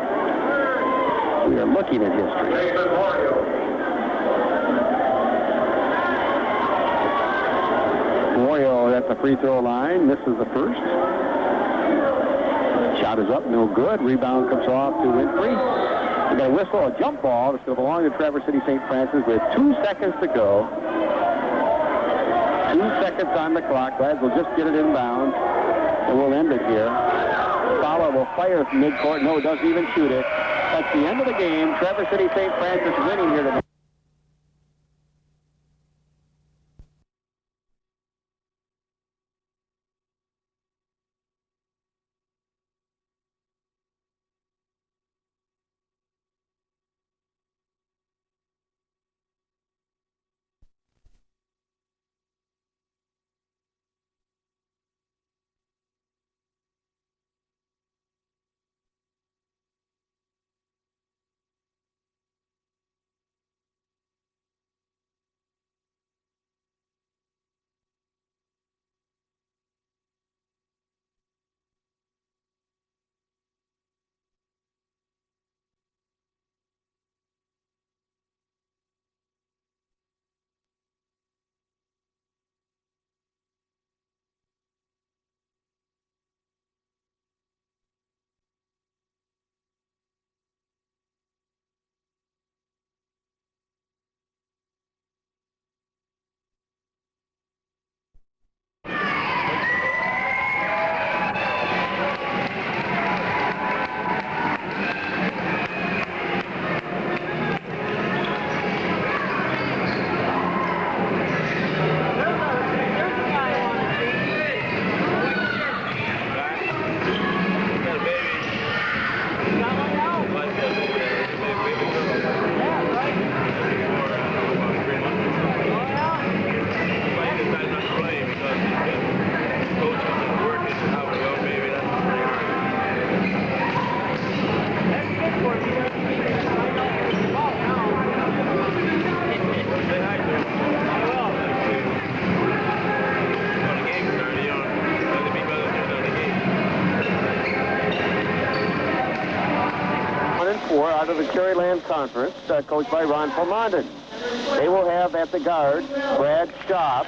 We are looking at history. Morio at the free throw line misses the first. Shot is up, no good. Rebound comes off to Winfrey. We got a whistle, a jump ball that's going to belong to Traverse City St. Francis with 2 seconds to go. 2 seconds on the clock. Lads will just get it inbound, and we'll end it here. Fowler will fire from midcourt. No, doesn't even shoot it. That's the end of the game. Traverse City St. Francis winning here tonight. Conference, coached by Ron Pomondon. They will have at the guard Brad Schaub.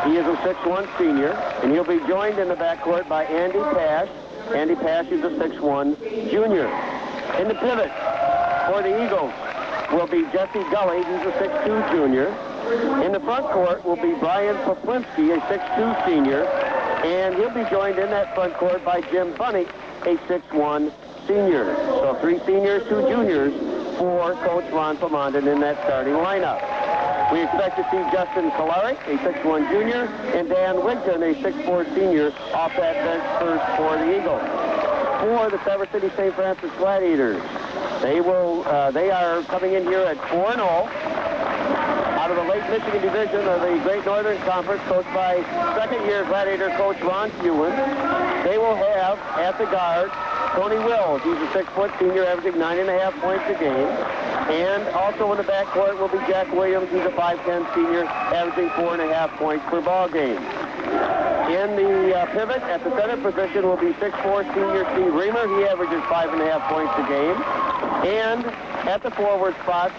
He is a 6'1 senior, and he'll be joined in the backcourt by Andy Pash. Andy Pash is a 6'1 junior. In the pivot for the Eagles will be Jesse Gully. He's a 6'2 junior. In the front court will be Brian Poplinski, a 6'2 senior, and he'll be joined in that front court by Jim Bunnick, a 6'1 senior. So 3 seniors, 2 juniors for Coach Ron Pomondon in that starting lineup. We expect to see Justin Kalarick, a 6'1 junior, and Dan Wigton, a 6'4 senior, off that bench first for the Eagles. For the Traverse City St. Frances Gladiators, they are coming in here at 4-0. Out of the Lake Michigan Division of the Great Northern Conference, coached by second-year Gladiator coach Ron Hewin. They will have at the guard Tony Wills. He's a 6-foot senior, averaging 9.5 points a game. And also in the backcourt will be Jack Williams. He's a 5'10 senior, averaging 4.5 points per ball game. In the pivot at the center position will be 6'4 senior Steve Reamer. He averages 5.5 points a game. And at the forward spot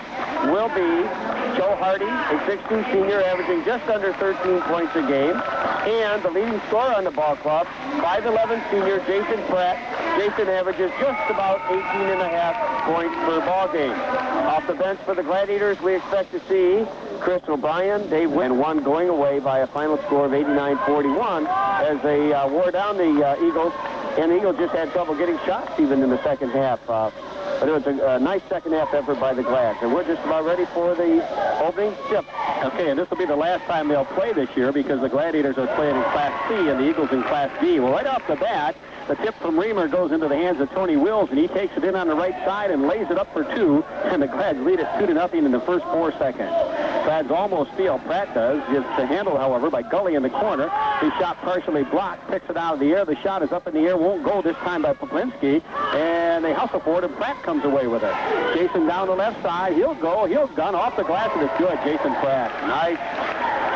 will be Joe Hardy, a 6'2 senior, averaging just under 13 points a game. And the leading scorer on the ball club, 5'11 senior Jason Pratt. Jason averages just about 18.5 points per ball game. Off the bench for the Gladiators, we expect to see Chris O'Brien, Dave Wynn, and one going away by a final score of 89-41 as they wore down the Eagles. And the Eagles just had trouble getting shots even in the second half. But it was a nice second half effort by the Glads. And we're just about ready for the opening tip. Okay, and this will be the last time they'll play this year because the Gladiators are playing in Class C and the Eagles in Class D. Well, right off the bat, the tip from Reamer goes into the hands of Tony Wills, and he takes it in on the right side and lays it up for 2, and the Glads lead it 2-0 in the first 4 seconds. Glads almost steal. Pratt does. It's the handle, however, by Gully in the corner. His shot partially blocked, picks it out of the air. The shot is up in the air, won't go this time by Poplinski, and they hustle for it, and Pratt comes away with it. Jason down the left side. He'll go. He'll gun off the glass, and it's good. Jason Pratt. Nice.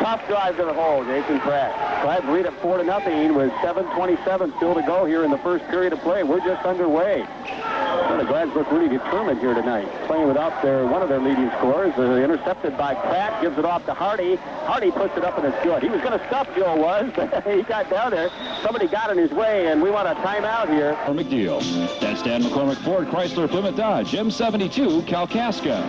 Tough drive to the hole, Jason Pratt. Glads lead at 4-0 with 7:27 still to go here in the first period of play. We're just underway. Well, the Glads look really determined here tonight, playing without one of their leading scorers. Intercepted by Pratt, gives it off to Hardy. Hardy puts it up, and it's good. He was going to stop Joe was, but he got down there. Somebody got in his way, and we want a timeout here. McNeil. That's Dan McCormick Ford, Chrysler, Plymouth Dodge, M72, Kalkaska.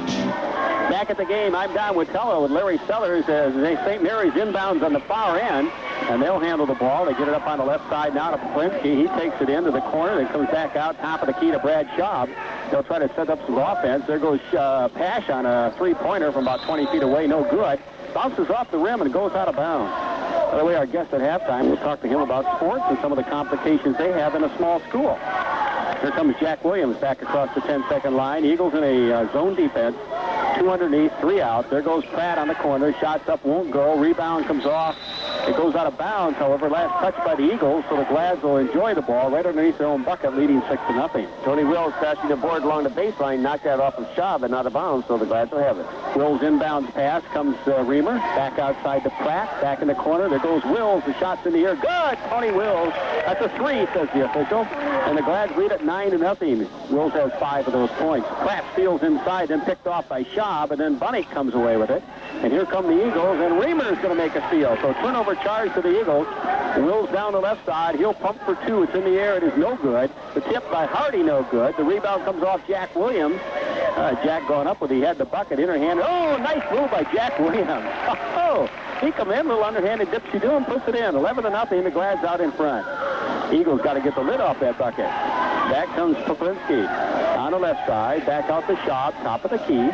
Back at the game, I'm Don Witella with Larry Sellers as St. Mary's inbounds on the far end, and they'll handle the ball. They get it up on the left side now to Poplinski. He takes it into the corner, then comes back out top of the key to Brad Schaub. They'll try to set up some offense. There goes Pash on a three-pointer from about 20 feet away, no good. Bounces off the rim and goes out of bounds. By the way, our guest at halftime, we'll talk to him about sports and some of the complications they have in a small school. Here comes Jack Williams back across the 10-second line. Eagles in a zone defense. 2 underneath, 3 out. There goes Pratt on the corner. Shots up, won't go. Rebound comes off. It goes out of bounds, however. Last touch by the Eagles, so the Glads will enjoy the ball right underneath their own bucket, leading 6-0. Tony Wills crashing the board along the baseline, knocked that off of Schaub and out of bounds, so the Glads will have it. Wills inbounds pass, comes Reamer, back outside to Pratt, back in the corner. There goes Wills. The shot's in the air. Good! Tony Wills. That's a 3, says the official. And the Glads lead at 9-0. Wills has 5 of those points. Pratt steals inside, then picked off by Schaub, and then Bunnick comes away with it. And here come the Eagles, and Reamer is going to make a steal. So turnover charge to the Eagles. Wills down the left side. He'll pump for 2. It's in the air. It is no good. The tip by Hardy, no good. The rebound comes off Jack Williams. Jack going up with he had the bucket, inner hand. Oh, nice move by Jack Williams. Oh, he come in, little underhanded dipsy-do and puts it in. 11-0. The Glads out in front. Eagles got to get the lid off that bucket. Back comes Poplinski on the left side. Back out the Schaub, top of the key.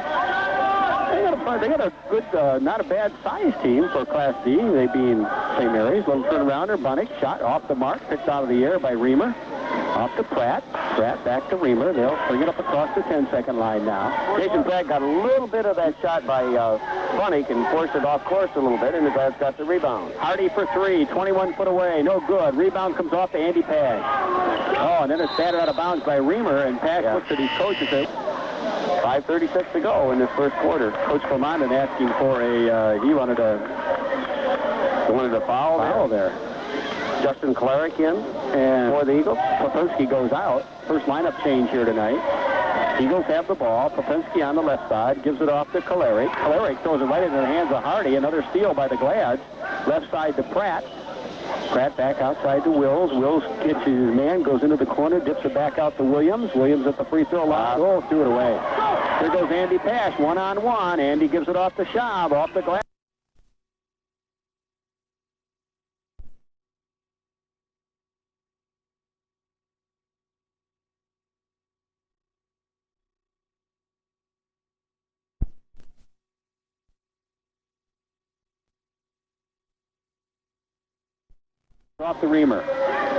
They got a good, not a bad size team for Class D. They being St. Mary's. Little turnarounder, Bunnick, shot off the mark, picked out of the air by Reamer. Off to Pratt. Pratt back to Reamer. They'll bring it up across the 10-second line now. Jason Pratt got a little bit of that shot by Bunnick and forced it off course a little bit, and the Glads got the rebound. Hardy for 3, 21 foot away, no good. Rebound comes off to Andy Pash. Oh, and then it's batted out of bounds by Reamer, and Pash looks at his coach and says, 5:36 to go in this first quarter. Coach Clemondon asking for he wanted a foul there. Justin Kalarick in and for the Eagles. Poplinski goes out. First lineup change here tonight. Eagles have the ball. Popinski on the left side, gives it off to Kalaric. Kalaric throws it right into the hands of Hardy. Another steal by the Glads. Left side to Pratt. Pratt back outside to Wills. Wills gets his man, goes into the corner, dips it back out to Williams. Williams at the free throw line. Oh, threw it away. Here goes Andy Pash, one-on-one. Andy gives it off to Schaub, off the glass. Off the Reamer.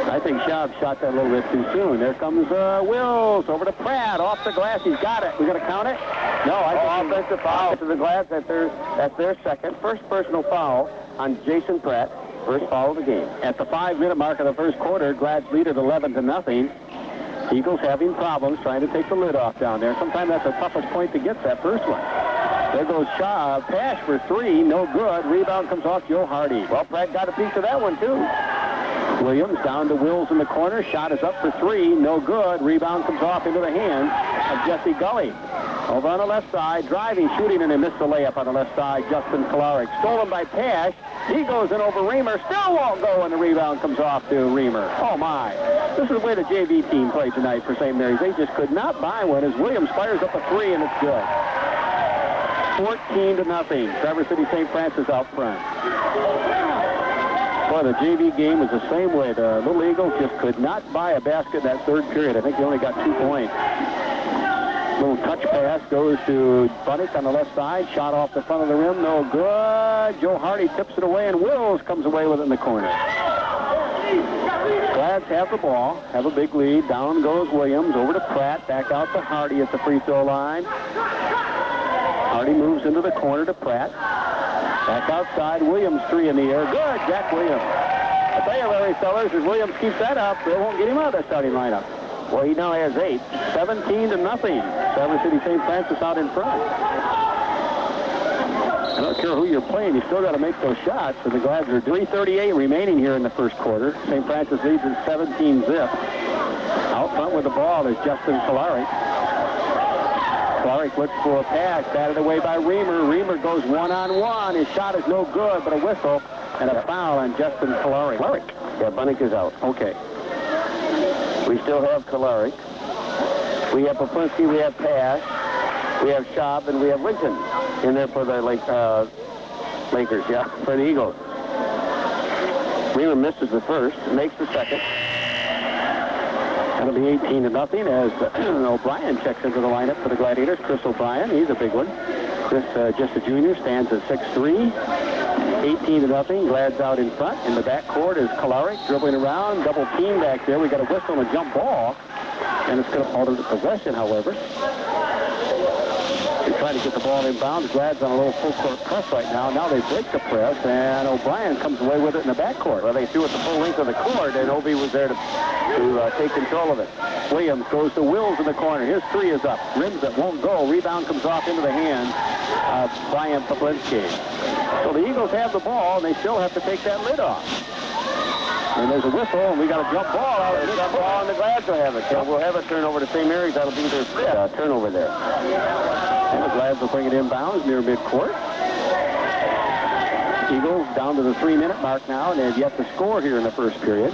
I think Schaub shot that a little bit too soon. There comes Wills over to Pratt. Off the glass. He's got it. We going to count it? No, I think offensive foul to the glass. That's their second. First personal foul on Jason Pratt. First foul of the game. At the 5-minute mark of the first quarter, Glad's lead at 11-0. Eagles having problems trying to take the lid off down there. Sometimes that's the toughest point to get, that first one. There goes Schaub. Pass for three. No good. Rebound comes off Joe Hardy. Well, Pratt got a piece of that one, too. Williams down to Wills in the corner. Shot is up for three. No good. Rebound comes off into the hands of Jesse Gully. Over on the left side, driving, shooting, and they missed the layup on the left side. Justin Kalaric. Stolen by Pash. He goes in over Reamer. Still won't go, and the rebound comes off to Reamer. Oh, my. This is the way the JV team played tonight for St. Mary's. They just could not buy one as Williams fires up a three, and it's good. 14-0. Traverse City St. Frances out front. Boy, the JV game was the same way. The Little Eagles just could not buy a basket in that third period. I think they only got 2 points. Little touch pass goes to Bunnick on the left side. Shot off the front of the rim. No good. Joe Hardy tips it away, and Wills comes away with it in the corner. Glads have the ball, have a big lead. Down goes Williams, over to Pratt, back out to Hardy at the free throw line. Hardy moves into the corner to Pratt. Back outside, Williams, three in the air. Good, Jack Williams. I tell you, Larry Sellers, as Williams keeps that up, they won't get him out of the starting lineup. Well, he now has 8. 17-0. Traverse City St. Frances out in front. I don't care who you're playing, you still got to make those shots. So the Glads are 3:38 remaining here in the first quarter. St. Frances leads at 17-zip. Out front with the ball is Justin Kalaric. Kalaric looks for a pass, batted away by Reamer. Reamer goes one-on-one. His shot is no good, but a whistle and a foul on Justin Kalaric. Yeah, Bunnick is out. Okay. We still have Kalaric. We have Popinski, we have Pash, we have Schaub, and we have Lincoln in there for the Lakers, for the Eagles. Reamer misses the first, makes the second. That'll be 18-0 as O'Brien checks into the lineup for the Gladiators. Chris O'Brien, he's a big one. Chris, just a junior, stands at 6'3". 18-0. Glad's out in front. In the backcourt is Kalaric dribbling around. Double team back there. We got a whistle and a jump ball. And it's going to alter the possession, however. They try to get the ball inbounds. Glad's on a little full-court press right now. Now they break the press, and O'Brien comes away with it in the backcourt. Well, they threw it the full length of the court, and Obi was there to take control of it. Williams goes to Wills in the corner. His three is up. Rims it, won't go. Rebound comes off into the hands of Brian Popinski. So the Eagles have the ball, and they still have to take that lid off. And there's a whistle, and we got a jump ball out. There's a jump ball, and the Glads will have it. So we'll have a turnover to St. Mary's. That'll be their fifth turnover there. And the Glads will bring it inbounds near midcourt. Eagles down to the 3-minute mark now, and they have yet to score here in the first period.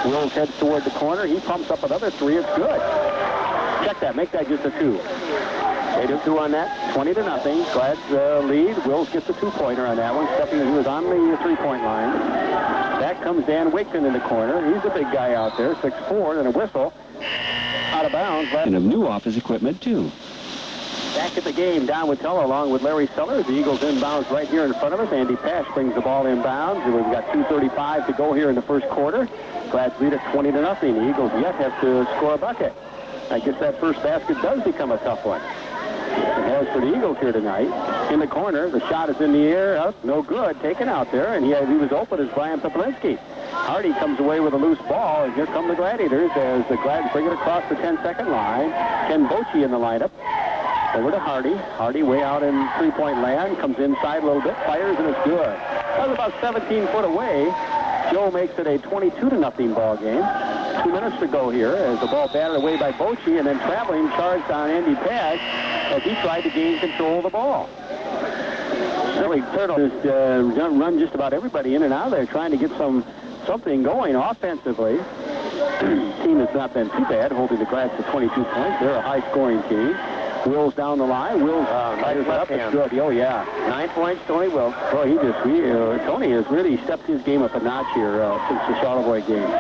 Wills heads toward the corner. He pumps up another three. It's good. Check that. Make that just a 2. They do 2 on that. 20-0. Glad's lead. Wills gets a 2-pointer on that one. Stepping, he was on the 3-point line. Back comes Dan Waketon in the corner. He's a big guy out there, 6'4", and a whistle. Out of bounds. And of new office equipment, too. Back at the game, Don Witella along with Larry Sellers. The Eagles inbounds right here in front of us. Andy Pash brings the ball inbounds. And we've got 2:35 to go here in the first quarter. Glad's lead at 20-0. The Eagles yet have to score a bucket. I guess that first basket does become a tough one. As for the Eagles here tonight, in the corner, the shot is in the air, up, no good, taken out there, and he was open as Brian Popinski. Hardy comes away with a loose ball, and here come the Gladiators as the Glads bring it across the 10-second line. Ken Bochy in the lineup. Over to Hardy. Hardy way out in three-point land, comes inside a little bit, fires, and it's good. That was about 17 foot away. Joe makes it a 22-0 ball game. 2 minutes to go here as the ball batted away by Bochy, and then traveling charged on Andy Pash as he tried to gain control of the ball. Really, Turtle has run just about everybody in and out of there trying to get something going offensively. Team has not been too bad, holding the Glads to 22 points. They're a high-scoring team. Wills down the line. Wills fires it up. It's good. Oh, yeah. 9 points, Tony Wills. Boy, Tony has really stepped his game up a notch here since the Charlevoix game.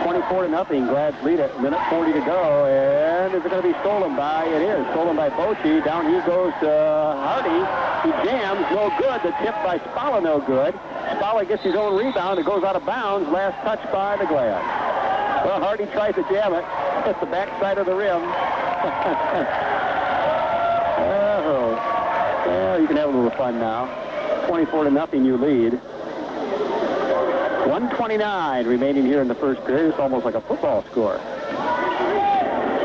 24-0. Glads lead it. Minute 40 to go. And is it going to be stolen by? It is. Stolen by Bochy. Down he goes to Hardy. He jams. No good. The tip by Spalla, no good. Spalla gets his own rebound. It goes out of bounds. Last touch by the Glads. Well, Hardy tries to jam it. Hits the backside of the rim. Well, you can have a little fun now. 24-0, you lead. 1:29 remaining here in the first period. It's almost like a football score.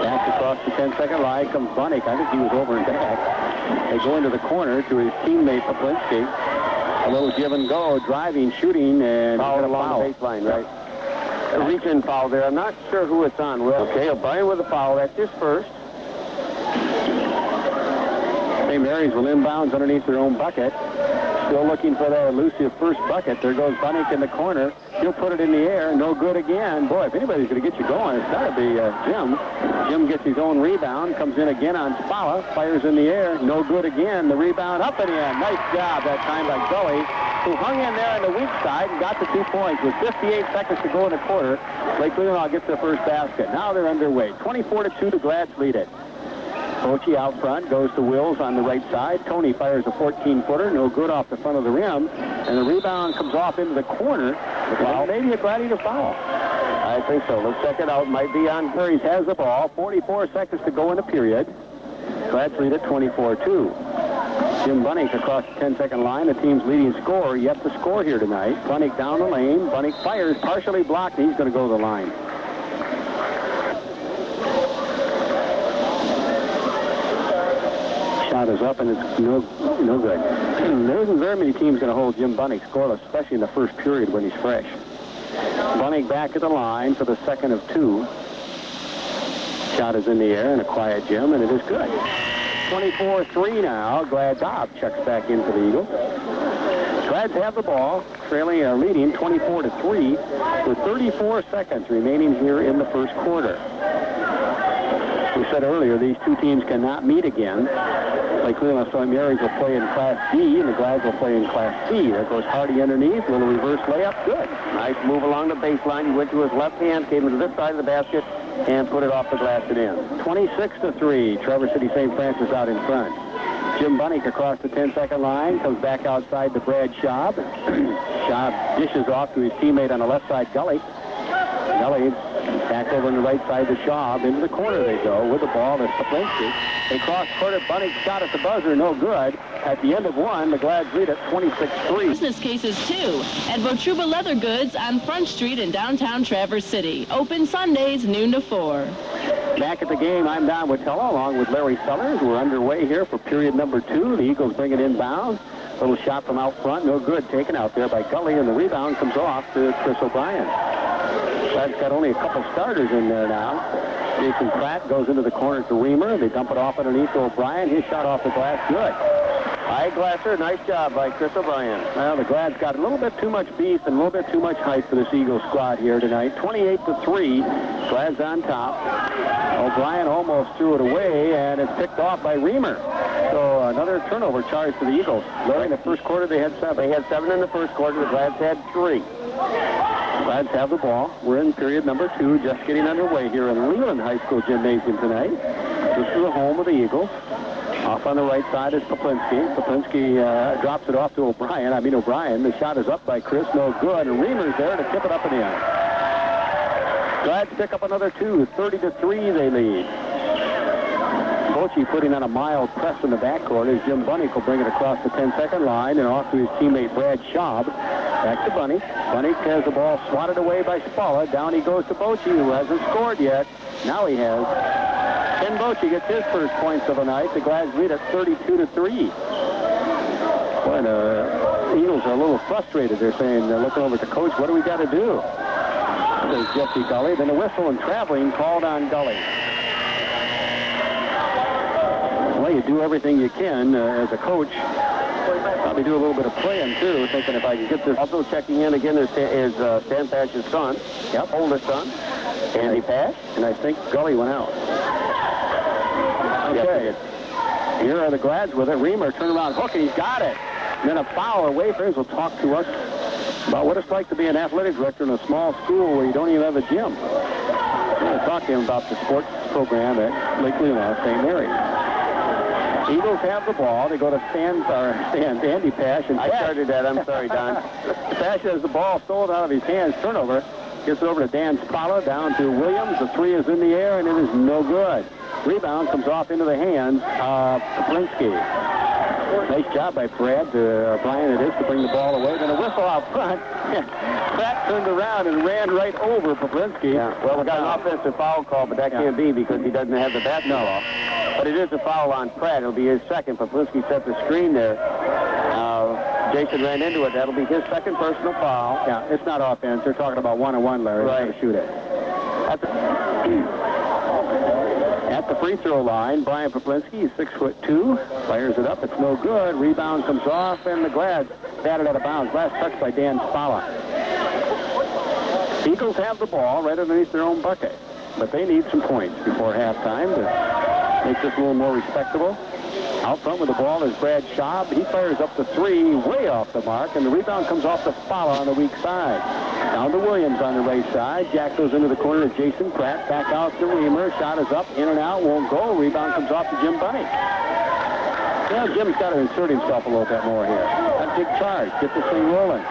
Back across the 10-second line comes Bunnick. I think he was over and back. They go into the corner to his teammate Poplinski. A little give and go, driving, shooting, and foul along the baseline, right? A reach-in foul there. I'm not sure who it's on. Will. Okay, O'Brien with a foul. That's his first. St. Mary's will inbounds underneath their own bucket. Still looking for that elusive first bucket. There goes Bunnick in the corner. He'll put it in the air. No good again. Boy, if anybody's going to get you going, it's got to be Jim. Jim gets his own rebound. Comes in again on Spalla. Fires in the air. No good again. The rebound up and in. Nice job that time by Gully, who hung in there on the weak side and got the 2 points. With 58 seconds to go in the quarter, Lake Leelanau gets the first basket. Now they're underway. 24-2, the Glads lead it. Bochy out front, goes to Wills on the right side. Tony fires a 14-footer, no good off the front of the rim. And the rebound comes off into the corner. Well, maybe a Gladiator foul. I think so. Let's check it out. Might be on. Murray has the ball. 44 seconds to go in the period. Glads lead at 24-2. Jim Bunnick across the 10-second line, the team's leading scorer, yet to score here tonight. Bunnick down the lane. Bunnick fires, partially blocked, and he's going to go to the line. Shot is up, and it's no good. There isn't very many teams going to hold Jim Bunnick scoreless, especially in the first period when he's fresh. Bunnick back at the line for the second of two. Shot is in the air, and a quiet Jim, and it is good. 24-3 now. Glad Bob checks back in for the Eagles. Glads have the ball, leading 24-3 with 34 seconds remaining here in the first quarter. We said earlier, these two teams cannot meet again. Lake Leelanau St. Mary's will play in Class D, and the Glads will play in Class C. There goes Hardy underneath, little reverse layup, good. Nice move along the baseline. He went to his left hand, came to this side of the basket, and put it off the glass and in. 26-3, Traverse City St. Frances out in front. Jim Bunnick across the 10-second line, comes back outside to Brad Schaub. Schaub dishes off to his teammate on the left side, Gully. Gully back over on the right side to Schaub. Into the corner they go with the ball. There's Poplinski. They cross court. Bunnick shot at the buzzer, no good. At the end of one, the Glads lead at 26-3. Business cases, too, at Votruba Leather Goods on Front Street in downtown Traverse City. Open Sundays, noon to 4. Back at the game, I'm Don Witella along with Larry Sellers. We're underway here for period number 2. The Eagles bring it inbound. Little shot from out front, no good. Taken out there by Gully, and the rebound comes off to Chris O'Brien. Glad's got only a couple starters in there now. Jason Pratt goes into the corner to Reamer. They dump it off underneath to O'Brien. His shot off the glass, good. Eyeglasser, nice job by Chris O'Brien. Well, the Glad's got a little bit too much beef and a little bit too much height for this Eagles squad here tonight. 28-3, Glad's on top. O'Brien almost threw it away, and it's picked off by Reamer. So another turnover charge for the Eagles. Larry, in the first quarter, they had 7. They had 7 in the first quarter. The Glads had 3. Glads have the ball. We're in period number 2, just getting underway here in Leland High School Gymnasium tonight. This is the home of the Eagles. Off on the right side is Poplinski. Poplinski drops it off to O'Brien. O'Brien. The shot is up by Chris. No good. And Reamer's there to tip it up and in. Glads pick up another 2. 30-3 they lead. Bochy putting on a mild press in the backcourt as Jim Bunnick will bring it across the 10-second line and off to his teammate Brad Schaub. Back to Bunnick. Bunnick has the ball swatted away by Spalla. Down he goes to Bochy, who hasn't scored yet. Now he has. Ken Bochy gets his first points of the night. The Glads lead at 32-3. Boy, Eagles are a little frustrated. They're saying, they're looking over at the coach, what do we got to do? There's Jesse Gully. Then a whistle and traveling called on Gully. Well, you do everything you can as a coach. Probably do a little bit of playing, too, thinking if I can get this. Also checking in again is Stan Pash's son. Yep, oldest son. Andy Pash. And I think Gully went out. Okay. Here are the Glads with it. Reamer, turnaround hook, and he's got it. And then a foul. Our Wayfarers will talk to us about what it's like to be an athletic director in a small school where you don't even have a gym. We're going to talk to him about the sports program at Lake Leelanau St. Mary's. Eagles have the ball. They go to Andy Pash. And I started that. I'm sorry, Don. Pash has the ball stolen out of his hands. Turnover. Gets it over to Dan Spalla. Down to Williams. The three is in the air, and it is no good. Rebound comes off into the hands of Kaplinsky. Nice job by Brad, Brian it is, to bring the ball away. Then a whistle out front. Pratt turned around and ran right over Kaplinsky. Yeah. Well, we got an offensive foul call, but that can't be because he doesn't have the basketball. But it is a foul on Pratt. It'll be his second. Kaplinsky set the screen there. Jason ran into it. That'll be his second personal foul. Yeah, it's not offense. They're talking about one-on-one, Larry. Right. To shoot it. At the free throw line, Brian Poplinski, he's 6'2", fires it up. It's no good. Rebound comes off, and the Glads batted out of bounds. Last touch by Dan Spalla. Eagles have the ball right underneath their own bucket, but they need some points before halftime to make this a little more respectable. Out front with the ball is Brad Schaub. He fires up the three, way off the mark, and the rebound comes off the Spalla on the weak side. Down to Williams on the right side. Jack goes into the corner to Jason Pratt. Back out to Reamer. Shot is up, in and out, won't go. Rebound comes off to Jim Bunny. Well, Jim's got to insert himself a little bit more here. That big charge. Get this thing rolling.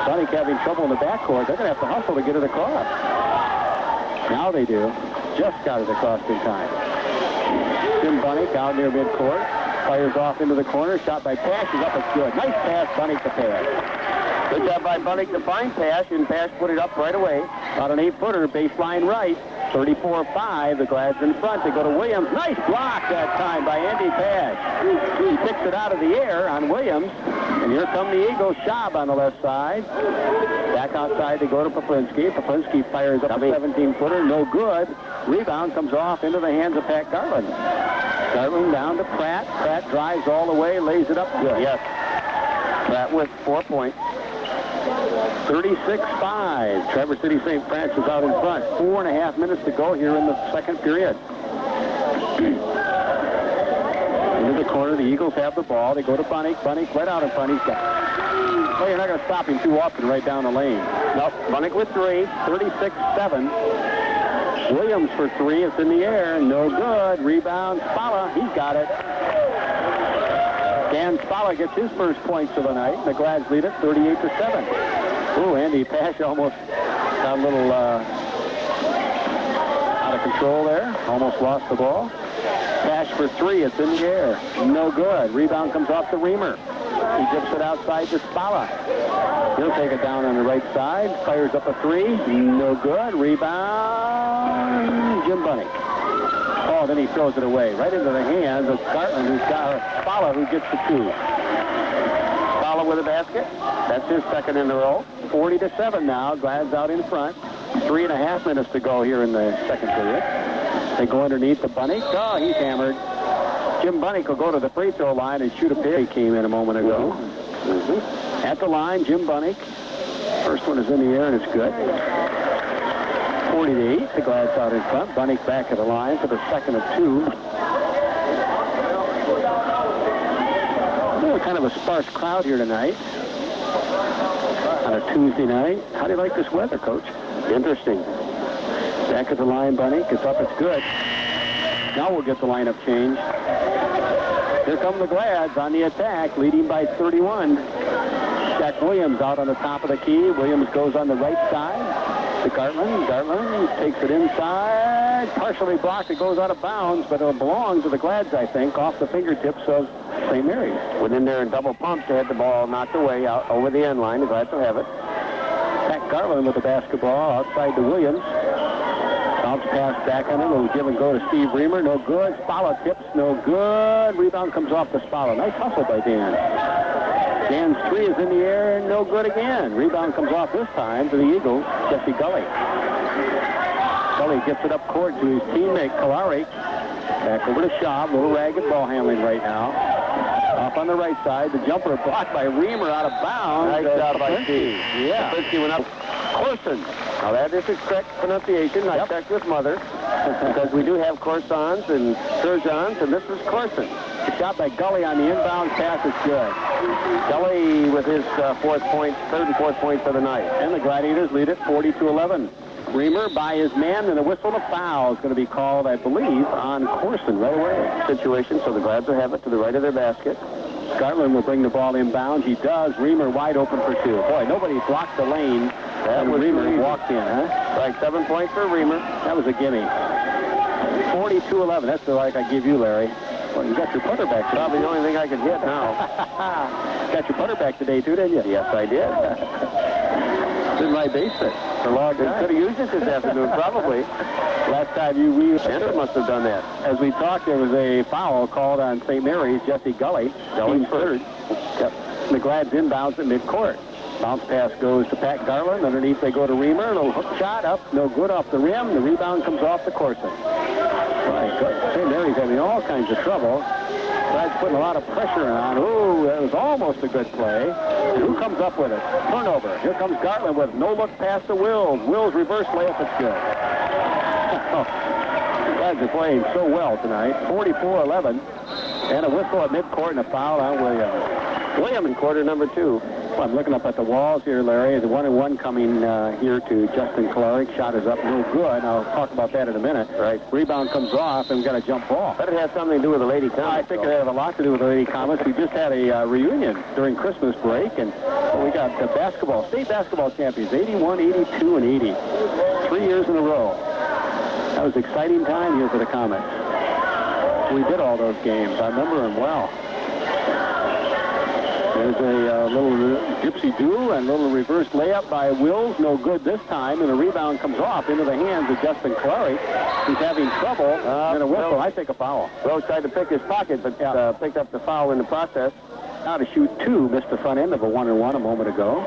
Bunny having trouble in the backcourt. They're going to have to hustle to get it across. Now they do. Just got it across in time. Jim Bunny out near midcourt. Fires off into the corner. Shot by Pash is up. It's good. Nice pass, Bunny to Pash. Good job by Bunny to find Pash, and Pash put it up right away. About an 8-footer, baseline right. 34-5. The Glads in front. They go to Williams. Nice block that time by Andy Pash. He picks it out of the air on Williams. And here come the Eagles. Schaub on the left side. Back outside they go to Poplinski. Poplinski fires up a 17-footer. No good. Rebound comes off into the hands of Pat Garland. Garland down to Pratt. Pratt drives all the way, lays it up good. Yes. Pratt with 4 points. 36-5. Traverse City St. Frances out in front. 4.5 minutes to go here in the second period. Into the corner, the Eagles have the ball. They go to Bunnick. Bunnick right out in front. He's got. Well, you're not going to stop him too often right down the lane. Nope. Bunnick with three. 36-7. Williams for three. It's in the air. No good. Rebound. Spalla. He's got it. Dan Spalla gets his first points of the night. The Glads lead it 38-7. Ooh, Andy Pash almost got a little out of control there. Almost lost the ball. Pash for three. It's in the air. No good. Rebound comes off to Reamer. He dips it outside to Spalla. He'll take it down on the right side. Fires up a three. No good. Rebound. Jim Bunny. Oh, then he throws it away. Right into the hands of Garland, who's got Spalla, who gets the two. Spalla with a basket. That's his second in a row. 40-7 now. Glads out in front. 3.5 minutes to go here in the second period. They go underneath the Bunny. Oh, he's hammered. Jim Bunnick will go to the free throw line and shoot a pair. He came in a moment ago. At the line, Jim Bunnick. First one is in the air, and it's good. 40-8. The Glads out in front. Bunnick back at the line for the second of two. Really kind of a sparse crowd here tonight. On a Tuesday night. How do you like this weather, Coach? Interesting. Back at the line, Bunnick. It's up. It's good. Now we'll get the lineup changed. Here come the Glads on the attack, leading by 31. Jack Williams out on the top of the key. Williams goes on the right side to Gartland. Gartland takes it inside. Partially blocked. It goes out of bounds, but it'll belong to the Glads, I think, off the fingertips of St. Mary's. Went in there and double pumped. They had the ball knocked away out over the end line. The Glads will have it. Pat Garland with the basketball outside to Williams. Bounce pass back on him. It'll give and go to Steve Reamer. No good. Spalla tips. No good. Rebound comes off the Spalla. Nice hustle by Dan. Dan's three is in the air and no good again. Rebound comes off this time to the Eagles, Jesse Gully. Gully gets it up court to his teammate, Kalari. Back over to Schaub. Little ragged ball handling right now. Off on the right side. The jumper blocked by Reamer out of bounds. Nice job by Steve. Yeah. Steve went up. Corson. Now that is the correct pronunciation. I checked with Mother because we do have Corsons and Surgeons, and this is Corson. The shot by Gully on the inbound pass is good. Gully with his third and fourth point for the night. And the Gladiators lead it 40-11. Reamer by his man, and a whistle and a foul is going to be called, I believe, on Corson right away. Situation, so the Glads will have it to the right of their basket. Garland will bring the ball inbound. He does. Reamer wide open for two. Boy, nobody blocked the lane. That was Reamer walked in, huh? Right, 7 points for Reamer. That was a gimme. 42-11. That's the like I give you, Larry. Well, you got your putter back. Probably the only thing I can hit now. Got your putter back today, too, didn't you? Yes, I did. Did my base hit for a long time. Could have used it this afternoon, probably. Last time you Sandra must have done that. As we talked, there was a foul called on St. Mary's, Jesse Gully. Gully third. Yep. The Glads inbounds at midcourt. Bounce pass goes to Pat Garland. Underneath they go to Reamer. A little hook shot up, no good off the rim. The rebound comes off to Corson. My God, St. Mary's having all kinds of trouble. Glads putting a lot of pressure on. Ooh, that was almost a good play. And who comes up with it? Turnover. Here comes Garland with no look pass to Wills. Wills reverse layup. It's good. Glads are playing so well tonight. 44-11. And a whistle at midcourt and a foul on Williams. William in quarter number 2. Well, I'm looking up at the walls here, Larry. The 1-and-1 coming here to Justin Kalarick. Shot is up, no good. I'll talk about that in a minute. Right. Rebound comes off, and we've got a jump ball. But it has something to do with the Lady Comets. I think it has a lot to do with the Lady Comets. We just had a reunion during Christmas break, and we got the state basketball champions, 81, 82, and 80. 3 years in a row. That was an exciting time here for the Comets. We did all those games. I remember them well. There's a little gypsy do and a little reverse layup by Wills. No good this time, and the rebound comes off into the hands of Justin Clary. He's having trouble, and a whistle. I think a foul. Rose tried to pick his pocket, but picked up the foul in the process. Now to shoot two. Missed the front end of a 1-and-1 a moment ago.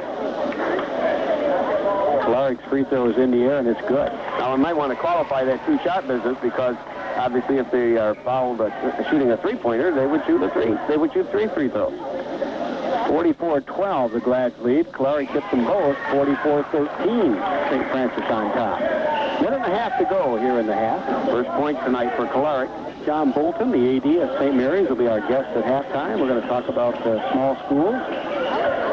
Clary's free throw is in the air, and it's good. Now, I might want to qualify that two-shot business because obviously if they are fouled shooting a three-pointer, they would shoot a three. They would shoot 3 free throws. 44-12, the Glads lead. Clary gets them both. 44-13, St. Frances on top. Minute and a half to go here in the half. First point tonight for Clary. John Bolton, the AD at St. Mary's, will be our guest at halftime. We're going to talk about small schools,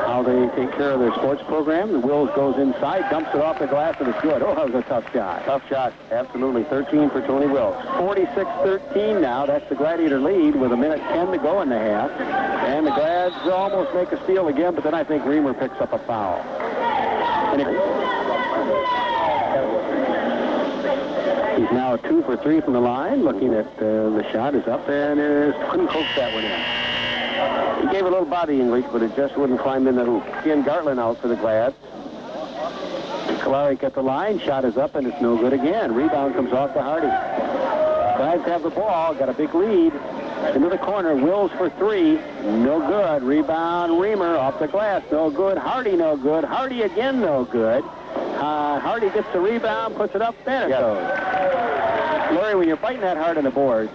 how they take care of their sports program. The Wills goes inside, dumps it off the glass, and it's good. Oh, that was a tough shot. Tough shot, absolutely. 13 for Tony Wills. 46-13 now. That's the Gladiator lead with 1:10 to go in the half. And the Glads almost make a steal again, but then I think Reamer picks up a foul. He's now 2 for 3 from the line. Looking at the shot is up, and couldn't coax that one in. He gave a little body English, but it just wouldn't climb in the hoop. Again, Gartland out for the Glads. Kalarick at the line. Shot is up, and it's no good again. Rebound comes off to Hardy. Glads have the ball. Got a big lead. Into the corner. Wills for 3. No good. Rebound. Reamer off the glass. No good. Hardy no good. Hardy again no good. Hardy gets the rebound, puts it up, then it goes. Larry, when you're fighting that hard on the boards,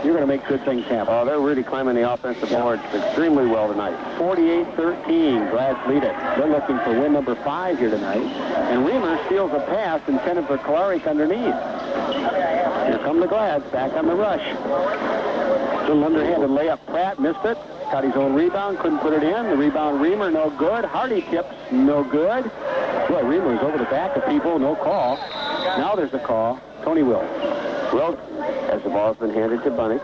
you're going to make good things happen. Oh, they're really climbing the offensive boards extremely well tonight. 48-13, Glads lead it. They're looking for win number 5 here tonight. And Reamer steals a pass intended for Kalarick underneath. Here come the Glads, back on the rush. Little underhanded layup. Pratt missed it. Got his own rebound, couldn't put it in. The rebound, Reamer, no good. Hardy tips, no good. Boy, Reamer is over the back of people, no call. Now there's a call. Tony Wills. Wills, as the ball's been handed to Bunnick.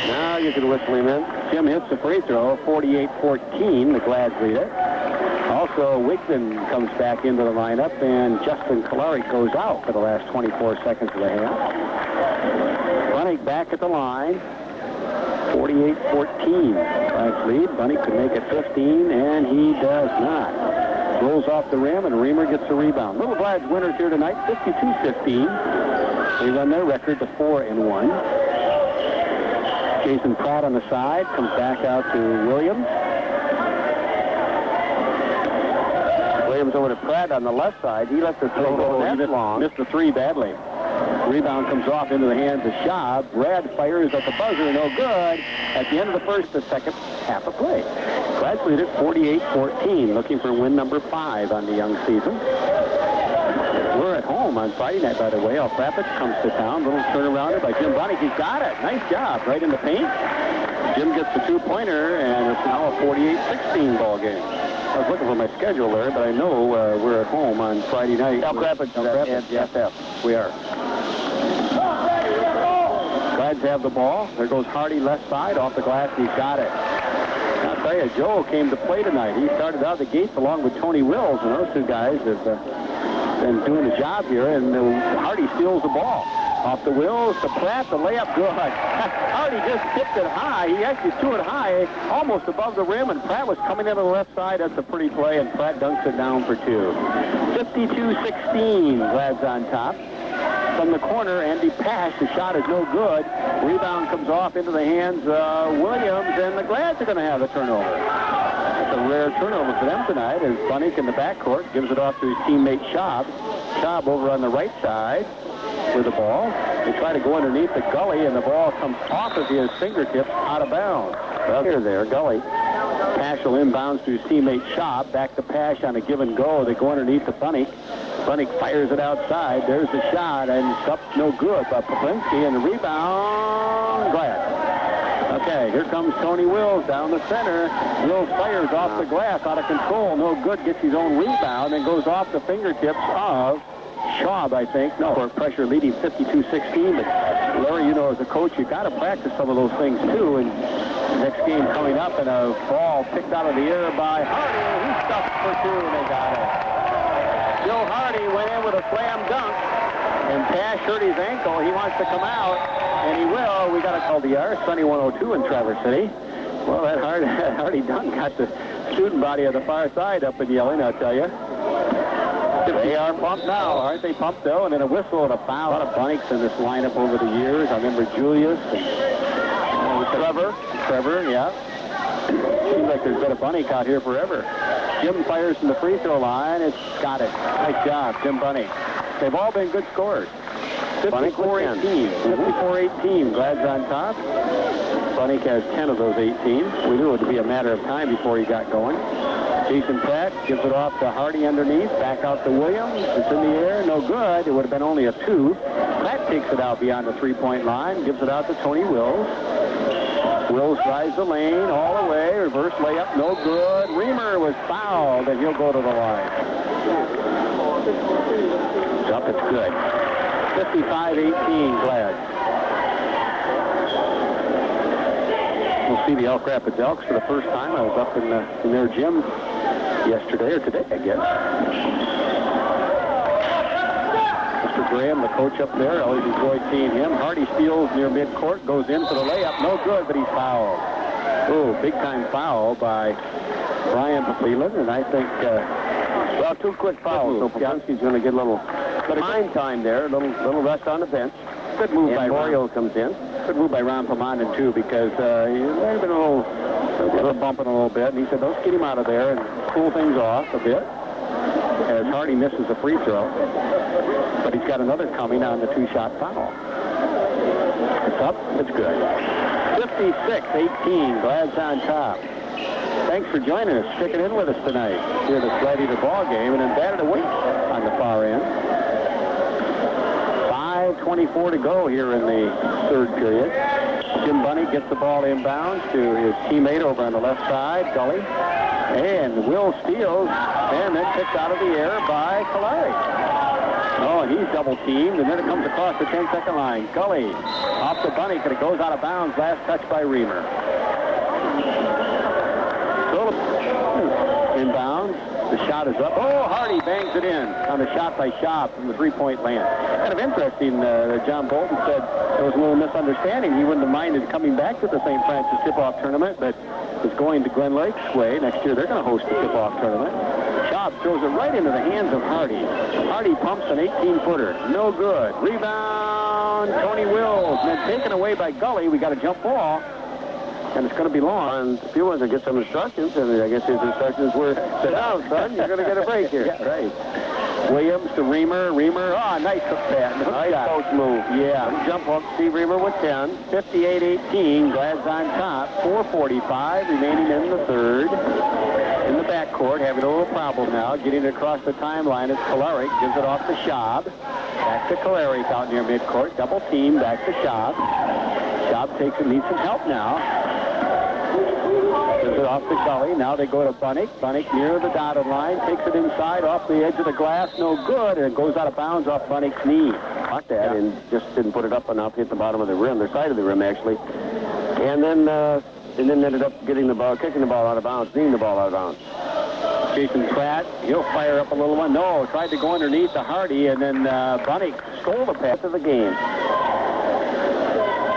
Now you can whistle him in. Jim hits the free throw, 48-14. The Glads lead it. Also, Wigton comes back into the lineup, and Justin Kalarick goes out for the last 24 seconds of the half. Bunnick back at the line. 48-14. Glads lead. Bunnick could make it 15, and he does not. Rolls off the rim, and Reamer gets the rebound. Little Glads winners here tonight, 52-15. They run their record to 4-1. Jason Pratt on the side, comes back out to Williams. Williams over to Pratt on the left side. He left the throw go that long. Missed the three badly. Rebound comes off into the hands of Schaub. Brad fires at the buzzer, no good. At the end of the first, the second half of play. Glad's lead at 48-14, looking for win number 5 on the young season. We're at home on Friday night, by the way. Elk Rapids comes to town. Little turnarounder by Jim Bonnick. He's got it. Nice job. Right in the paint. Jim gets the two-pointer, and it's now a 48-16 ball game. I was looking for my schedule there, but I know we're at home on Friday night. Elk Rapids and SF. We are. Glads have the ball. There goes Hardy left side off the glass. He's got it. I'll tell you, Joe came to play tonight. He started out the gates along with Tony Wills, and those two guys have been doing the job here, and Hardy steals the ball. Off the Wills to Pratt, the layup good. Hardy just tipped it high. He actually threw it high, almost above the rim, and Pratt was coming in on the left side. That's a pretty play, and Pratt dunks it down for 2. 52-16, Glad's on top. From the corner, Andy Pash, the shot is no good. Rebound comes off into the hands of Williams, and the Glads are going to have a turnover. It's a rare turnover for them tonight as Bunnick in the backcourt gives it off to his teammate Schaub. Schaub over on the right side with the ball. They try to go underneath the gully, and the ball comes off of his fingertips out of bounds. Well, there, Gully. Pash will inbounds to his teammate Schaub. Back to Pash on a give and go. They go underneath the Bunnick. Bunnick fires it outside. There's the shot, and it's up no good by Poplinski, and the rebound, Glad. Okay, here comes Tony Wills down the center. Wills fires off the glass, out of control. No good, gets his own rebound, and goes off the fingertips of Schaub, I think. No, for pressure leading 52-16. But Larry, you know, as a coach, you got to practice some of those things too. And next game coming up, and a ball picked out of the air by Hardy. He stuffed for 2, and they got it. Joe Hardy went in with a slam dunk, and Pash hurt his ankle. He wants to come out, and he will. We got to call the R. Sunny 102 in Traverse City. Well, that Hardy dunk got the student body of the far side up and yelling, I'll tell you. They are pumped now, aren't they? Pumped, though, and then a whistle and a foul. A lot of Bunnicks in this lineup over the years. I remember Julius and Trevor, yeah. Seems like there's been a Bunnick out here forever. Jim fires from the free throw line. It's got it. Nice job, Jim Bunnick. They've all been good scorers. 54-18. 54-18. Glad's on top. Bunnick has 10 of those 18. We knew it would be a matter of time before he got going. Jason Pratt gives it off to Hardy underneath. Back out to Williams. It's in the air. No good. It would have been only a 2. Pratt takes it out beyond the three-point line. Gives it out to Tony Wills. Wills drives the lane all the way. Reverse layup. No good. Reamer was fouled, and he'll go to the line. It's up. It's good. 55-18, Glad. We'll see the Elk Rapids Elks for the first time. I was up in their gym yesterday, or today, I guess. Mr. Graham, the coach up there, always enjoyed seeing him. Hardy steals near midcourt, goes in for the layup. No good, but he's fouled. Oh, big-time foul by Brian Papleland, and I think, well, 2 quick fouls, so Poplinski's going to get a little time there, a little rest on the bench. Good move by Mario comes in. Good move by Ron Pomander, too, because he might have been a little bumping a little bit, and he said, let's get him out of there and cool things off a bit, as Hardy misses a free throw. But he's got another coming on the 2-shot foul. It's up. It's good. 56-18. Glad's on top. Thanks for joining us, sticking in with us tonight here at the Gladiator ball game, and then batted away on the far end. 5:24 to go here in the third period. Jim Bunnick gets the ball inbounds to his teammate over on the left side, Gully. And Will steals, and then kicked out of the air by Kalari. Oh, and he's double-teamed, and then it comes across the 10-second line. Gully off the Bunnick, and it goes out of bounds. Last touch by Reamer. Inbounds. The shot is up. Oh, Hardy bangs it in on the shot by Schaub from the three-point land. Kind of interesting. John Bolton said there was a little misunderstanding. He wouldn't have minded coming back to the St. Frances tip-off tournament, but is going to Glen Lake's way. Next year, they're going to host the tip-off tournament. Schaub throws it right into the hands of Hardy. Hardy pumps an 18-footer. No good. Rebound. rebound, Tony Wills. And then taken away by Gully. We got a jump ball. And it's going to be long. And if you want to get some instructions, and I guess his instructions were, sit down, son. You're going to get a break here. Yeah, right. Williams to Reamer. Reamer, nice hook pass. Nice post move. Yeah. Jump hook. Steve Reamer with 10. 58-18. Glad's on top. 4:45 remaining in the third. In the backcourt, having a little problem now. Getting it across the timeline is Kalaric. Gives it off to Schaub. Back to Kalaric out near midcourt. Double team. Back to Schaub. Schaub takes it. Needs some help now. Gives it off the Gully. Now they go to Bunnick. Bunnick near the dotted line. Takes it inside off the edge of the glass. No good. And it goes out of bounds off Bunnick's knee. Caught that and just didn't put it up enough. Hit the bottom of the rim, the side of the rim, actually. And then ended up getting the ball, kicking the ball out of bounds, kneeing the ball out of bounds. Jason Pratt, he'll fire up a little one. No, tried to go underneath the Hardy, and then Bunnick stole the pass of the game.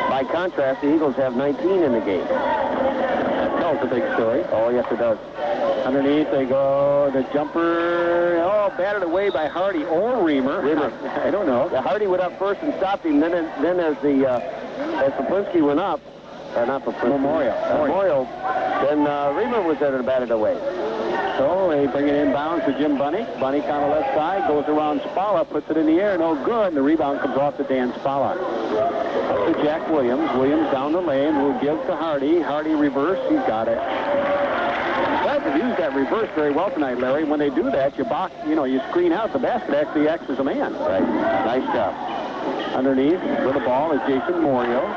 By contrast, the Eagles have 19 in the game. That tells a big story. Oh, yes, it does. Underneath they go. The jumper, batted away by Hardy or Reamer. I don't know. The Hardy went up first and stopped him. Then as Poplinski went up, not Poplinski. Memorial. Then Reamer was there and batted away. So they bring it inbounds to Jim Bunnick. Bunnick on the left side, goes around Spalla, puts it in the air, no good, and the rebound comes off to Dan Spalla. Up to Jack Williams. Williams down the lane, will give to Hardy. Hardy reverse, he's got it. Glad to use that reverse very well tonight, Larry. When they do that, you screen out. The basket actually acts as a man. Right. Nice job. Underneath for the ball is Jason Morio.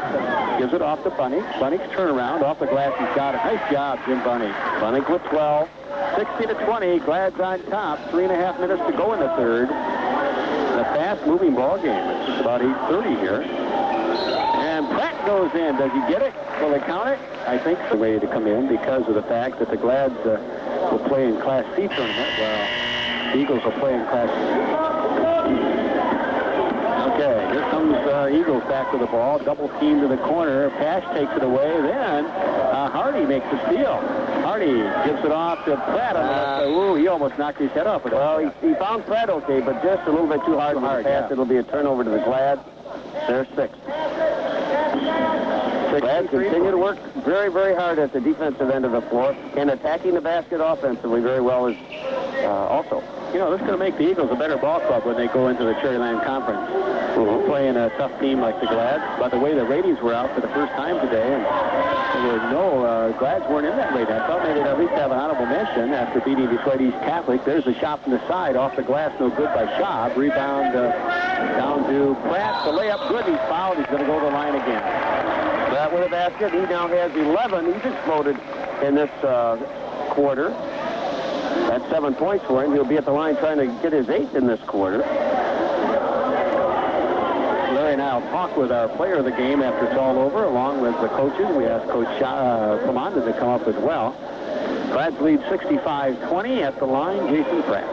Gives it off to Bunnick. Bunnick's turnaround off the glass. He's got it. Nice job, Jim Bunnick. Bunnick with 12. 60-20. Glad's on top. 3.5 minutes to go in the third. A fast-moving ball game. It's just about 8:30 here. And Pratt goes in. Does he get it? Will they count it? I think it's ready to come in because of the fact that the Glads will play in Class C tournament. Well, the Eagles will play in Class C. Okay, here comes Eagles back to the ball. Double team to the corner. Pash takes it away. Then Hardy makes the steal. Hardy gives it off to Pratt on the left side. He almost knocked his head off. Well, he found Pratt okay, but just a little bit too hard. Pass. Yeah. It'll be a turnover to the Glads. They're 6. Glads continue to work very, very hard at the defensive end of the floor and attacking the basket offensively very well as also. You know, this is going to make the Eagles a better ball club when they go into the Cherryland Conference. We're playing a tough team like the Glads. By the way, the ratings were out for the first time today, and there were no Glads weren't in that rating. I thought maybe they'd at least have an honorable mention after beating Detroit East Catholic. There's a shot from the side off the glass, no good by Schaub. Rebound down to Pratt. The layup good. He's fouled. He's going to go to the line again. Pratt with a basket. He now has 11. He's exploded in this quarter. That's 7 points for him. He'll be at the line trying to get his 8th in this quarter. Larry and I will talk with our player of the game after it's all over, along with the coaches. We asked Coach Commanda to come up as well. Brad's lead 65-20 at the line. Jason Pratt.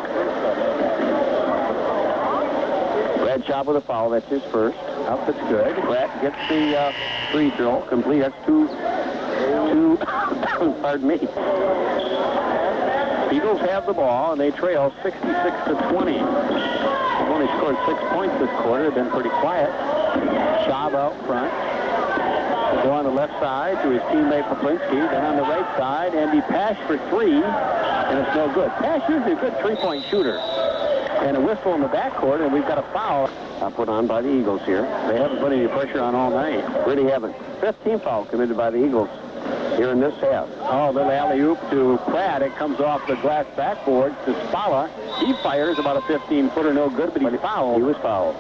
Brad Schaub with a foul. That's his first. Up, it's good. Pratt gets the free throw complete. That's two. Pardon me. Eagles have the ball, and they trail 66-20. They've only scored 6 points this quarter. They've been pretty quiet. Schaub out front. They go on the left side to his teammate Poplinski. Then on the right side, Andy Pash for 3, and it's no good. Pash usually a good three-point shooter. And a whistle in the backcourt, and we've got a foul put on by the Eagles here. They haven't put any pressure on all night. Really haven't. 15th foul committed by the Eagles here in this half. Oh, little alley-oop to Pratt. It comes off the glass backboard to Spalla. He fires about a 15-footer, no good, but he's fouled. He was fouled.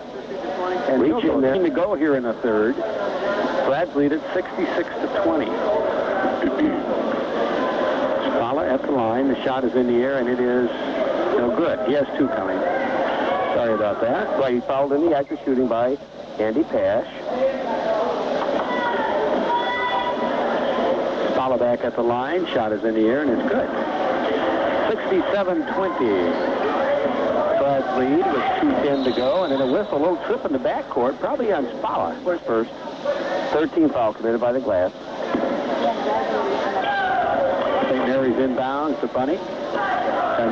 And reach in there to go here in the third. Brad's lead at 66-20. Spalla at the line. The shot is in the air, and it is no good. He has 2 coming. Sorry about that. Right, he fouled in the act of shooting by Andy Pash. Spalla back at the line. Shot is in the air, and it's good. 67-20. Brad's lead with 2:10 to go, and then a whistle, a little trip in the backcourt, probably on Spalla. Where's first? 13th foul committed by the Glass. St. Mary's inbounds to Bunnick.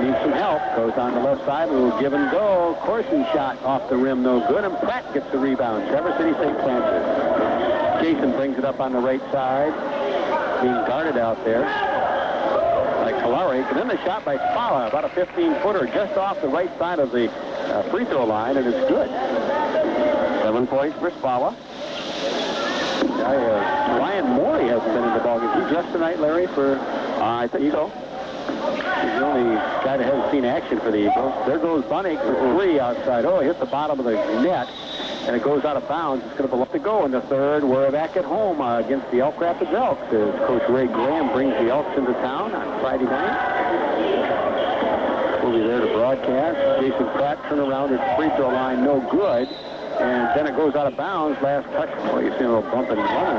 Needs some help. Goes on the left side. A little give and go. Corson shot off the rim. No good. And Pratt gets the rebound. Traverse City St. Frances. Jason brings it up on the right side. Being guarded out there by Kolarik. And then the shot by Spala. About a 15-footer just off the right side of the free throw line. And it's good. 7 points for Spala. Ryan Morey hasn't been in the ballgame. He dressed tonight, Larry, for I think so. He's the only guy that hasn't seen action for the Eagles. There goes Bunning for 3 outside. Oh, he hit the bottom of the net, and it goes out of bounds. It's going to be left to go in the third. We're back at home against the Elk Rapids Elks as Coach Ray Graham brings the Elks into town on Friday night. We'll be there to broadcast. Jason Pratt turn around at free throw line, no good. And then it goes out of bounds. Last touch. Oh, you see a little bump and run.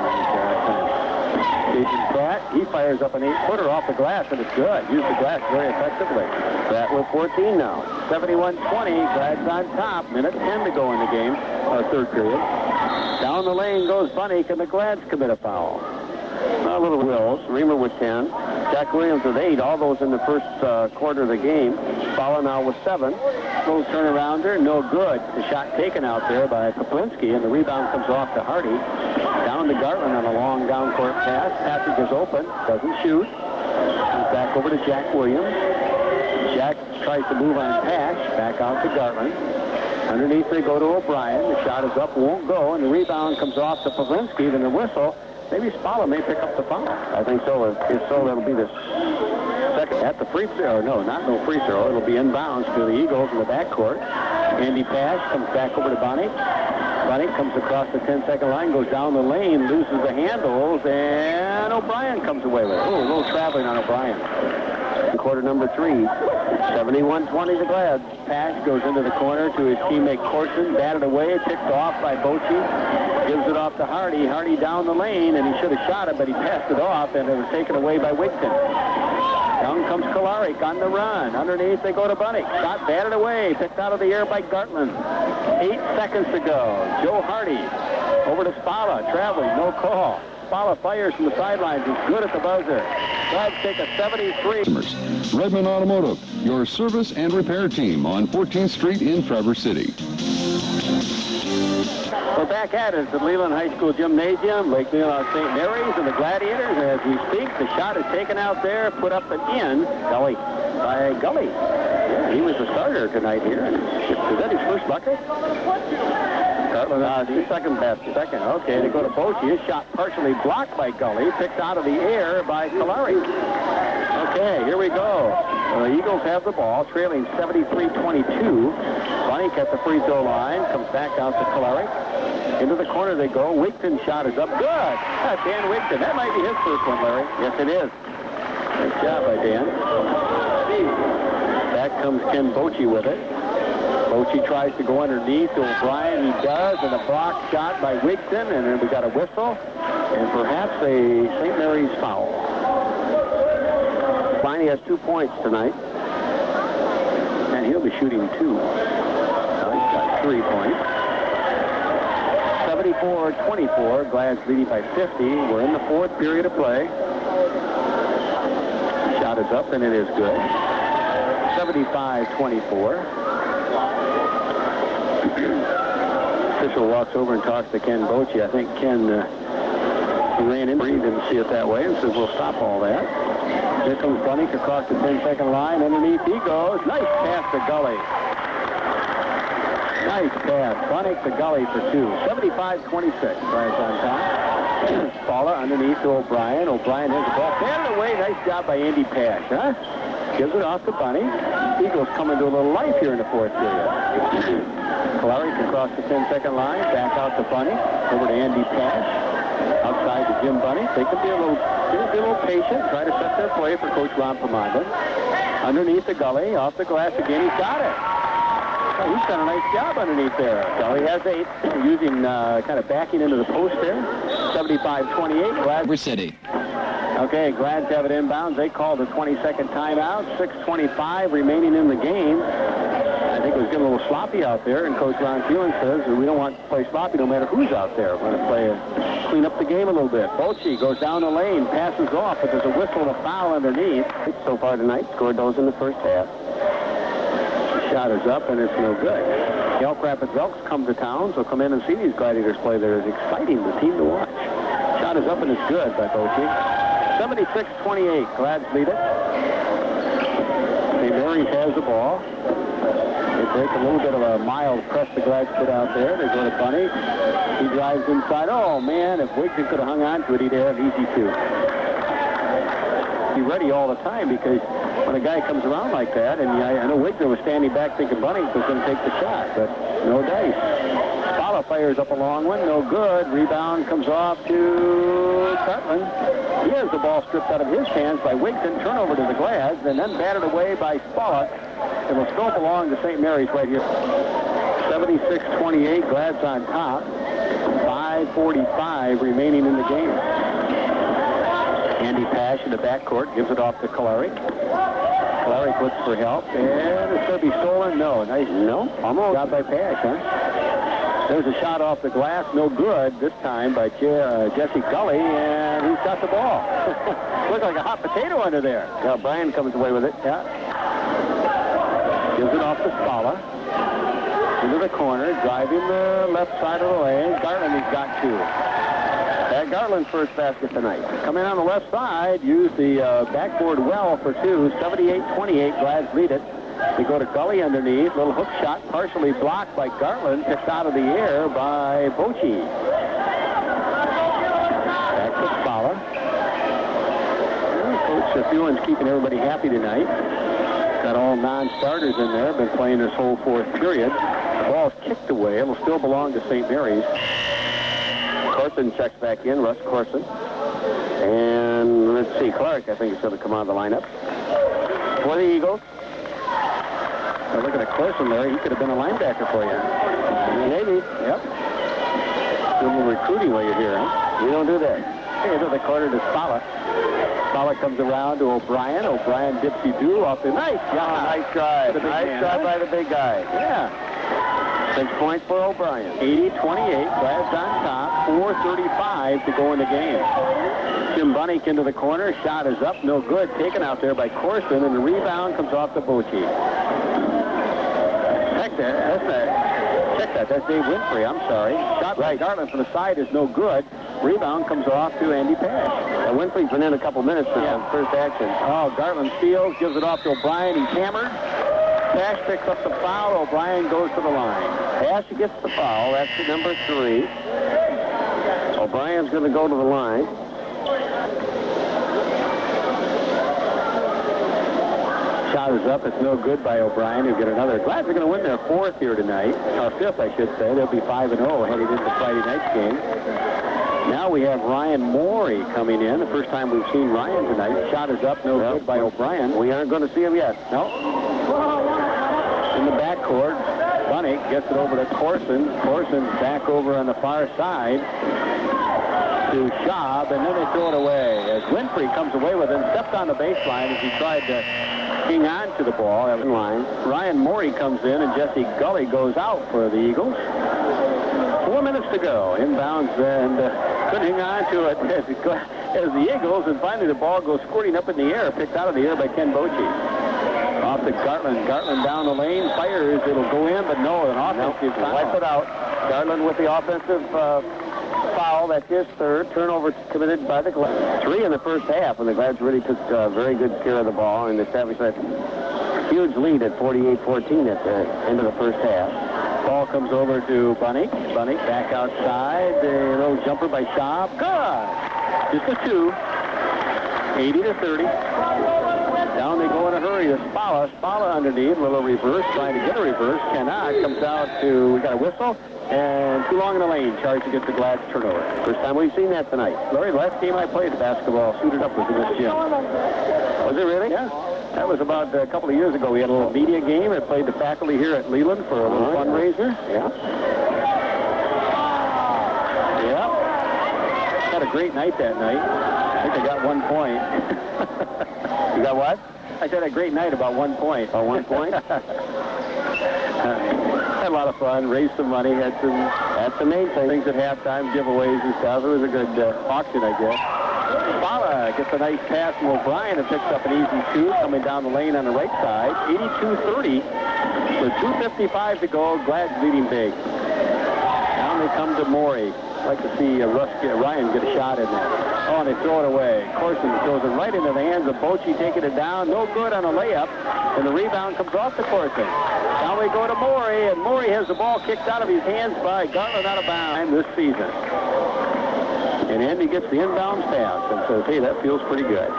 Jason Pratt, he fires up an 8-footer off the glass, and it's good. Used the glass very effectively. Pratt with 14 now. 71-20. Glad's on top. Minute 10 to go in the game. Third period. Down the lane goes Bunnick, and the Glads commit a foul. A little Wills. Reamer with 10. Jack Williams with 8. All those in the first quarter of the game. Spala now with 7. Little turnarounder, no good. The shot taken out there by Poplinski, and the rebound comes off to Hardy. Down to Gartland on a long down-court pass. Passage is open, doesn't shoot. Comes back over to Jack Williams. Jack tries to move on Pash, back out to Gartland. Underneath they go to O'Brien. The shot is up, won't go, and the rebound comes off to Poplinski. Then the whistle. Maybe Spala may pick up the foul. I think so. If so, that'll be the second at the free throw. No, not no free throw. It'll be inbounds to the Eagles in the backcourt. Andy Pash comes back over to Bonnick. Bonnick comes across the 10-second line, goes down the lane, loses the handles, and O'Brien comes away with it. Oh, a little traveling on O'Brien. Quarter number 3. 71-20 the Glads. Pash goes into the corner to his teammate Corson. Batted away, picked off by Bochy. Gives it off to Hardy. Hardy down the lane, and he should have shot it, but he passed it off, and it was taken away by Wigton. Down comes Kolarik on the run. Underneath they go to Bunnick. Shot batted away, picked out of the air by Gartland. 8 seconds to go. Joe Hardy over to Spala, traveling, no call. Spala fires from the sidelines. He's good at the buzzer. Glads take a 73. Redmond Automotive, your service and repair team on 14th Street in Traverse City. We're back at it at the Leland High School Gymnasium, Lake Leland St. Mary's, and the Gladiators, as we speak, the shot is taken out there, put up and in, Gully, by Gully. Yeah, he was the starter tonight here. Is that his first bucket? His second best. Second. Okay, they go to Bochy. His shot partially blocked by Gully, picked out of the air by Kolarik. Okay, here we go. The Eagles have the ball, trailing 73-22. Bunnick at the free throw line, comes back out to Kolarik. Into the corner they go. Wigton's shot is up. Good. That's Dan Wigton. That might be his first one, Larry. Yes, it is. Nice job by Dan. Back comes Ken Bochy with it. Bochy tries to go underneath to O'Brien. He does, and a block shot by Wigton, and then we got a whistle, and perhaps a St. Mary's foul. Finally has 2 points tonight, and he'll be shooting 2. Now he's got 3 points. 74-24, Glads leading by 50. We're in the 4th period of play. Shot is up, and it is good. 75-24. Official walks over and talks to Ken Bochy. I think Ken ran in, he didn't see it that way, and says, we'll stop all that. Here comes Bunnick across the 10-second line. Underneath he goes. Nice pass to Gully. Nice pass. Bunnick to Gully for 2. 75-26. Glads on top. Spala underneath to O'Brien. O'Brien has the ball. Batted away. Nice job by Andy Pash, huh? Gives it off to Bunny. Eagles coming to a little life here in the 4th period. Kolarik across the 10-second line. Back out to Bunny. Over to Andy Pash. Outside to Jim Bunny. They can be a little patient. Try to set their play for Coach Ron Pomanda. Underneath the Gully. Off the glass again. He's got it. Oh, he's done a nice job underneath there. Gully has 8. Using kind of backing into the post there. 75-28. Traverse City. Okay, Glads have it inbounds. They call the 20-second timeout. 6:25 remaining in the game. I think it was getting a little sloppy out there, and Coach Ron Thielen says we don't want to play sloppy no matter who's out there. We're going to clean up the game a little bit. Bochy goes down the lane, passes off, but there's a whistle and a foul underneath. So far tonight, scored those in the first half. The shot is up, and it's no good. The Elk Rapids Elks come to town, so come in and see these Gladiators play. They're as exciting the team to watch. Shot is up, and it's good by Bochy. 76-28, Glads lead it. St. Mary's has the ball. They break a little bit of a mild press the Glads put out there. They go to Bunny. He drives inside. Oh, man, if Wigton could have hung on to it, he'd have easy two. Be ready all the time because when a guy comes around like that, and I know Wigton was standing back thinking Bunny was going to take the shot, but no dice. Spalla fires up a long one. No good. Rebound comes off to Cartland. He has the ball stripped out of his hands by Wigton. Turnover to the Glads, and then batted away by Spalla. It will still belong to St. Mary's right here. 76-28, Glads on top. 5:45 remaining in the game. Andy Pash in the backcourt gives it off to Kalarick. Kalarick looks for help, and it's going to be stolen. No, nice. No, almost got by Pash, huh? There's a shot off the glass, no good this time by Jesse Gully, and he's got the ball. Looks like a hot potato under there. Yeah, Brian comes away with it. Yeah. Gives it off to Spalla. Into the corner, driving the left side of the lane. Garland has got two. Garland's first basket tonight. Come in on the left side, use the backboard well for two. 78-28, Glads lead it. They go to Gully underneath. Little hook shot, partially blocked by Garland. Picked out of the air by Bochy. Back to Spalla. Coach Thielen's keeping everybody happy tonight. Got all non-starters in there. Been playing this whole fourth period. The ball's kicked away. It'll still belong to St. Mary's. Corson checks back in, Russ Corson. And let's see, Clark, I think, is going to come out of the lineup. For the Eagles. Now look at Corson there. He could have been a linebacker for you. Maybe. Yep. Do a little recruiting while you're here, huh? We don't do that. Hey, into the corner to Spalla. Spalla comes around to O'Brien. O'Brien dipsy-do off the nice. Yeah, nice try. Nice try by the big guy. Yeah. 6 points for O'Brien. 80-28, Glads on top. 4:35 to go in the game. Jim Bunnick into the corner. Shot is up, no good. Taken out there by Corson, and the rebound comes off to Bochy. Check that. That's Dave Winfrey. I'm sorry. Shot by Garland from the side is no good. Rebound comes off to Andy Pash. Winfrey's been in a couple minutes for the first action. Oh, Garland steals, gives it off to O'Brien. He's hammered. Pash picks up the foul. O'Brien goes to the line. Pash gets the foul. That's number 3. O'Brien's going to go to the line. Shot is up. It's no good by O'Brien. He'll get another. Glads are going to win their 4th here tonight. Or 5th, I should say. They'll be 5-0 heading into Friday night's game. Now we have Ryan Morey coming in. The first time we've seen Ryan tonight. Shot is up. No good by O'Brien. We aren't going to see him yet. No. In the backcourt, Bunnick gets it over to Corson. Corson's back over on the far side to Schaub, and then they throw it away. As Winfrey comes away with it, stepped on the baseline as he tried to hang on to the ball. That was in line. Ryan Morey comes in, and Jesse Gully goes out for the Eagles. 4 minutes to go. Inbounds, and couldn't hang on to it as the Eagles, and finally the ball goes squirting up in the air, picked out of the air by Ken Bochy. Off to Garland. Garland down the lane, fires. It'll go in, but no, an offensive foul. Wipe it out. Garland with the offensive foul. That's his 3rd. Turnover committed by the Glads. 3 in the first half, and the Glads really took very good care of the ball and established that huge lead at 48-14 at the end of the first half. Ball comes over to Bunnick. Bunnick back outside. A little jumper by Schaub. Good. Just a 2. 80-30. Down they go in a hurry to Spalla. Spalla underneath. Little reverse. Trying to get a reverse. Cannot. Comes out to, we got a whistle. And too long in the lane. Charged against the Glads turnover. First time we've seen that tonight. Larry, last game I played basketball, suited up, was in this gym. Was it really? Yeah. That was about a couple of years ago. We had a little media game. I played the faculty here at Leland for a little fundraiser. Yeah. Yeah. Had a great night that night. I think I got 1 point. You got what? I said a great night about 1 point. About 1 point? Had a lot of fun, raised some money, had some main things at halftime, giveaways and stuff. It was a good auction, I guess. Spala gets a nice pass from O'Brien and picks up an easy two coming down the lane on the right side. 82-30 with 2:55 to go. Glad's leading big. Down they come to Morey. I'd like to see Ryan get a shot in there. Oh, and they throw it away. Corson throws it right into the hands of Bochy, taking it down. No good on a layup. And the rebound comes off to Corson. Now we go to Morey, and Morey has the ball kicked out of his hands by Garland out of bounds this season. And Andy gets the inbound pass and says, hey, that feels pretty good.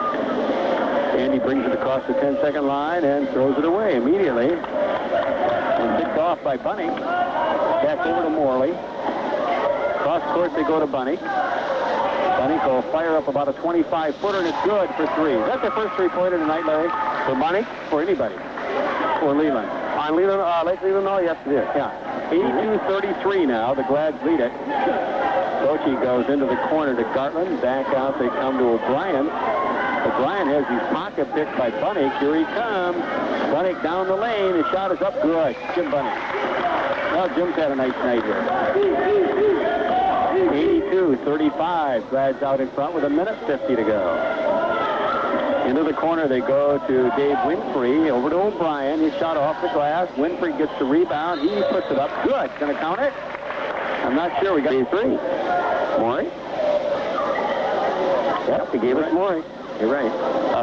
Andy brings it across the 10-second line and throws it away immediately. And picked off by Bunny. Back over to Morley. Cross court they go to Bunny. Bunny will fire up about a 25-footer, and it's good for three. Is that the first three-pointer tonight, Larry? For Bunny? For anybody? For Leland? On Leland, Lake Leland, oh, yes, it is. Yeah. 82-33 now. The Glads lead it. Bochy goes into the corner to Gartland. Back out they come to O'Brien. O'Brien has his pocket picked by Bunnick. Here he comes. Bunnick down the lane. His shot is up good. Jim Bunnick. Well, Jim's had a nice night here. 82-35. Glads out in front with 1:50 to go. Into the corner they go to Dave Winfrey. Over to O'Brien. His shot off the glass. Winfrey gets the rebound. He puts it up. Good. Going to count it? I'm not sure. We got a three. Morey? Yep, he gave us Morey. You're right.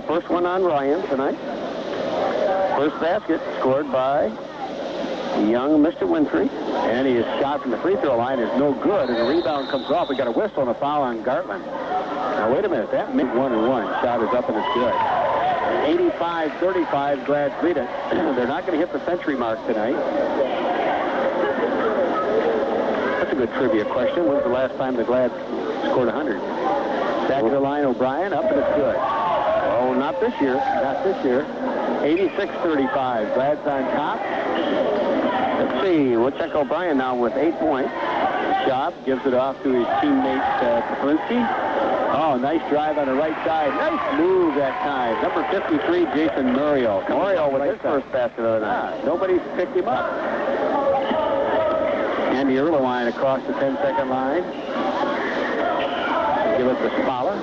First one on Ryan tonight. First basket scored by young Mr. Winfrey. And his shot from the free throw line is no good, and the rebound comes off. We got a whistle and a foul on Gartland. Now, wait a minute. That made 1-1. Shot is up, and it's good. 85-35, Glads lead it. They're not going to hit the century mark tonight. That's a good trivia question. When's the last time the Glads scored 100? Back to the line, O'Brien, up, and it's good. Oh, not this year. Not this year. 86-35, Glads on top. Let's see. We'll check O'Brien now with 8 points. Job gives it off to his teammate, Kaplinsky. Oh, nice drive on the right side. Nice move that time. Number 53, Jason Muriel. Muriel with his first basket of the night. Nobody's picked him up. Andy Erlewine across the 10-second line. Give it to Spala.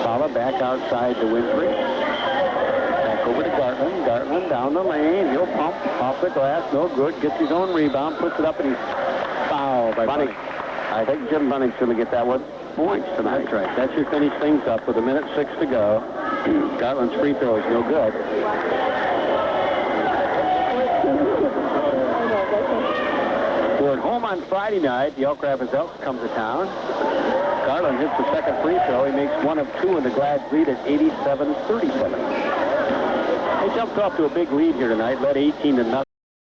Spala back outside to Winfrey. Back over to Gartland. Gartland down the lane. He'll pump off the glass. No good. Gets his own rebound. Puts it up, and he's fouled by Bunnick. I think Jim Bunnick's going to get that one. Points tonight. That's right. That should finish things up with 1:06 to go. Gartland's free throw is no good. We're at home on Friday night. The Elk Rapids Elks come to town. Garland hits the second free throw. He makes 1 of 2, and the Glads lead at 87-37. They jumped off to a big lead here tonight, led 18-0.